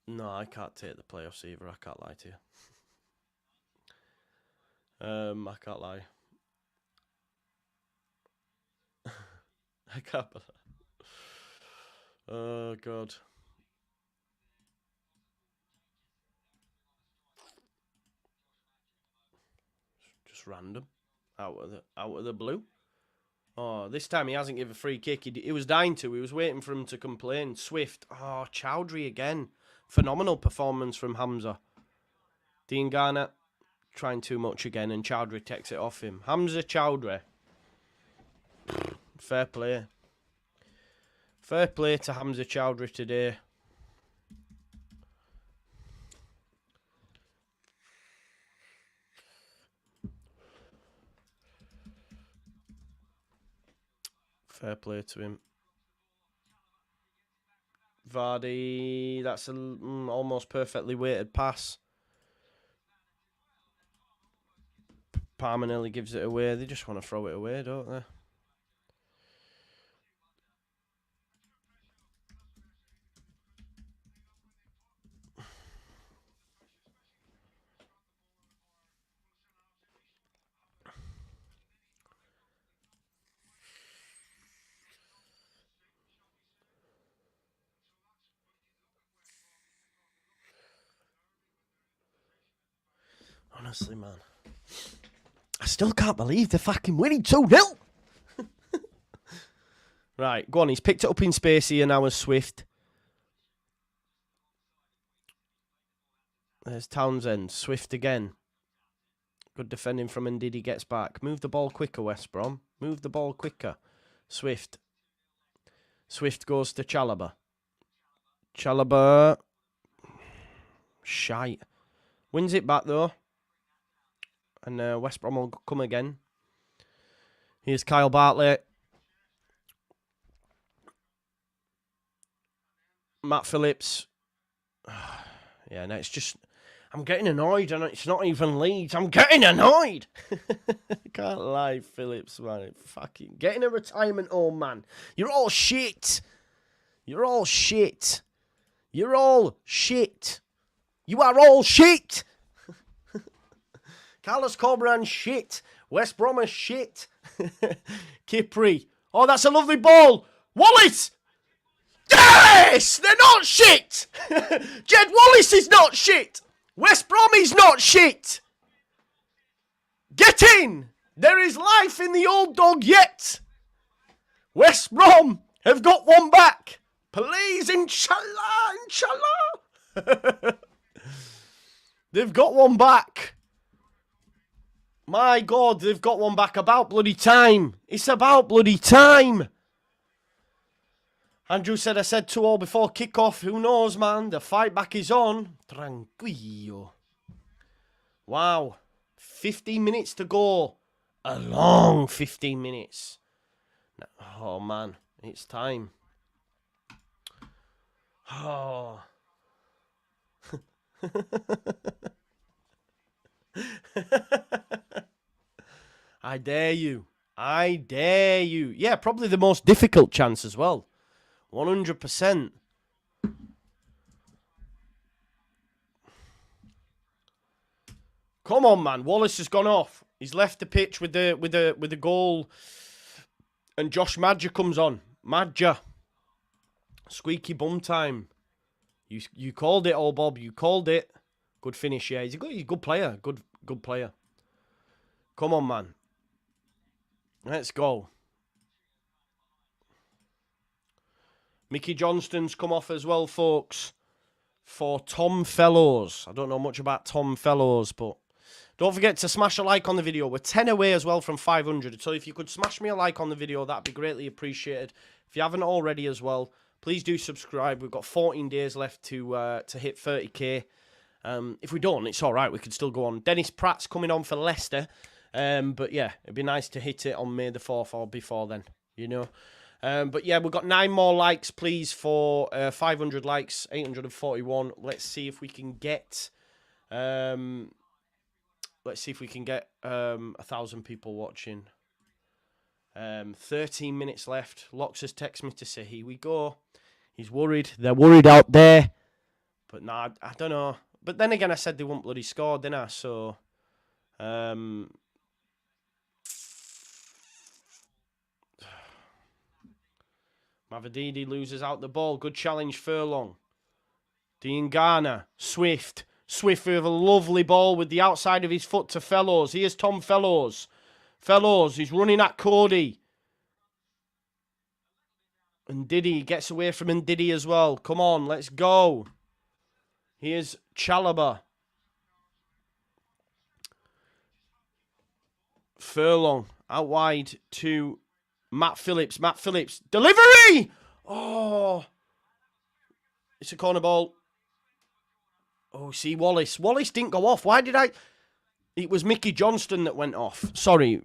No, I can't take the playoffs either. I can't lie to you. I can't lie. I can't. Oh God. Just random, out of the blue. Oh, this time he hasn't given a free kick. He was dying to. He was waiting for him to complain. Swift. Oh, Chowdhury again. Phenomenal performance from Hamza. Dean Garnett trying too much again, and Chowdhury takes it off him. Hamza Chowdhury. Fair play. Fair play to Hamza Chowdhury today. Fair play to him. Vardy, that's an almost perfectly weighted pass. Palmer nearly gives it away. They just want to throw it away, don't they? Honestly, man. I still can't believe they're fucking winning 2-0. Right, go on. He's picked it up in space here now as Swift. There's Townsend. Swift again. Good defending from Ndidi gets back. Move the ball quicker, West Brom. Move the ball quicker. Swift. Swift goes to Chalobah. Chalobah. Shite. Wins it back, though. And West Brom will come again. Here's Kyle Bartlett. Matt Phillips. Yeah, no, it's just... I'm getting annoyed, and it's not even Leeds. I'm getting annoyed! Can't lie, Phillips, man. Fucking getting a retirement home, man. You're all shit. You're all shit. You're all shit. You are all shit! Carlos Corberan shit. West Brom is shit. Kipri. Oh, that's a lovely ball. Wallace! Yes! They're not shit! Jed Wallace is not shit! West Brom is not shit! Get in! There is life in the old dog yet! West Brom have got one back! Please, inshallah, inshallah! They've got one back! My God, they've got one back. About bloody time. It's about bloody time. Andrew said, I said 2-2 before kickoff. Who knows, man? The fight back is on. Tranquillo. Wow. 15 minutes to go. A long 15 minutes. Oh, man. It's time. Oh. I dare you. I dare you. Yeah, probably the most difficult chance as well. 100%. Come on, man. Wallace has gone off. He's left the pitch with the goal. And Josh Madger comes on. Madger. Squeaky bum time. You called it, old Bob. You called it. Good finish, yeah. He's a good player. Good player. Come on, man. Let's go. Mickey Johnston's come off as well, folks, for Tom Fellows. I don't know much about Tom Fellows, but Don't forget to smash a like on the video. We're 10 away as well from 500. So if you could smash me a like on the video, that'd be greatly appreciated. If you haven't already as well, please do subscribe. We've got 14 days left to hit 30k. If we don't, it's all right. We could still go on. Dennis Pratt's coming on for Leicester. But yeah, it'd be nice to hit it on May the 4th or before then, you know. But yeah, we've got 9 more likes, please, for 500 likes, 841. Let's see if we can get... let's see if we can get 1,000 people watching. 13 minutes left. Lox has texted me to say, here we go. He's worried. They're worried out there. But nah, I don't know. But then again, I said they won't bloody score, didn't I? So, Mavadidi loses out the ball. Good challenge, Furlong. Diangana, Swift. Swift with a lovely ball with the outside of his foot to Fellows. Here's Tom Fellows. Fellows, he's running at Cody. And Diddy gets away from Ndidi as well. Come on, let's go. Here's Chalobah. Furlong out wide to Matt Phillips. Matt Phillips. Delivery! Oh. It's a corner ball. Oh, see, Wallace. Wallace didn't go off. Why did I... It was Mickey Johnston that went off. Sorry.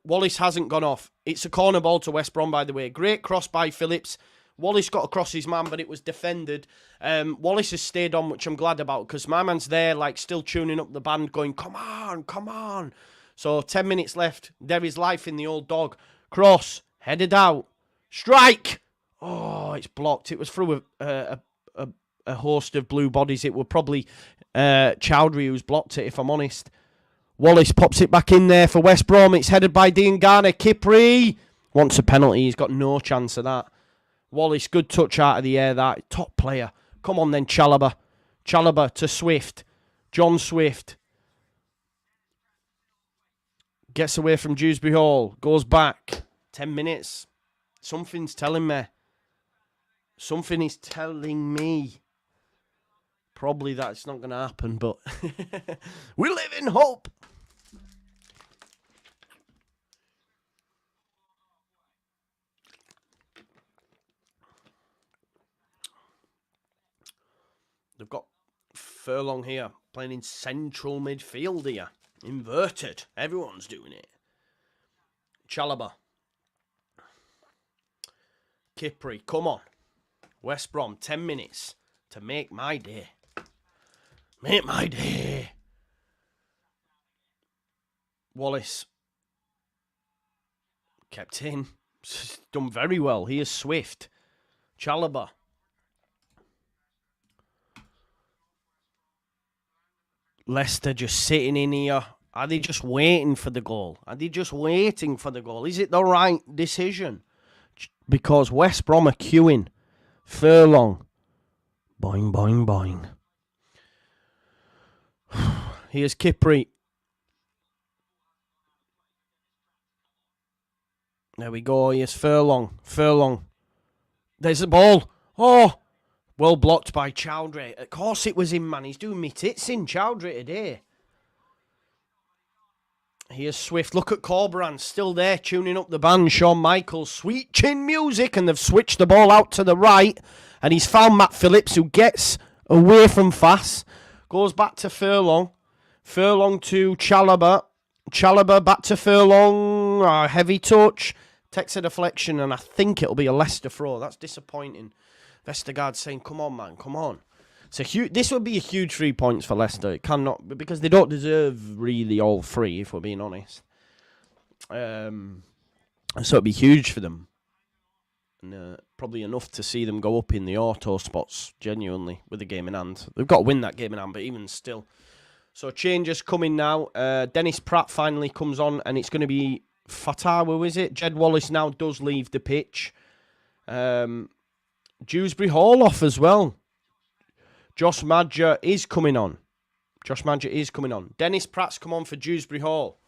Wallace hasn't gone off. It's a corner ball to West Brom, by the way. Great cross by Phillips. Wallace got across his man, but it was defended. Wallace has stayed on, which I'm glad about, because my man's there, like, still tuning up the band, going, come on, come on. So, 10 minutes left. There is life in the old dog. Cross. Headed out. Strike! Oh, it's blocked. It was through a host of blue bodies. It were probably Chowdhury who's blocked it, if I'm honest. Wallace pops it back in there for West Brom. It's headed by Diangana. Kipri wants a penalty. He's got no chance of that. Wallace, good touch out of the air, that. Top player. Come on then, Chalobah. Chalobah to Swift. John Swift. Gets away from Dewsbury Hall. Goes back. 10 minutes. Something's telling me. Something is telling me. Probably that's not going to happen, but we live in hope. They've got Furlong here, playing in central midfield here. Inverted. Everyone's doing it. Chalobah. Kipri, come on. West Brom, 10 minutes to make my day. Make my day. Wallace. Kept in. Done very well. Here's Swift. Chalobah. Leicester just sitting in here. Are they just waiting for the goal? Are they just waiting for the goal? Is it the right decision? Because West Brom are queuing. Furlong. Boing, boing, boing. Here's Kipri. There we go. Here's Furlong. Furlong. There's the ball. Oh! Well blocked by Chowdhury. Of course it was him, man. He's doing me tits in, Chowdhury, today. Here's Swift. Look at Corberan. Still there, tuning up the band. Shawn Michaels. Sweet chin music. And they've switched the ball out to the right. And he's found Matt Phillips, who gets away from Fass. Goes back to Furlong. Furlong to Chalobah. Chalobah back to Furlong. Heavy touch. Takes a deflection, and I think it'll be a Leicester throw. That's disappointing. Vestergaard saying, come on, man, come on. This would be a huge 3 points for Leicester. It cannot, because they don't deserve really all 3, if we're being honest. So it'd be huge for them. And probably enough to see them go up in the auto spots, genuinely, with the game in hand. They've got to win that game in hand, but even still. So changes coming now. Dennis Pratt finally comes on, and it's going to be Fatawu, is it? Jed Wallace now does leave the pitch. Dewsbury Hall off as well. Josh Madger is coming on. Dennis Pratt's come on for Dewsbury Hall.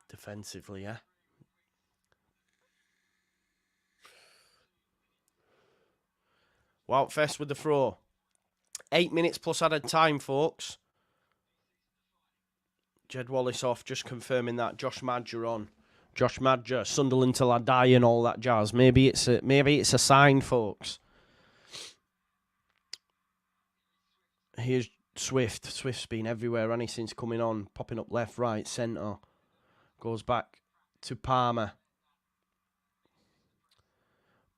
Defensively, yeah. Woutfest with the throw. 8 minutes plus added time, folks. Jed Wallace off, just confirming that. Josh Madger on. Josh Madger, Sunderland till I die and all that jazz. Maybe it's a sign, folks. Here's Swift. Swift's been everywhere, hasn't he, since coming on. Popping up left, right, centre. Goes back to Palmer.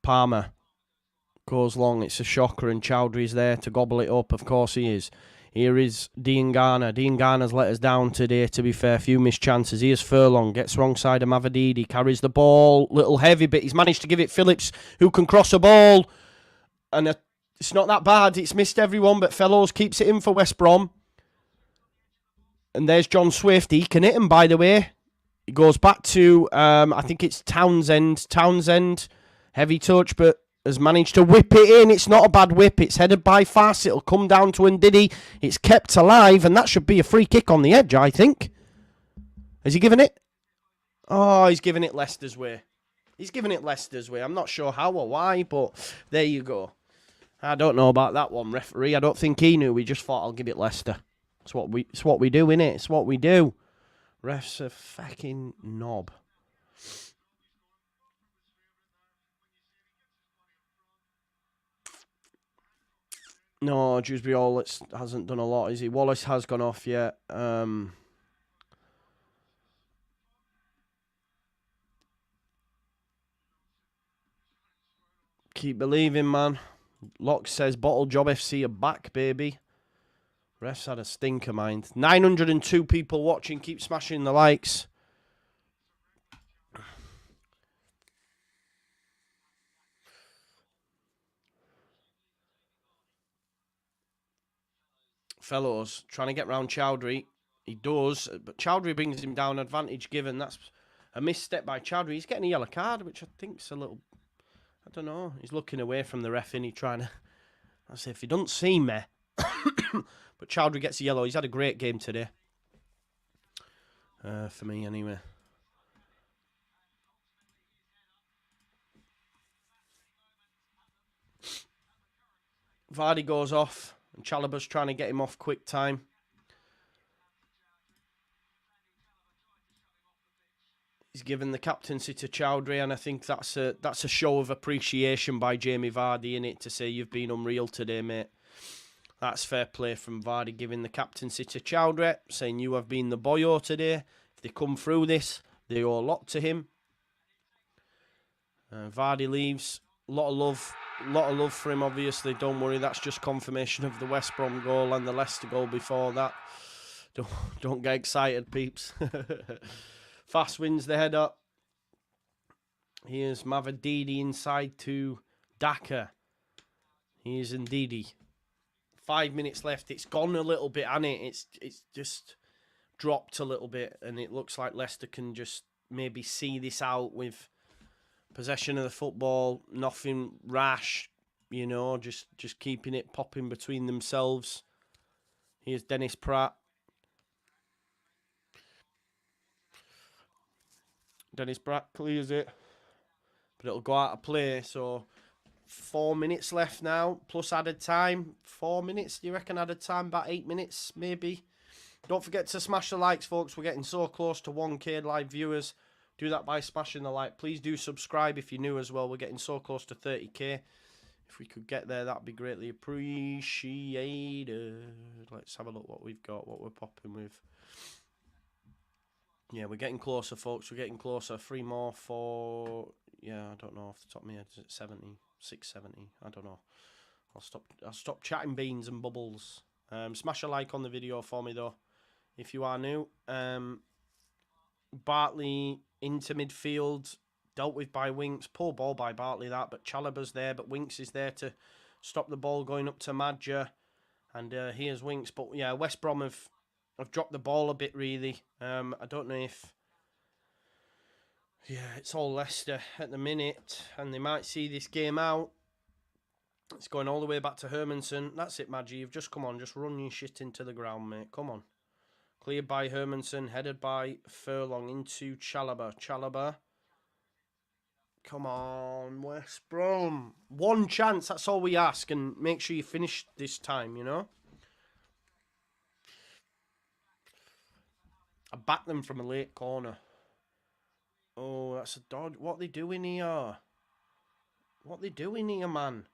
Palmer goes long. It's a shocker, and Chowdhury's there to gobble it up. Of course he is. Here is Dean Garner. Dean Garner's let us down today, to be fair. Few missed chances. Here's Furlong. Gets wrong side of Mavadidi. Carries the ball. Little heavy, but he's managed to give it Phillips, who can cross a ball. And it's not that bad. It's missed everyone, but Fellows keeps it in for West Brom. And there's John Swift. He can hit him, by the way. He goes back to, I think it's Townsend. Townsend, heavy touch, but has managed to whip it in. It's not a bad whip. It's headed by Fass. It'll come down to Ndidi. It's kept alive, and that should be a free kick on the edge, I think. Has he given it? Oh, he's given it Leicester's way. He's given it Leicester's way. I'm not sure how or why, but there you go. I don't know about that one, referee. I don't think he knew. We just thought, I'll give it Leicester. It's what we do, innit? It's what we do. Ref's a fucking knob. No, Dewsbury Hall hasn't done a lot, is he? Wallace has gone off yet. Keep believing, man. Locke says, Bottle Job FC are back, baby. Refs had a stinker, mind. 902 people watching. Keep smashing the likes. Fellows trying to get round Chowdhury. He does, but Chowdhury brings him down. Advantage given. That's a misstep by Chowdhury. He's getting a yellow card, which I think's a little... I don't know. He's looking away from the ref, and he's trying to... I say, if he doesn't see me... But Chowdhury gets a yellow. He's had a great game today. For me, anyway. Vardy goes off. And Chalobah's trying to get him off quick time. He's given the captaincy to Chowdhury, and I think that's a show of appreciation by Jamie Vardy in it, to say you've been unreal today, mate. That's fair play from Vardy, giving the captaincy to Chowdhury, saying you have been the boyo today. If they come through this, they owe a lot to him. Vardy leaves. A lot of love for him, obviously. Don't worry, that's just confirmation of the West Brom goal and the Leicester goal before that. Don't get excited, peeps. Fast wins the header. Here's Mavadidi inside to Daka. Here's Ndidi. 5 minutes left. It's gone a little bit, hasn't it? It's just dropped a little bit, and it looks like Leicester can just maybe see this out with possession of the football, nothing rash, you know, just keeping it popping between themselves. Here's Dennis Pratt. Dennis Pratt clears it, but it'll go out of play, so 4 minutes left now, plus added time. 4 minutes, do you reckon added time? About 8 minutes, maybe. Don't forget to smash the likes, folks. We're getting so close to 1K live viewers. Do that by smashing the like. Please do subscribe if you're new as well. We're getting so close to 30K. If we could get there, that'd be greatly appreciated. Let's have a look what we've got, what we're popping with. Yeah, we're getting closer, folks. We're getting closer. 3 more for... Yeah, I don't know off the top of my head. Is it 70? 670? I don't know. I'll stop chatting beans and bubbles. Smash a like on the video for me, though, if you are new. Bartley into midfield, dealt with by Winks. Poor ball by Bartley, that, but Chalobah's there, but Winks is there to stop the ball going up to Madger. And here's Winks. But, yeah, West Brom have dropped the ball a bit, really. I don't know if... Yeah, it's all Leicester at the minute, and they might see this game out. It's going all the way back to Hermanson. That's it, Madgy. You've just come on. Just run your shit into the ground, mate. Come on. Cleared by Hermanson. Headed by Furlong into Chalobah. Chalobah Come on, West Brom. One chance, that's all we ask, and make sure you finish this time, you know? I backed them from a late corner. Oh, that's a dodge. What are they doing here? What are they doing here, man?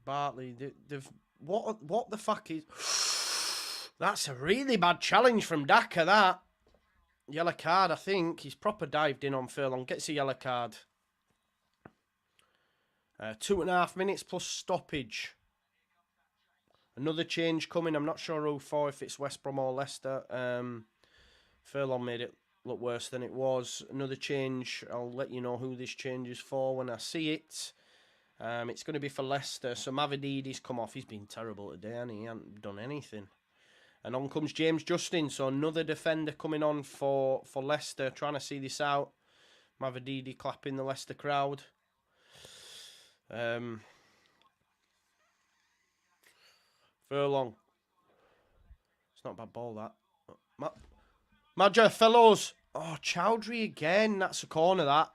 Bartley, they've... What the fuck is... That's a really bad challenge from Daka, that. Yellow card, I think. He's proper dived in on Furlong. Gets a yellow card. 2.5 minutes plus stoppage. Another change coming. I'm not sure who for, if it's West Brom or Leicester. Furlong made it look worse than it was. Another change. I'll let you know who this change is for when I see it. It's going to be for Leicester. So Mavadidi's come off. He's been terrible today, and he hasn't done anything. And on comes James Justin. So another defender coming on for Leicester. Trying to see this out. Mavadidi clapping the Leicester crowd. Furlong. It's not a bad ball, that. Madja, fellows. Oh, Chowdhury again. That's a corner, that.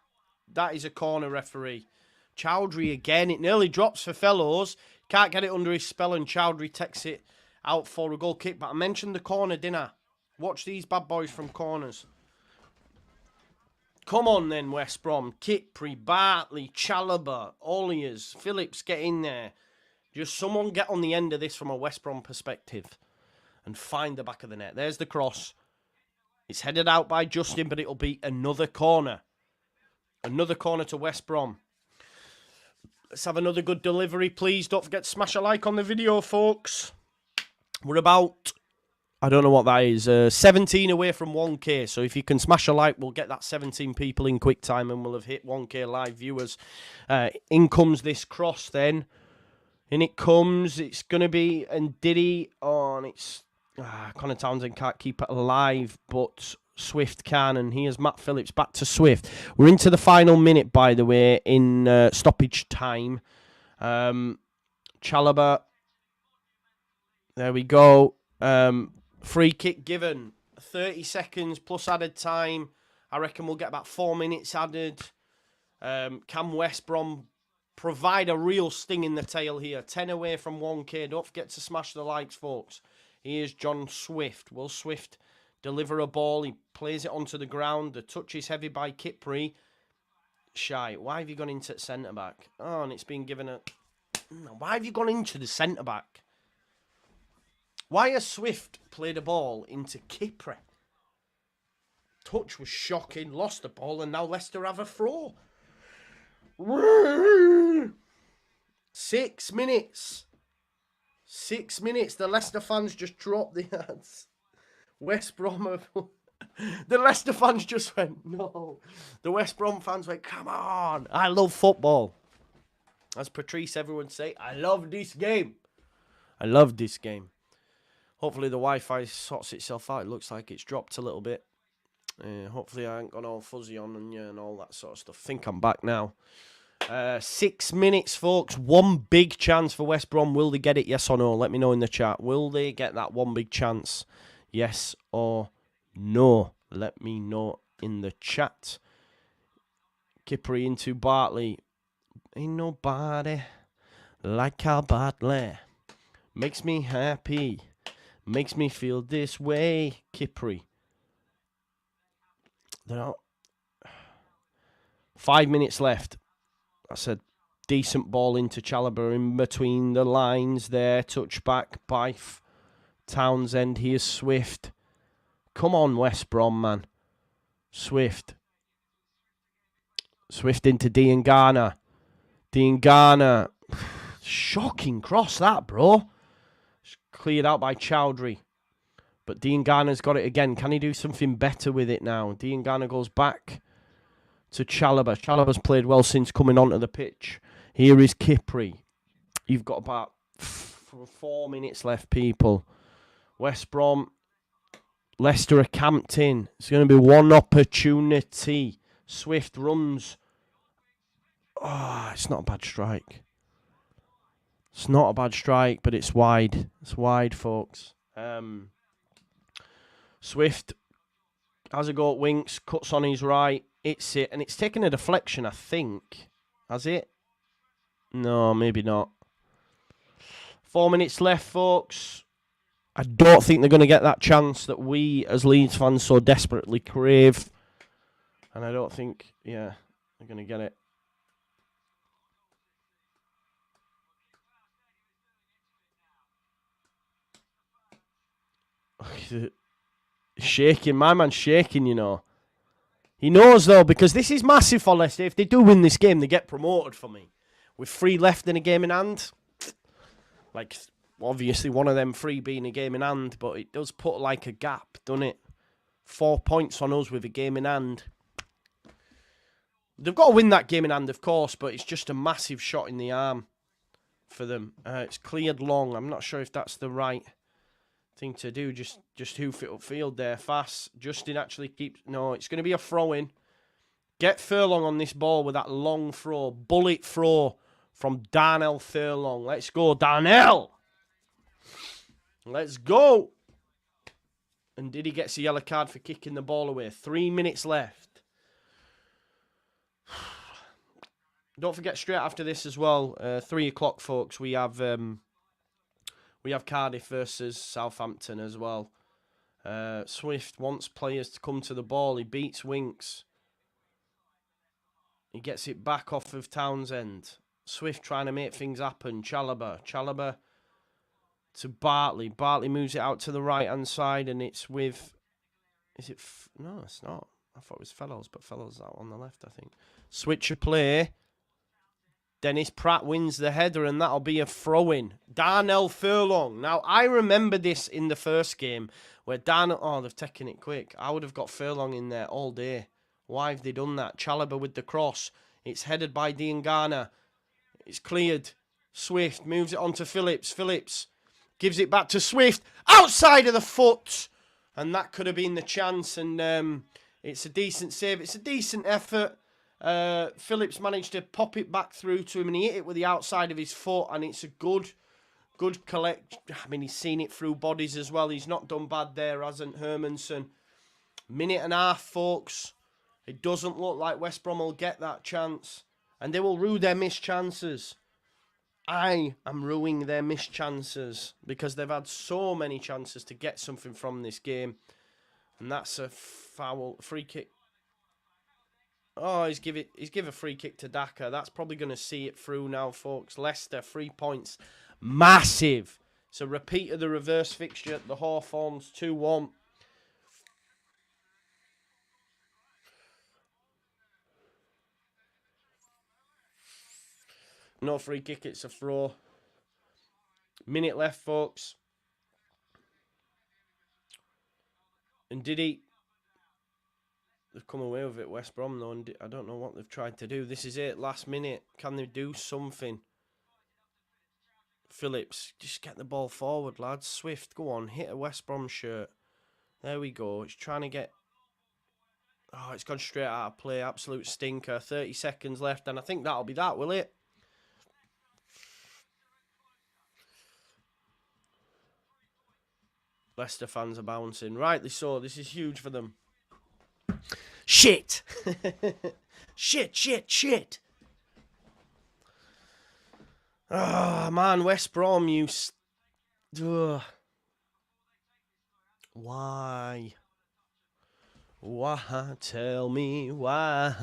That is a corner, referee. Chowdhury again. It nearly drops for Fellows. Can't get it under his spell, and Chowdhury takes it out for a goal kick. But I mentioned the corner, didn't I? Watch these bad boys from corners. Come on then, West Brom. Kipri, Bartley, Chalobah, Olliers, Phillips, get in there. Just someone get on the end of this from a West Brom perspective and find the back of the net. There's the cross. It's headed out by Justin, but it'll be another corner. Another corner to West Brom. Let's have another good delivery, please. Don't forget to smash a like on the video, folks. We're about, I don't know what that is, 17 away from 1K. So if you can smash a like, we'll get that 17 people in quick time and we'll have hit 1K live viewers. In comes this cross then. In it comes. It's going to be Ndidi. Oh, and it's... Connor Townsend can't keep it alive, but Swift can, and here's Matt Phillips back to Swift. We're into the final minute, by the way, in stoppage time. Chalobah. There we go. Free kick given. 30 seconds plus added time. I reckon we'll get about 4 minutes added. Can West Brom provide a real sting in the tail here? 10 away from 1K. Don't forget to smash the likes, folks. Here's John Swift. Will Swift deliver a ball? He plays it onto the ground. The touch is heavy by Kipri. Shy. Why have you gone into centre-back? Oh, and it's been given a... Why have you gone into the centre-back? Why has Swift played a ball into Kipri? Touch was shocking. Lost the ball, and now Leicester have a throw. 6 minutes. 6 minutes. The Leicester fans just dropped the ads. West Brom have... The Leicester fans just went, no. The West Brom fans went, come on. I love football. As Patrice, everyone say, I love this game. I love this game. Hopefully the Wi-Fi sorts itself out. It looks like it's dropped a little bit. Hopefully I ain't gone all fuzzy on and all that sort of stuff. Think I'm back now. 6 minutes, folks. One big chance for West Brom. Will they get it? Yes or no? Let me know in the chat. Will they get that one big chance? Yes or no? Let me know in the chat. Kipri into Bartley. Ain't nobody like how Bartley makes me happy. Makes me feel this way. Kipri. There are 5 minutes left. That's a decent ball into Chalobah in between the lines there. Touch back by Townsend. Here's Swift. Come on, West Brom, man. Swift. Swift into Dean Garner. Dean Garner. Shocking cross, that, bro. It's cleared out by Chowdhury. But Dean Garner's got it again. Can he do something better with it now? Dean Garner goes back to Chalobah. Chalobah's played well since coming onto the pitch. Here is Kipri. You've got about 4 minutes left, people. West Brom, Leicester are camped in. It's going to be one opportunity. Swift runs. Oh, it's not a bad strike. It's not a bad strike, but it's wide. It's wide, folks. Swift has a go at Winks, cuts on his right, It's it, and it's taken a deflection, I think. Has it? No, maybe not. 4 minutes left, folks. I don't think they're going to get that chance that we, as Leeds fans, so desperately crave. And I don't think, yeah, they're going to get it. Shaking. My man's shaking, you know. He knows, though, because this is massive for Leicester. If they do win this game, they get promoted for me. With 3 left in a game in hand. Like, obviously, one of them 3 being a game in hand, but it does put, like, a gap, doesn't it? 4 points on us with a game in hand. They've got to win that game in hand, of course, but it's just a massive shot in the arm for them. It's cleared long. I'm not sure if that's the right thing to do. Just hoof it upfield there. Fast. Justin actually keeps... No, it's going to be a throw-in. Get Furlong on this ball with that long throw. Bullet throw from Darnell Furlong. Let's go, Darnell! Let's go! And Diddy gets a yellow card for kicking the ball away. 3 minutes left. Don't forget, straight after this as well, 3 o'clock, folks, we have Cardiff versus Southampton as well. Swift wants players to come to the ball. He beats Winks. He gets it back off of Townsend. Swift trying to make things happen. Chalobah to Bartley. Bartley moves it out to the right-hand side, and it's with... Is it... No, it's not. I thought it was Fellows, but Fellows out on the left, I think. Switch of play. Dennis Pratt wins the header, and that'll be a throw-in. Darnell Furlong. Now, I remember this in the first game, where Darnell... Oh, they've taken it quick. I would have got Furlong in there all day. Why have they done that? Chalobah with the cross. It's headed by Diangana. It's cleared. Swift moves it on to Phillips. Phillips gives it back to Swift. Outside of the foot. And that could have been the chance. And it's a decent save. It's a decent effort. Phillips managed to pop it back through to him, and he hit it with the outside of his foot, and it's a good collect. I mean, he's seen it through bodies as well. He's not done bad there, hasn't Hermanson? Minute and a half, folks. It doesn't look like West Brom will get that chance, and they will rue their missed chances. I am ruining their missed chances because they've had so many chances to get something from this game, and that's a free kick. Oh, he's give a free kick to Daka. That's probably going to see it through now, folks. Leicester, 3 points. Massive. It's a repeat of the reverse fixture at the Hawthorns, 2-1. No free kick, it's a throw. Minute left, folks. And they've come away with it, West Brom, though, and I don't know what they've tried to do. This is it, last minute. Can they do something? Phillips, just get the ball forward, lads. Swift, go on, hit a West Brom shirt. There we go. It's trying to get... Oh, it's gone straight out of play. Absolute stinker. 30 seconds left, and I think that'll be that, will it? Leicester fans are bouncing. Rightly so. This is huge for them. Shit! Shit! Ah, man, West Brom, you... Why? Why? Tell me why.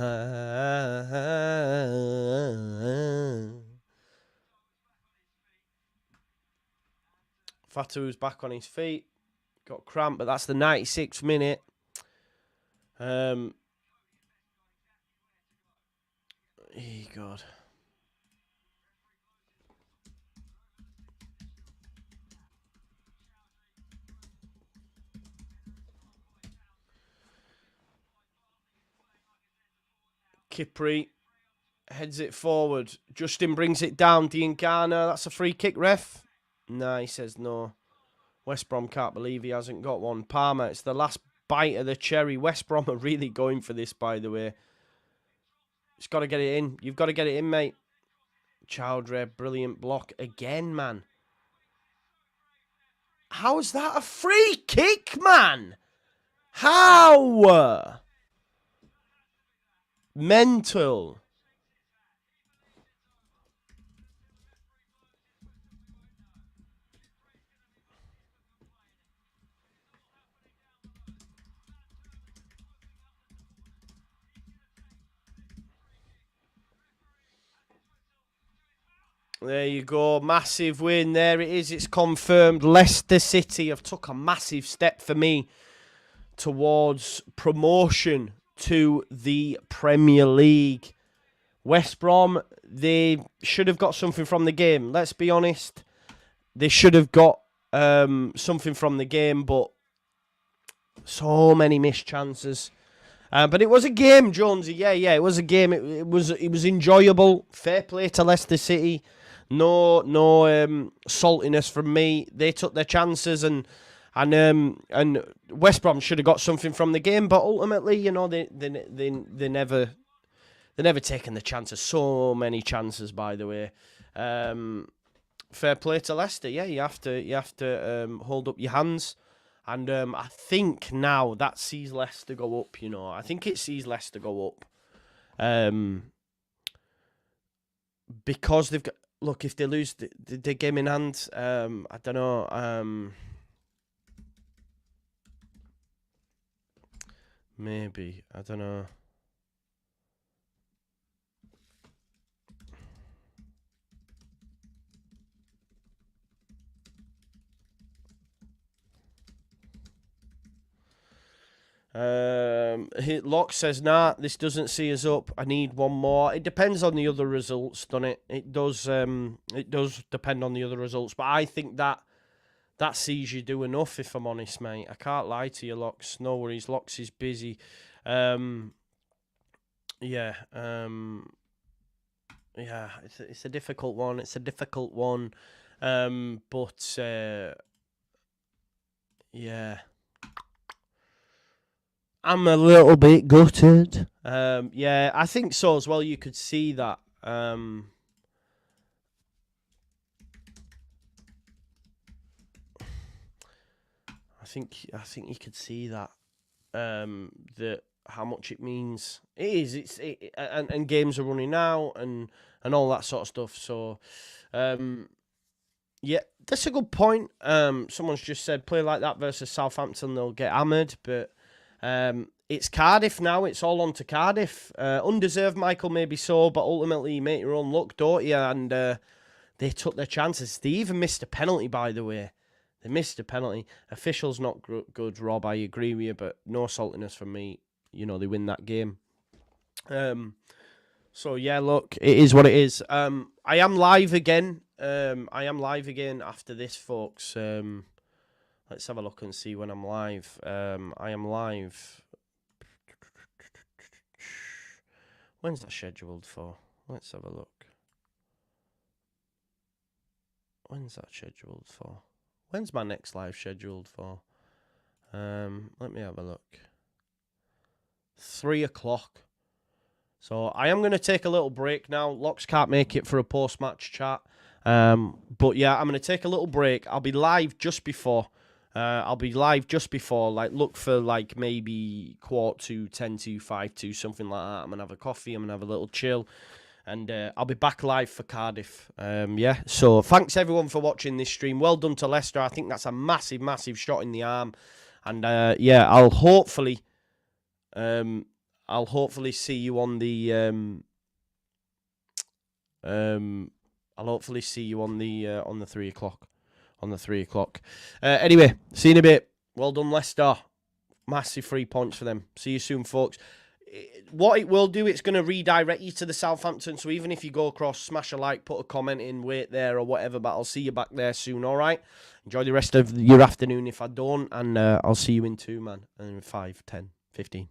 Fatu's back on his feet. Got cramp, but that's the 96th minute. God. Kipri heads it forward. Justin brings it down. Diangana, that's a free kick, ref. Nah, he says no. West Brom can't believe he hasn't got one. Palmer, it's the last bite of the cherry. West Brom are really going for this, by the way. It's got to get it in. You've got to get it in, mate. Chowdhury, brilliant block again, man. How's that a free kick, man? How? Mental. There you go. Massive win. There it is. It's confirmed. Leicester City have took a massive step for me towards promotion to the Premier League. West Brom, they should have got something from the game. Let's be honest. They should have got something from the game, but so many missed chances. But it was a game, Jonesy. Yeah, it was a game. It was enjoyable. Fair play to Leicester City. No saltiness from me. They took their chances, and West Brom should have got something from the game, but ultimately, you know, they never taken the chances. So many chances, by the way. Fair play to Leicester. Yeah, you have to hold up your hands. And I think now that sees Leicester go up, you know. I think it sees Leicester go up. Because they've got... Look, if they lose the game in hand, I don't know. Maybe. I don't know. Locke says, nah, this doesn't see us up. I need one more. It depends on the other results, doesn't it? It does depend on the other results. But I think that sees you do enough, if I'm honest, mate. I can't lie to you, Locks. No worries. Locks is busy. Yeah, it's a difficult one. It's a difficult one. But yeah. I'm a little bit gutted. Yeah, I think so as well. You could see that. I think you could see that. That how much it means. It is. And games are running out and all that sort of stuff. So, yeah, that's a good point. Someone's just said play like that versus Southampton, they'll get hammered, but. It's Cardiff now. It's all on to Cardiff. Undeserved, Michael, maybe so, but ultimately you make your own luck, don't you? And they took their chances. They even missed a penalty, by the way. They missed a penalty. Officials not good, Rob. I agree with you, but no saltiness from me. You know, they win that game. So, yeah, look, it is what it is. I am live again. I am live again after this, folks. Let's have a look and see when I'm live. I am live. When's that scheduled for? Let's have a look. When's that scheduled for? When's my next live scheduled for? Let me have a look. 3 o'clock. So I am going to take a little break now. Locks can't make it for a post-match chat. But yeah, I'm going to take a little break. I'll be live just before. Like, look for, like, maybe 2:45, 10:45, 5:45, something like that. I'm going to have a coffee. I'm going to have a little chill. And I'll be back live for Cardiff. Yeah, so thanks, everyone, for watching this stream. Well done to Leicester. I think that's a massive, massive shot in the arm. And, yeah, I'll hopefully see you on the... I'll hopefully see you on the 3 o'clock. On the 3 o'clock. Anyway, see you in a bit. Well done, Leicester. Massive 3 points for them. See you soon, folks. What it will do, it's going to redirect you to the Southampton. So even if you go across, smash a like, put a comment in, wait there or whatever. But I'll see you back there soon, all right? Enjoy the rest of your afternoon if I don't. And I'll see you in 2, man. And in 5, 10, 15.